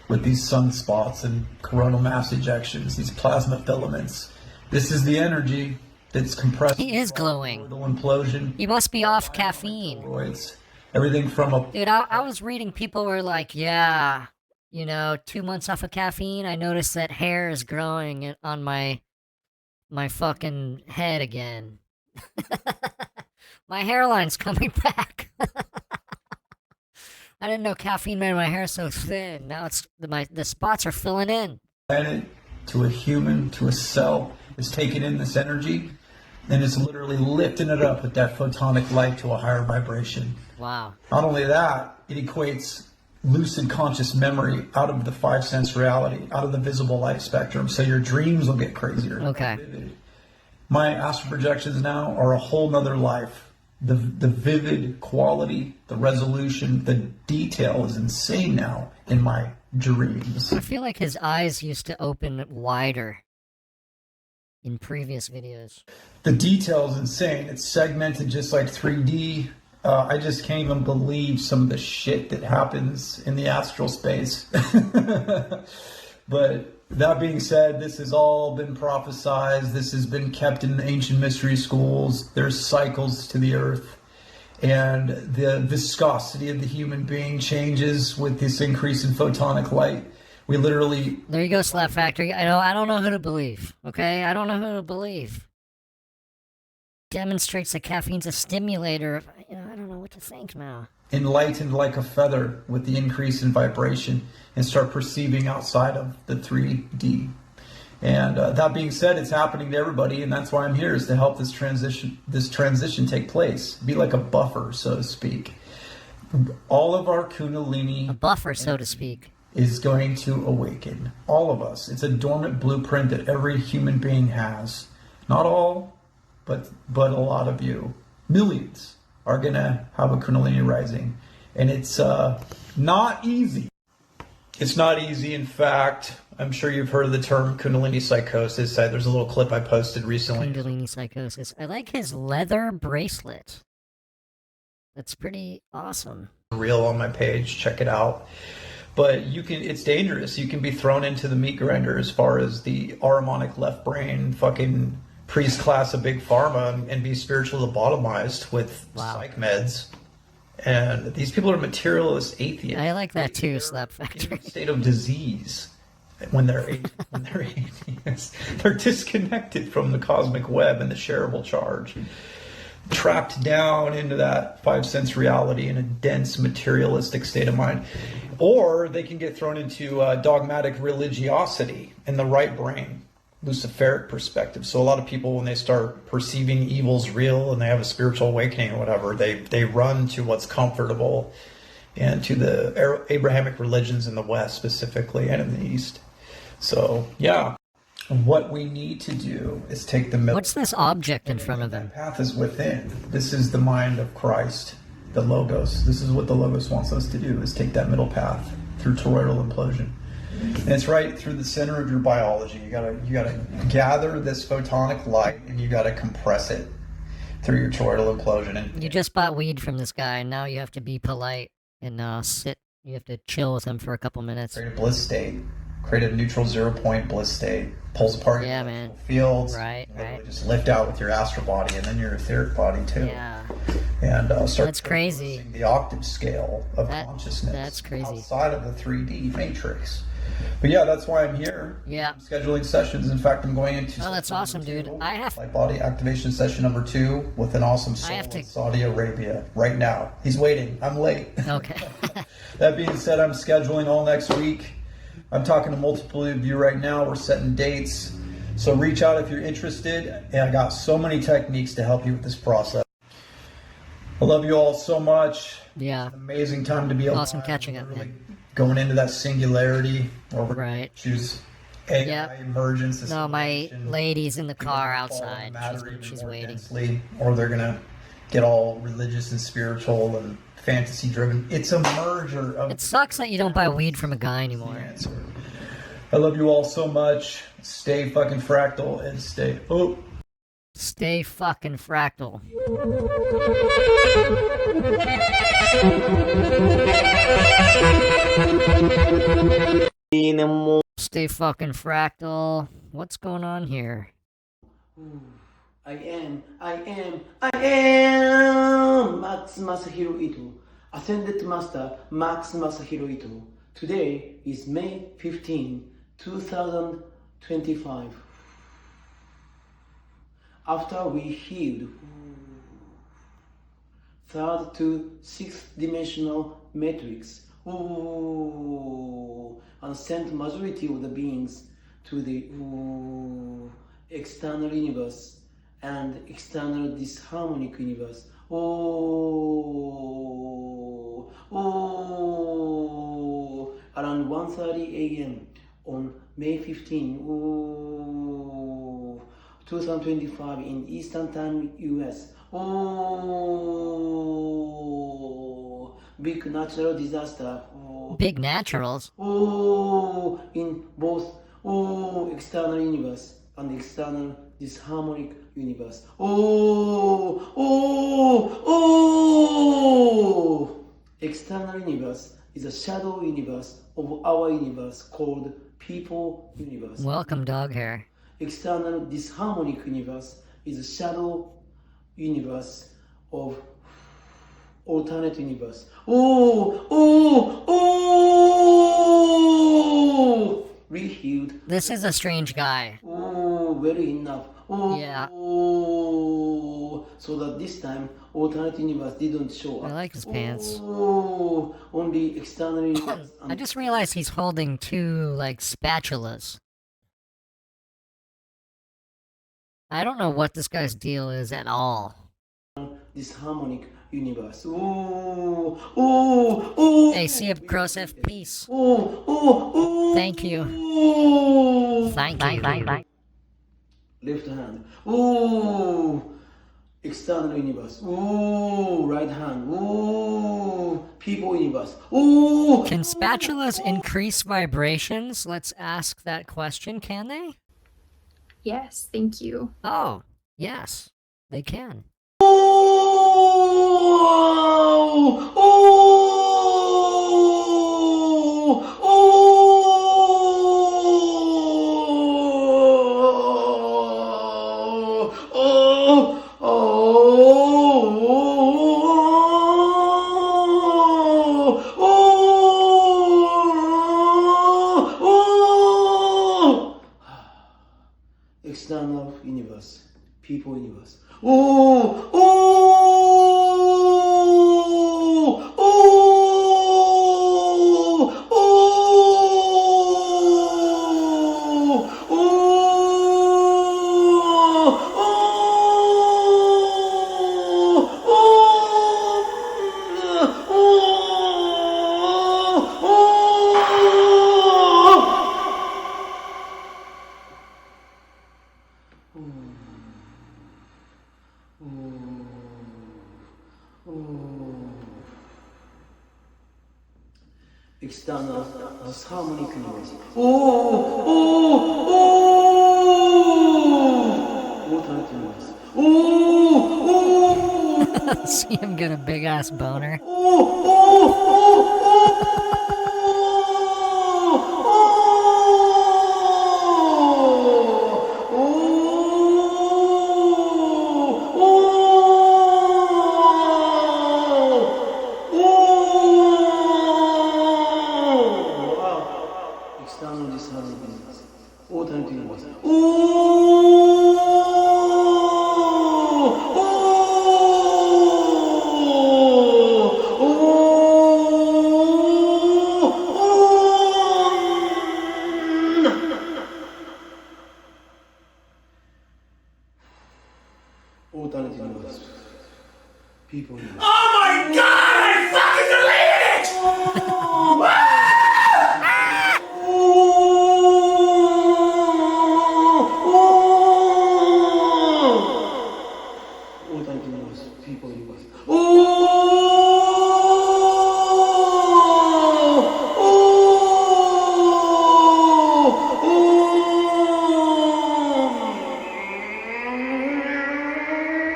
with these sunspots and coronal mass ejections, these plasma filaments. This is the energy that's compressed. He is glowing. The implosion. He must be off caffeine. Everything from a... Dude, I was reading people were like, yeah, 2 months off of caffeine, I noticed that hair is growing on my fucking head again. My hairline's coming back. I didn't know caffeine made my hair so thin. Now the spots are filling in. Planet to a human, to a cell, is taking in this energy, and it's literally lifting it up with that photonic light to a higher vibration. Wow. Not only that, it equates lucid conscious memory out of the 5 sense reality, out of the visible light spectrum, so your dreams will get crazier. Okay. My astral projections now are a whole nother life. The vivid quality, the resolution, the detail is insane now in my dreams. I feel like his eyes used to open wider in previous videos. The detail is insane. It's segmented just like 3D. I just can't even believe some of the shit that happens in the astral space. But that being said, this has all been prophesized. This has been kept in ancient mystery schools. There's cycles to the earth. And the viscosity of the human being changes with this increase in photonic light. We literally... There you go, Slap Factory. I don't know who to believe, okay? I don't know who to believe. Demonstrates that caffeine's a stimulator. I don't know what to think now. Enlightened like a feather with the increase in vibration and start perceiving outside of the 3D. And that being said, it's happening to everybody, and that's why I'm here, is to help this transition take place. Be like a buffer, so to speak. All of our Kundalini... A buffer, so to speak. ...is going to awaken. All of us. It's a dormant blueprint that every human being has. Not all, but a lot of you, millions, are gonna have a Kundalini rising, and it's not easy. It's not easy. In fact, I'm sure you've heard of the term Kundalini psychosis. There's a little clip I posted recently. Kundalini psychosis. I like his leather bracelet. That's pretty awesome. Reel on my page, check it out. But it's dangerous. You can be thrown into the meat grinder as far as the Ahrimanic left brain fucking priest class of big pharma and be spiritually lobotomized with psych meds. And these people are materialist atheists. I like that too, Slap Factory. State of disease when they're atheists. They're disconnected from the cosmic web and the shareable charge. Trapped down into that 5 sense reality in a dense materialistic state of mind. Or they can get thrown into dogmatic religiosity in the right brain, Luciferic perspective. So a lot of people, when they start perceiving evil's real and they have a spiritual awakening or whatever, they run to what's comfortable and to the Abrahamic religions in the West specifically and in the East. So, yeah. What we need to do is take the middle. What's this object in front of him? That path is within. This is the mind of Christ, the Logos. This is what the Logos wants us to do, is take that middle path through toroidal implosion. And it's right through the center of your biology. You gotta gather this photonic light and you gotta compress it through your toroidal implosion. And you just bought weed from this guy, and now you have to be polite and sit. You have to chill with him for a couple minutes. Create a bliss state. Create a neutral 0 point bliss state. Pulls apart your man. Fields. Right. Just lift out with your astral body and then your etheric body too. Yeah. And start That's crazy. The octave scale of consciousness. That's crazy. Outside of the 3D matrix. But yeah, that's why I'm here. Yeah. I'm scheduling sessions. In fact, I'm going into. Oh, that's awesome, dude. I have like body activation session number 2 with an awesome soul in Saudi Arabia right now. He's waiting. I'm late. Okay. That being said, I'm scheduling all next week. I'm talking to multiple of you right now. We're setting dates. So reach out if you're interested. And I got so many techniques to help you with this process. I love you all so much. Yeah. It's an amazing time to be alive. Awesome catching up, really going into that singularity where we're going to choose AI emergence. No, my lady's in the car outside. She's waiting. Densely, or they're going to get all religious and spiritual and fantasy driven. It's a merger of. It sucks that you don't buy weed from a guy anymore. I love you all so much. Stay fucking fractal and stay. Stay fucking fractal. Stay fucking fractal. What's going on here? I am Max Masahiro Ito, Ascended Master Max Masahiro Ito. Today is May 15, 2025. After we healed third to sixth dimensional matrix, and sent majority of the beings to the external universe and external disharmonic universe. Around 1:30 a.m. on May 15, 2025 in Eastern Time, US. Big natural disaster. Big naturals? In both external universe and external disharmonic universe. External universe is a shadow universe of our universe called People Universe. Welcome, dog hair. External disharmonic universe is a shadow universe of alternate universe. Rehealed. This is a strange guy. Very enough. Yeah. So that this time alternate universe didn't show up. I like his pants. Only external universe. I just realized he's holding two, spatulas. I don't know what this guy's deal is at all. Disharmonic universe. Hey, see you, Krosef. Peace. Thank you. Thank you. left hand. Ooh, external universe. Ooh, right hand. Ooh, people universe. Ooh. Can spatulas increase vibrations? Let's ask that question, can they? Yes, thank you. Oh, yes, they can. External universe, people universe. Ooh, ooh, ooh, ooh, external disharmonic universe. Alternate universe. See him get a big ass boner. External disharmonic universe. Alternate universe. Alternate universe. People universe. Oh my god! I fucking deleted Alternate universe. People universe.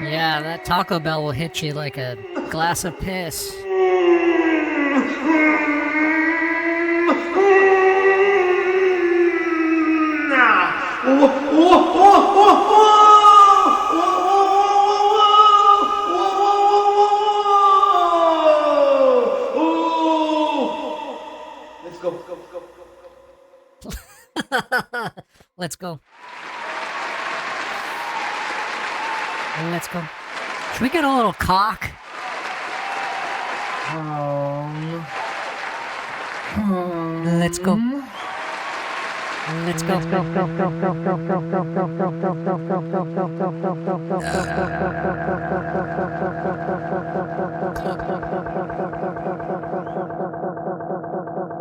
Yeah, that Taco Bell will hit you like a glass of piss. Let's go. Let's go. Let's go. Should we get a little cock? Let's go. Let's go.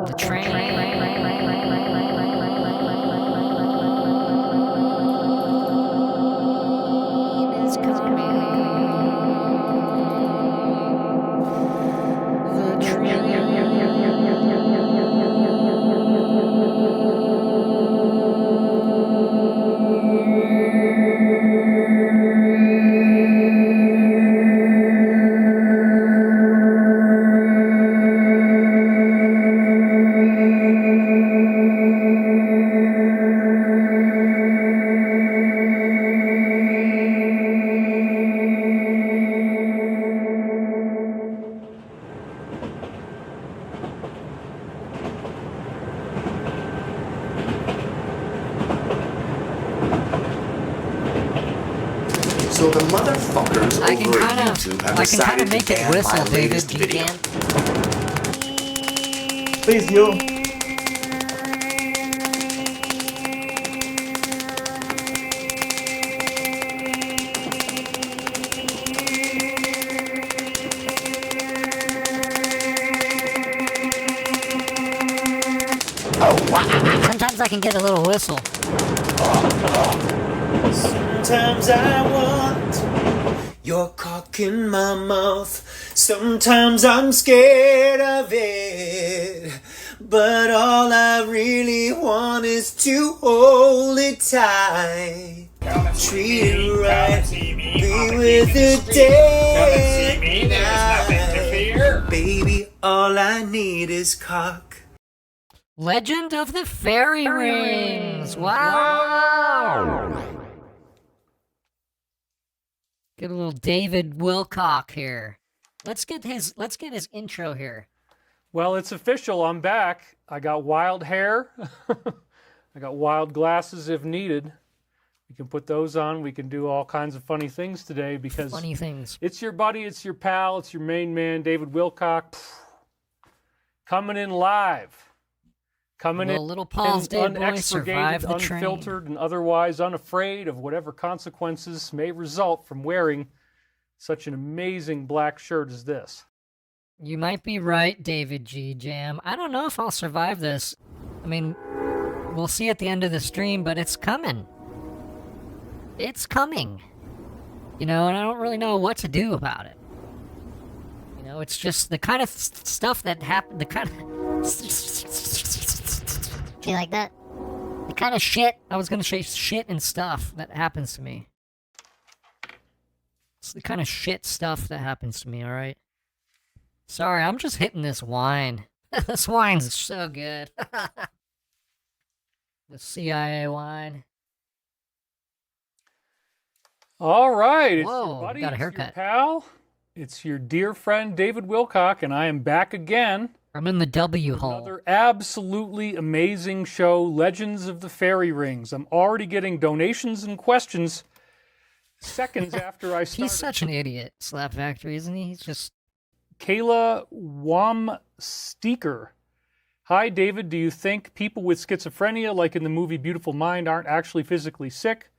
The train. Is coming. The So the motherfuckers I can over kind at of, YouTube have I can kind decided of make to it ban whistle, my David. latest You video. can. Please, you. Sometimes I can get a little whistle. Sometimes I want your cock in my mouth. Sometimes I'm scared of it. But all I really want is to hold it tight. Treat it right. Be with it day and night. Baby, all I need is cock. Legend of the Fairy Rings. Wow. Get a little David Wilcock here. Let's get his intro here. Well, it's official. I'm back. I got wild hair. I got wild glasses if needed. We can put those on. We can do all kinds of funny things today because funny things. It's your buddy, it's your pal, it's your main man, David Wilcock, coming in live. Coming in Little Paul's Day boy survived the train. Unfiltered, and otherwise unafraid of whatever consequences may result from wearing such an amazing black shirt as this. You might be right, David G. Jam. I don't know if I'll survive this. I mean, we'll see at the end of the stream, but it's coming. It's coming. You know, and I don't really know what to do about it. You know, it's just the kind of stuff that happened, the kind of... Do you like that? The kind of shit, I was gonna say shit and stuff that happens to me. It's the kind of shit stuff that happens to me, alright? Sorry, I'm just hitting this wine. This wine's so good. The CIA wine. All right, it's Whoa, your buddy, got a it's haircut. your pal, it's your dear friend David Wilcock, and I am back again. I'm in the W hole. Another absolutely amazing show, Legends of the Fairy Rings. I'm already getting donations and questions seconds after I started. He's such an idiot, Slap Factory, isn't he? He's just... Kayla Wamsteker. Hi, David. Do you think people with schizophrenia, like in the movie Beautiful Mind, aren't actually physically sick?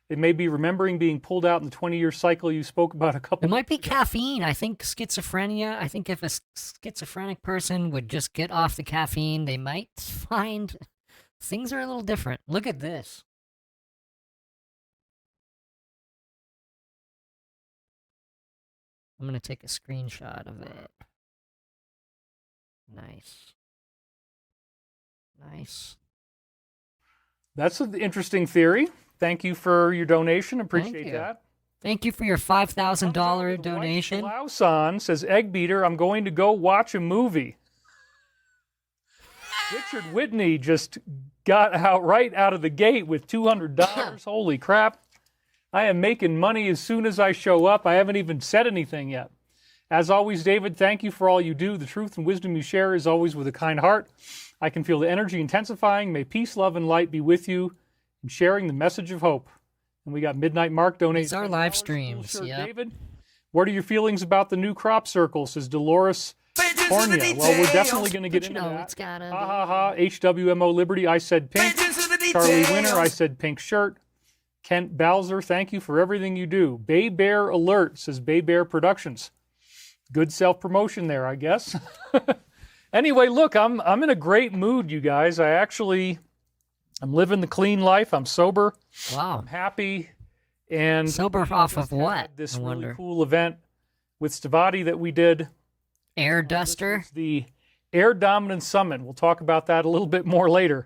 They may be remembering being pulled out in the 20-year cycle you spoke about a couple. It might be caffeine. I think schizophrenia. I think if a schizophrenic person would just get off the caffeine, they might find things are a little different. Look at this. I'm going to take a screenshot of it. Nice. Nice. That's an interesting theory. Thank you for your donation. Appreciate that. Thank you for your $5,000 donation. Lausan says, Egg Beater, I'm going to go watch a movie. Richard Whitney just got out right out of the gate with $200. Holy crap. I am making money as soon as I show up. I haven't even said anything yet. As always, David, thank you for all you do. The truth and wisdom you share is always with a kind heart. I can feel the energy intensifying. May peace, love, and light be with you in sharing the message of hope. And we got Midnight Mark donating. These are live streams, yeah. David, what are your feelings about the new crop circle, says Dolores Cornia. Well, we're definitely going to get into that. It's gotta ha ha ha. HWMO Liberty, I said pink. Charlie Winner, I said pink shirt. Kent Bowser, thank you for everything you do. Bay Bear Alert, says Bay Bear Productions. Good self-promotion there, I guess. Anyway, look, I'm in a great mood, you guys. I'm living the clean life. I'm sober. Wow. I'm happy. And sober off of what? This really cool event with Stavati that we did. Air Duster? The Air Dominance Summit. We'll talk about that a little bit more later.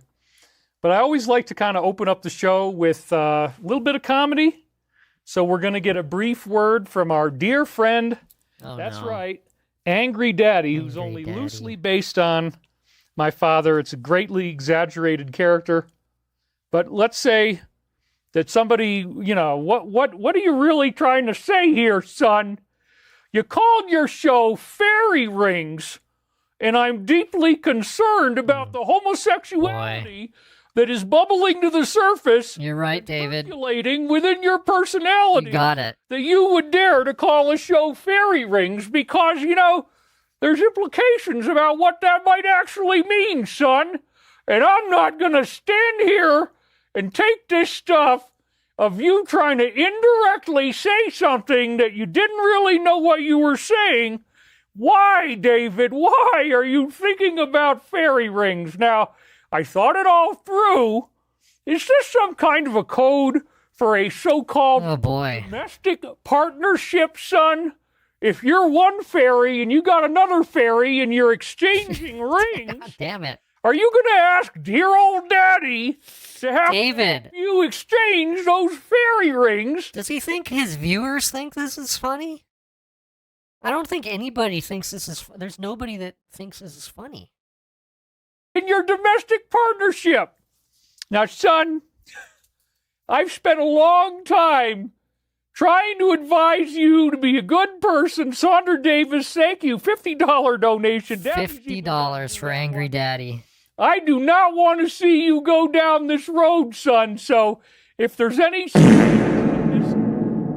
But I always like to kind of open up the show with a little bit of comedy. So we're going to get a brief word from our dear friend, that's right, Angry Daddy, who's only loosely based on my father. It's a greatly exaggerated character. But let's say that somebody, what are you really trying to say here, son? You called your show Fairy Rings, and I'm deeply concerned about the homosexuality that is bubbling to the surface. You're right, David. Circulating within your personality. You got it. That you would dare to call a show Fairy Rings because, there's implications about what that might actually mean, son. And I'm not going to stand here and take this stuff of you trying to indirectly say something that you didn't really know what you were saying. Why, David? Why are you thinking about fairy rings? Now, I thought it all through. Is this some kind of a code for a so-called domestic partnership, son. If you're one fairy and you got another fairy and you're exchanging rings, God damn it. Are you going to ask dear old daddy to have David. you exchange those fairy rings? Does he think his viewers think this is funny? I don't think anybody thinks this is... There's nobody that thinks this is funny. In your domestic partnership. Now, son, I've spent a long time trying to advise you to be a good person. Saundra Davis, thank you. $50 donation. $50 for Angry Daddy. I do not want to see you go down this road, son. So if there's any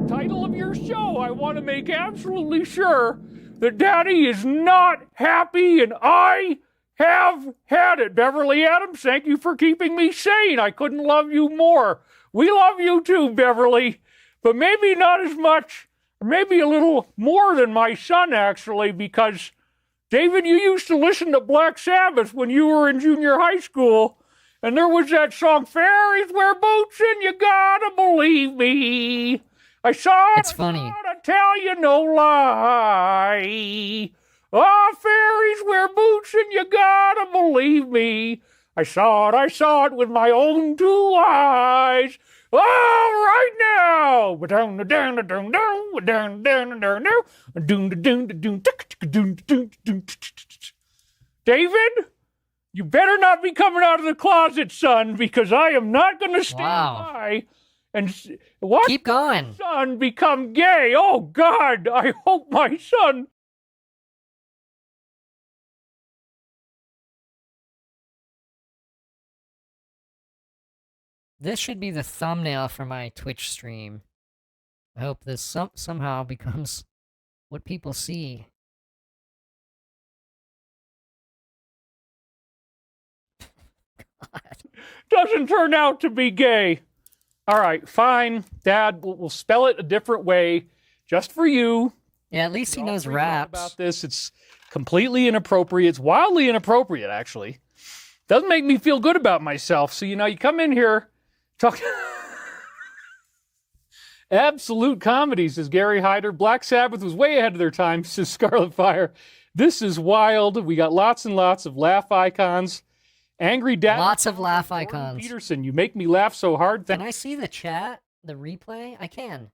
title of your show, I want to make absolutely sure that Daddy is not happy, and I have had it. Beverly Adams, thank you for keeping me sane. I couldn't love you more. We love you too, Beverly, but maybe not as much, or maybe a little more than my son, actually, because, David, you used to listen to Black Sabbath when you were in junior high school, and there was that song, Fairies Wear Boots and You Gotta Believe Me. I saw it. It's funny. I tell you no lie. Oh, fairies wear boots and you gotta believe me. I saw it with my own two eyes. Oh, right now. David, you better not be coming out of the closet, son, because I am not going to stand by and watch Keep going. my son become gay. Oh, God, I hope my son... This should be the thumbnail for my Twitch stream. I hope this somehow becomes what people see. Doesn't turn out to be gay. All right, fine. Dad, we'll spell it a different way just for you. Yeah, at least he knows raps. About this, it's completely inappropriate. It's wildly inappropriate, actually. Doesn't make me feel good about myself. So, you come in here, talk... Absolute comedy, says Gary Hyder. Black Sabbath was way ahead of their time, says Scarlet Fire. This is wild. We got lots and lots of laugh icons. Angry Dad. Lots of laugh icons. Peterson, you make me laugh so hard. Can I see the chat? The replay? I can.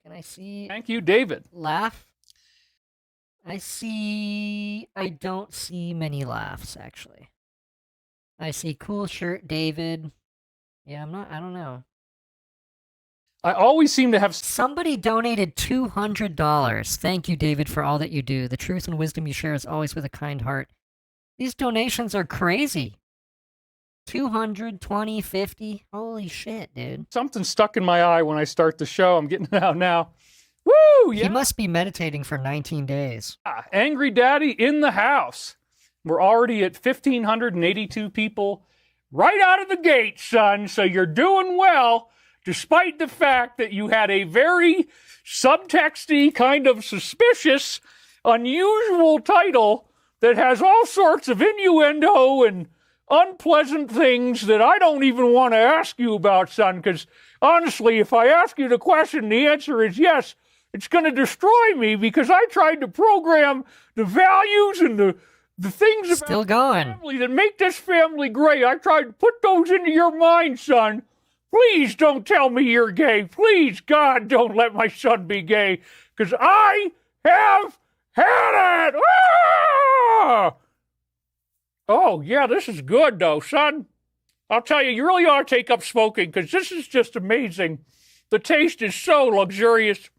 Can I see? Thank you, David. Laugh? I don't see many laughs, actually. I see cool shirt, David. Yeah, I don't know. I always seem to have... Somebody donated $200. Thank you, David, for all that you do. The truth and wisdom you share is always with a kind heart. These donations are crazy. 200, 20, 50. Holy shit, dude. Something stuck in my eye when I start the show. I'm getting it out now. Woo! Yeah. He must be meditating for 19 days. Angry Daddy in the house. We're already at 1,582 people right out of the gate, son. So you're doing well, despite the fact that you had a very subtexty, kind of suspicious, unusual title that has all sorts of innuendo and unpleasant things that I don't even want to ask you about, son, because honestly, if I ask you the question, the answer is yes, it's going to destroy me because I tried to program the values and the things about the family that make this family great. I tried to put those into your mind, son. Please don't tell me you're gay. Please, God, don't let my son be gay, because I have had it. Ah! Oh, yeah, this is good, though, son. I'll tell you, you really ought to take up smoking, because this is just amazing. The taste is so luxurious,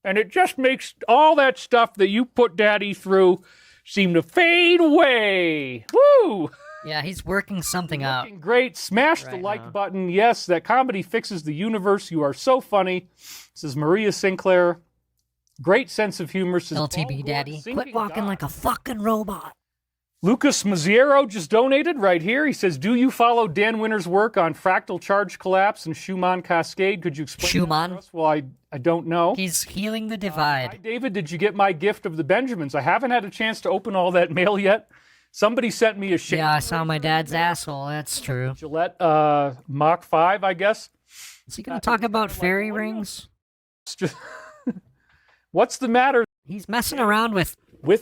and it just makes all that stuff that you put Daddy through seem to fade away. Woo! Yeah, he's working something out. Great. Smash the like button. Yes, that comedy fixes the universe. You are so funny. This is Maria Sinclair. Great sense of humor. Says LTB Daddy. Quit walking like a fucking robot. Lucas Mazziero just donated right here. He says, do you follow Dan Winter's work on fractal charge collapse and Schumann cascade? Could you explain that to us? Well, I don't know. He's healing the divide. Hi, David, did you get my gift of the Benjamins? I haven't had a chance to open all that mail yet. Somebody sent me a shade. Yeah, I saw my dad's asshole. That's true. Gillette Mach 5, I guess. Is he going to talk about fairy rings? It's just what's the matter? He's messing around with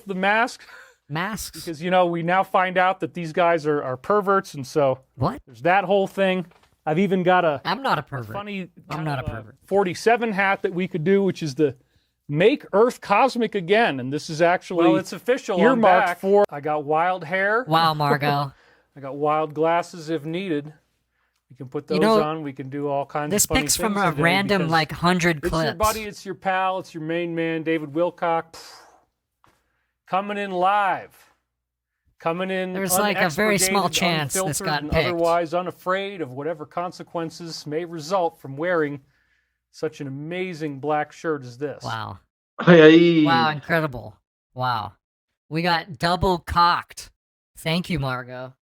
the mask. Masks. Because, we now find out that these guys are perverts, and so what? There's that whole thing. I've even got I'm not a pervert. I'm not a pervert. 47 hat that we could do, which is the Make Earth Cosmic Again, and this is actually it's official. Earmarked for. I got wild hair. Wow, Margot. I got wild glasses if needed. We can put those on. We can do all kinds of funny things. This pick's from a random 100 clips. It's your buddy. It's your pal. It's your main man, David Wilcock, coming in live. Coming in. There's like a very small chance this got picked. Otherwise unafraid of whatever consequences may result from wearing such an amazing black shirt as this. Wow. Hey. Wow, incredible. Wow. We got double cocked. Thank you, Margot.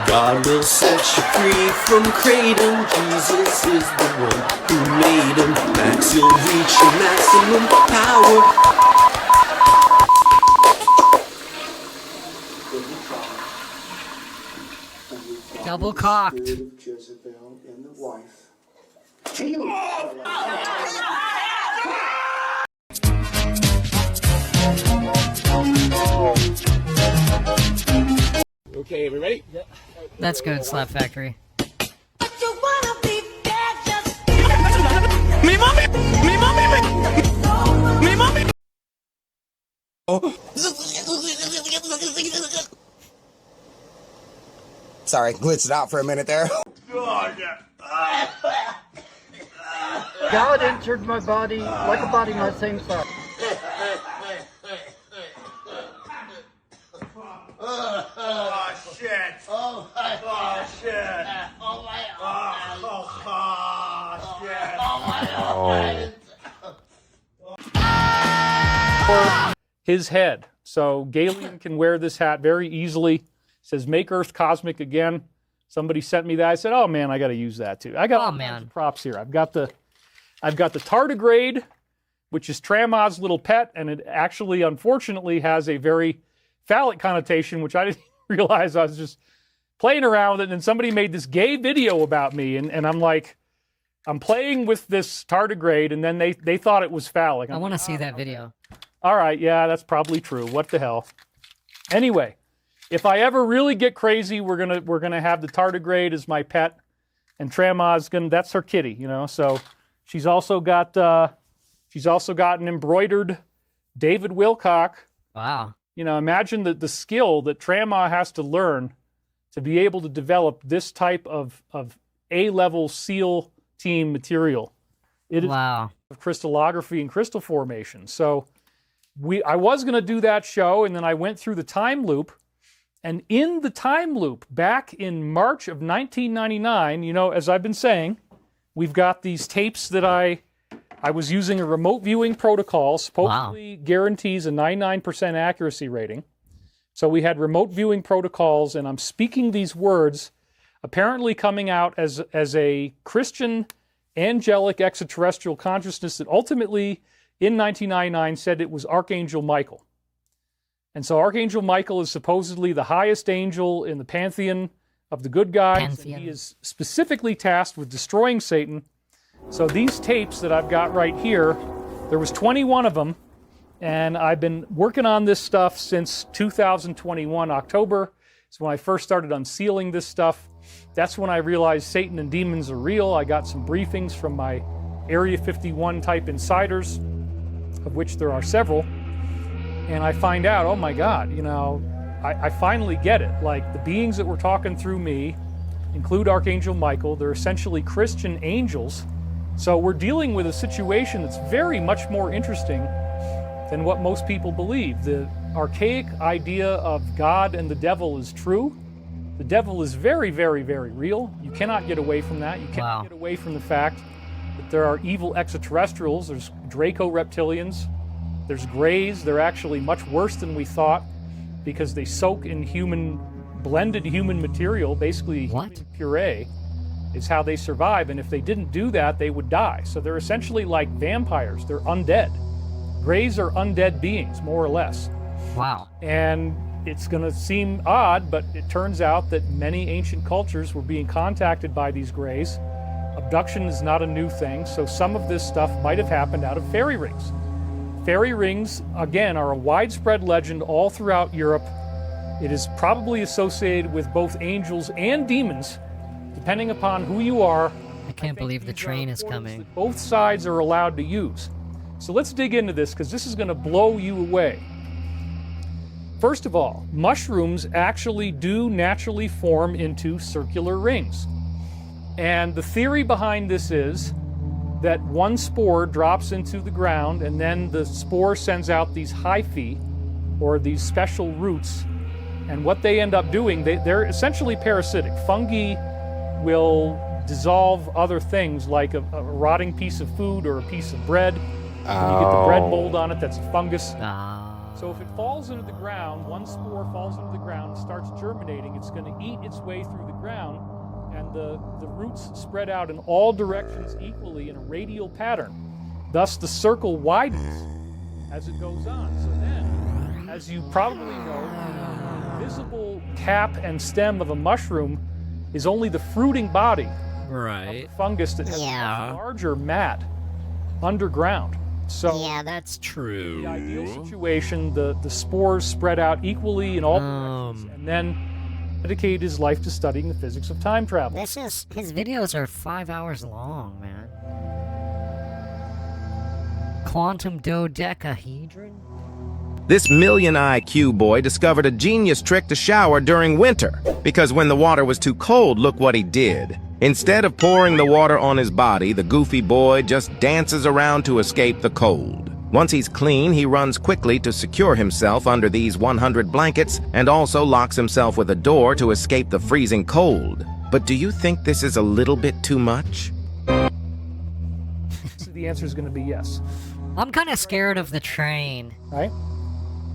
God will set you free from kratom. Jesus is the one who made him. Max, you'll reach your maximum power. Double cocked. Jezebel and the wife. Okay, we ready? Yep. That's good, Slap Factory. Me mommy! Me mommy! Me mommy! Oh. Sorry, glitched out for a minute there. God entered my body like a body my same size. Oh shit! Oh shit! Oh my shit! Oh. His head. So Galen can wear this hat very easily. It says "Make Earth Cosmic Again." Somebody sent me that. I said, "Oh man, I got to use that too." I got all kinds of props here. I've got the tardigrade, which is Tramod's little pet, and it actually, unfortunately, has a very phallic connotation, which I didn't realize. I was just playing around with it, and somebody made this gay video about me, and I'm like, I'm playing with this tardigrade, and then they thought it was phallic. I want to see that video. All right, yeah, that's probably true. What the hell? Anyway, if I ever really get crazy, we're gonna have the tardigrade as my pet, and Tramod's that's her kitty, So she's also got an embroidered David Wilcock. Wow. Imagine the skill that Trama has to learn to be able to develop this type of A-level SEAL team material. It is of crystallography and crystal formation. So I was going to do that show, and then I went through the time loop. And in the time loop, back in March of 1999, as I've been saying, we've got these tapes that I was using a remote viewing protocol, supposedly guarantees a 99% accuracy rating. So we had remote viewing protocols, and I'm speaking these words, apparently coming out as a Christian angelic extraterrestrial consciousness that ultimately, in 1999, said it was Archangel Michael. And so Archangel Michael is supposedly the highest angel in the pantheon of the good guys. And he is specifically tasked with destroying Satan. So these tapes that I've got right here, there was 21 of them, and I've been working on this stuff since 2021, October. is when I first started unsealing this stuff. That's when I realized Satan and demons are real. I got some briefings from my Area 51 type insiders, of which there are several, and I find out, oh my God, I finally get it. Like, the beings that were talking through me include Archangel Michael. They're essentially Christian angels. So we're dealing with a situation that's very much more interesting than what most people believe. The archaic idea of God and the devil is true. The devil is very, very, very real. You cannot get away from that. You cannot get away from the fact that there are evil extraterrestrials. There's Draco reptilians. There's Greys. They're actually much worse than we thought because they soak in blended human material, basically human puree, is how they survive. And if they didn't do that, they would die. So they're essentially like vampires. They're undead. Greys are undead beings, more or less. Wow. And it's going to seem odd, but it turns out that many ancient cultures were being contacted by these greys. Abduction is not a new thing, so some of this stuff might have happened out of fairy rings. Fairy rings, again, are a widespread legend all throughout Europe. It is probably associated with both angels and demons, depending upon who you are. I can't believe the train is coming. Both sides are allowed to use. So let's dig into this, because this is going to blow you away. First of all, mushrooms actually do naturally form into circular rings. And the theory behind this is that one spore drops into the ground, and then the spore sends out these hyphae, or these special roots. And what they end up doing, they're essentially parasitic. Fungi will dissolve other things, like a rotting piece of food or a piece of bread. When you get the bread mold on it, that's a fungus. So if it falls into the ground, one spore falls into the ground and starts germinating, it's going to eat its way through the ground, and the roots spread out in all directions equally in a radial pattern. Thus, the circle widens as it goes on. So then, as you probably know, the visible cap and stem of a mushroom is only the fruiting body of the fungus that has a larger mat underground. So yeah, that's true. The ideal situation, the spores spread out equally in all directions, and then dedicate his life to studying the physics of time travel. His videos are 5 hours long, man. Quantum dodecahedron? This million IQ boy discovered a genius trick to shower during winter, because when the water was too cold, look what he did. Instead of pouring the water on his body, the goofy boy just dances around to escape the cold. Once he's clean, he runs quickly to secure himself under these 100 blankets and also locks himself with a door to escape the freezing cold. But do you think this is a little bit too much? The answer is going to be yes. I'm kind of scared of the train. Right?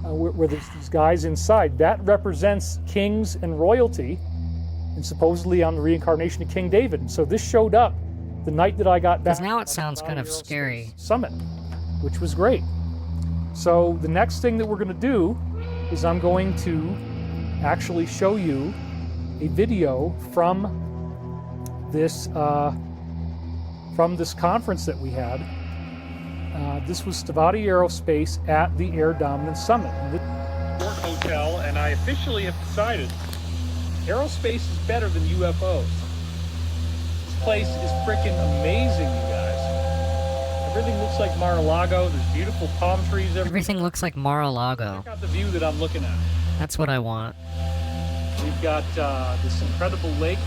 Where there's these guys inside. That represents kings and royalty, and supposedly on the reincarnation of King David. And so this showed up the night that I got back. Because now it sounds kind of scary. Summit, which was great. So the next thing that we're going to do is I'm going to actually show you a video from this conference that we had. This was Stavati Aerospace at the Air Dominance Summit. Hotel, and I officially have decided aerospace is better than UFOs. This place is freaking amazing, you guys. Everything looks like Mar-a-Lago. There's beautiful palm trees everywhere. Everything looks like Mar-a-Lago. Check out the view that I'm looking at. That's what I want. We've got this incredible lake.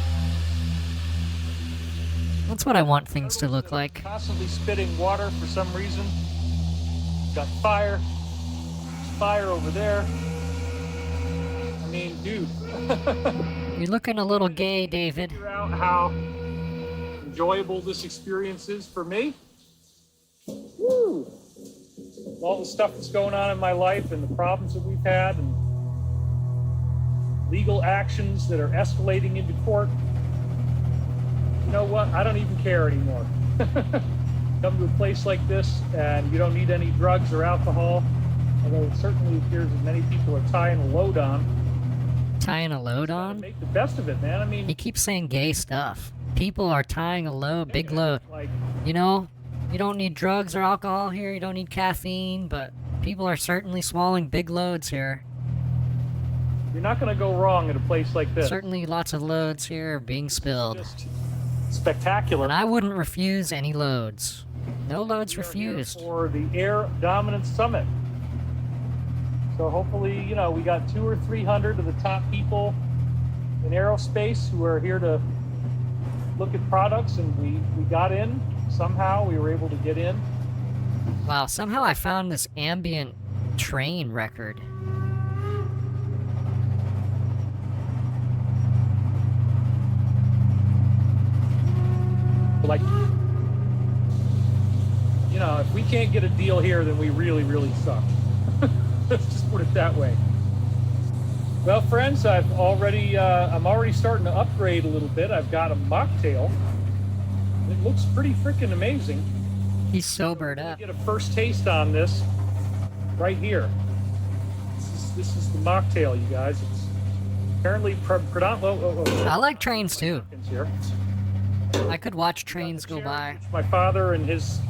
That's what I want things to look like. Constantly spitting water for some reason. Got fire. There's fire over there. I mean, dude. You're looking a little gay, David. Figure out how enjoyable this experience is for me. Woo! All the stuff that's going on in my life and the problems that we've had and legal actions that are escalating into court. You know what? I don't even care anymore. Come to a place like this and you don't need any drugs or alcohol, although it certainly appears that many people are tying a load on. Tying a load on? Make the best of it, man. I mean, he keeps saying gay stuff. People are tying a load, big load. You know, you don't need drugs or alcohol here, you don't need caffeine, but people are certainly swallowing big loads here. You're not going to go wrong at a place like this. Certainly lots of loads here are being spilled. Just spectacular. And I wouldn't refuse any loads. No loads refused. For the Air Dominance Summit. So hopefully, you know, we got 200 or 300 of the top people in aerospace who are here to look at products, and we got in. Somehow we were able to get in. Wow, somehow I found this ambient train record. Like, you know, if we can't get a deal here, then we really, really suck. Let's just put it that way. Well, friends, I'm already starting to upgrade a little bit. I've got a mocktail. It looks pretty freaking amazing. He's sobered up. Get a first taste on this right here. This is This is the mocktail, you guys. It's apparently predominantly. I like trains too. Here. I could watch trains go by. My father and his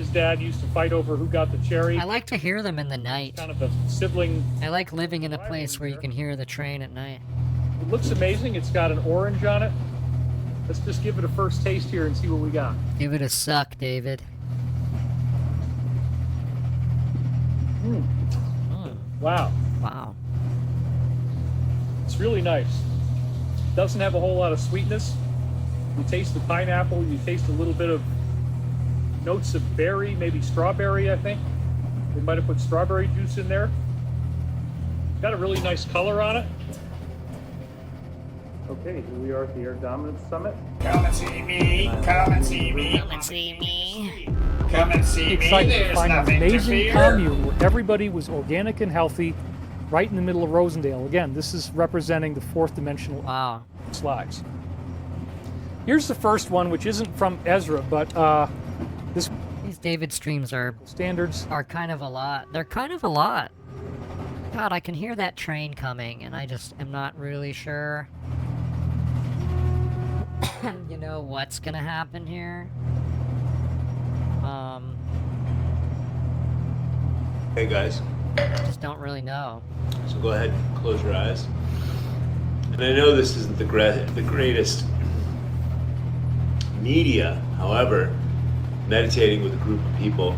dad used to fight over who got the cherry. I like to hear them in the night. Kind of a sibling. I like living in a place where you can hear the train at night. It looks amazing. It's got an orange on it. Let's just give it a first taste here and see what we got. Give it a suck, David. Wow. Wow. It's really nice. Doesn't have a whole lot of sweetness. You taste the pineapple. You taste a little bit of notes of berry, maybe strawberry, I think. They might have put strawberry juice in there. Got a really nice color on it. Okay, here we are at the Air Dominance Summit. Come and see me, come and see me. Come and see me. Come and see me, Excited to there's find an nothing to amazing fear. commune where everybody was organic and healthy, right in the middle of Rosendale. Again, this is representing the fourth dimensional slides. Here's the first one, which isn't from Ezra, but these David streams are standards are kind of a lot. They're kind of a lot. God, I can hear that train coming, and I just am not really sure. You know what's gonna happen here? Hey guys. Just don't really know. So go ahead and close your eyes. And I know this isn't the greatest media, however, meditating with a group of people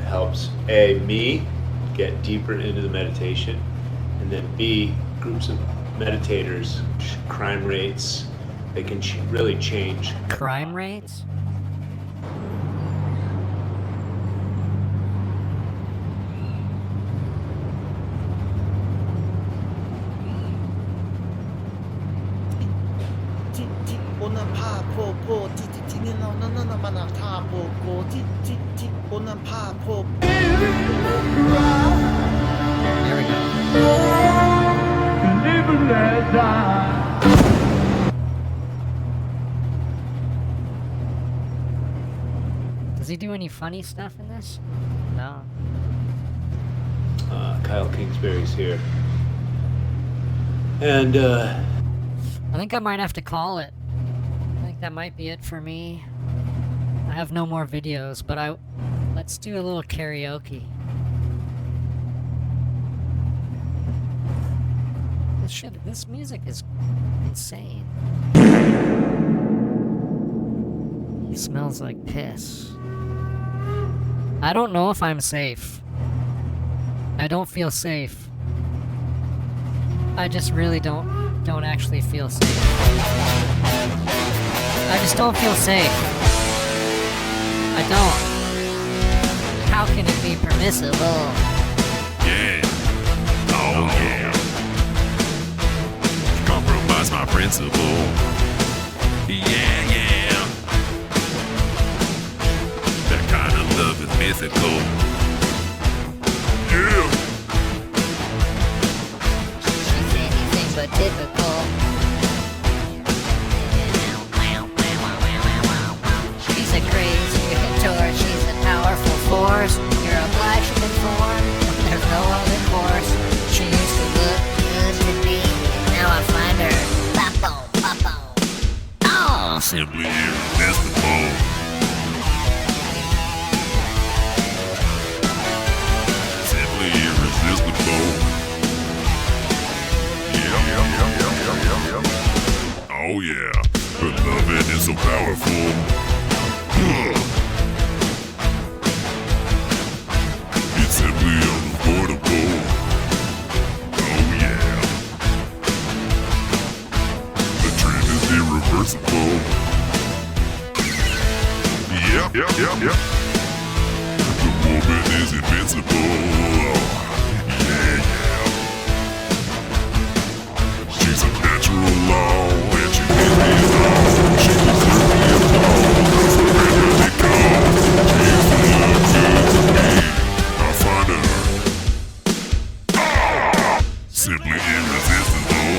helps me get deeper into the meditation, and then B, groups of meditators, crime rates, they can really change. Crime rates? There we go. Does he do any funny stuff in this? No. Kyle Kingsbury's here. And I think I might have to call it. I think that might be it for me. I have no more videos, but let's do a little karaoke. This music is insane. It smells like piss. I don't know if I'm safe. I don't feel safe. I just really don't actually feel safe. I just don't feel safe. I don't. How can it be permissible? Yeah. Oh yeah. Compromise my principle. Yeah, yeah. That kind of love is mythical. Yeah. She's anything but typical. She's a crazy couture, she's a powerful force. You're obliged to conform, there's no other course. She used to look good to me, now I find her pop-o. Oh! Simply irresistible. Simply irresistible. Yeah. Oh yeah. Her loving is so powerful. It's simply unavoidable. Oh yeah. The trend is irreversible. Yep. The woman is invincible. Yeah. She's a natural law, and she gives me a law. She deserves me a law. Surrender the call. She's the love good to me. I find her simply irresistible.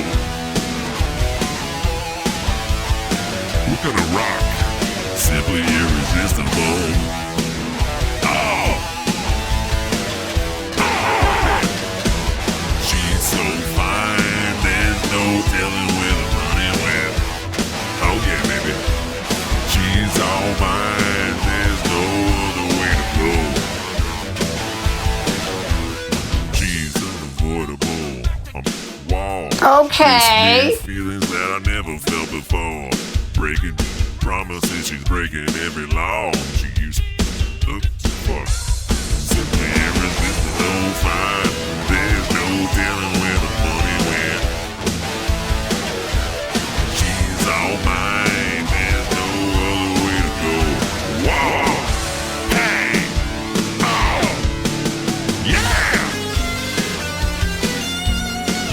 We're gonna rock. Simply irresistible. Oh! She's This feelings that I never felt before. Breaking promises, she's breaking every law. She used to look for simply irresistible, fine. There's no telling where the money went. She's all mine, there's no other way to go. Whoa! Hey! Oh! Yeah!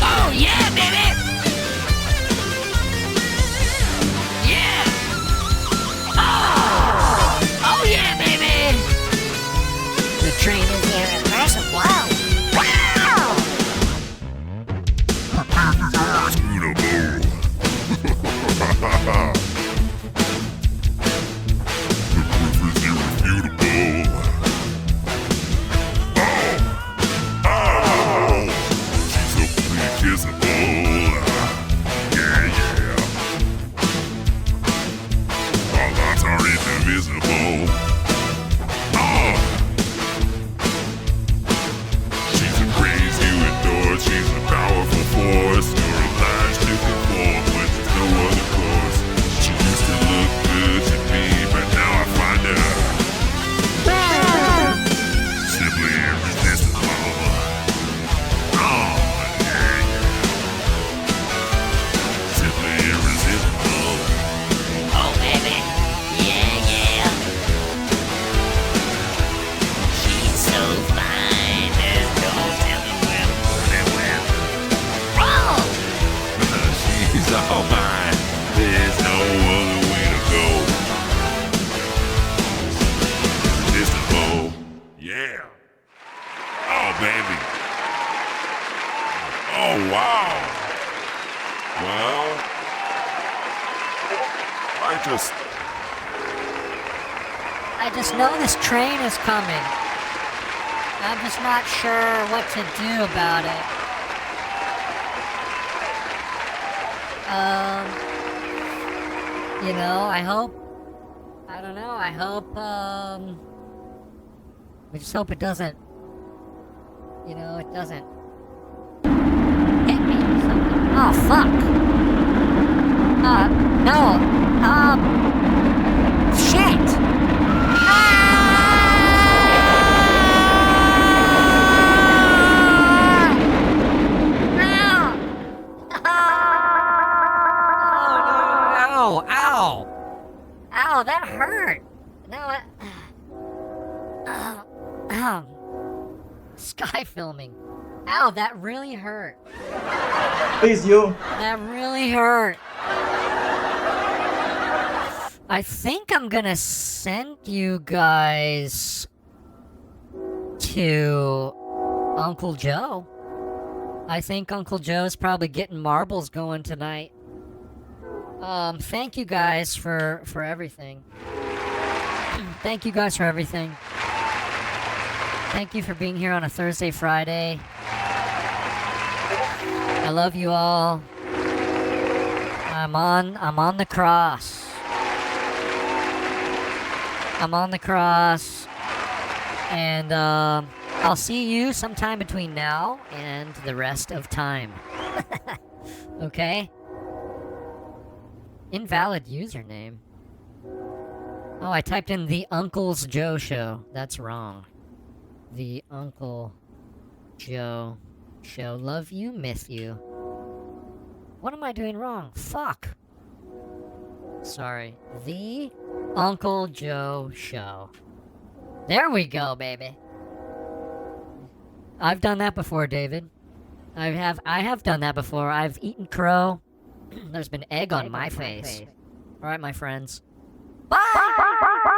Oh yeah, baby! Yeah! Oh yeah, baby! The train is irreversible. Wow! all mine. There's no other way to go. Irresistible, yeah. Oh, baby. Oh, wow. Well, I just know this train is coming. I'm just not sure what to do about it. You know, I hope, I don't know, I hope, I just hope it doesn't, you know, it doesn't hit me or something. Oh, fuck. No, shit. Ow! Ow, that hurt! No, Sky filming. Ow, that really hurt. Please, you. That really hurt. I think I'm gonna send you guys to Uncle Joe. I think Uncle Joe's probably getting marbles going tonight. Thank you guys for everything. Thank you guys for everything. Thank you for being here on a Thursday, Friday. I love you all. I'm on the cross. I'm on the cross. And, I'll see you sometime between now and the rest of time. Okay? Invalid username. Oh, I typed in the Uncle's Joe Show. That's wrong. The Uncle Joe Show. Love you, miss you. What am I doing wrong? Fuck. Sorry. The Uncle Joe Show. There we go, baby. I've done that before, David. I have done that before. I've eaten crow. There's been egg on my face. Alright, my friends. Bye!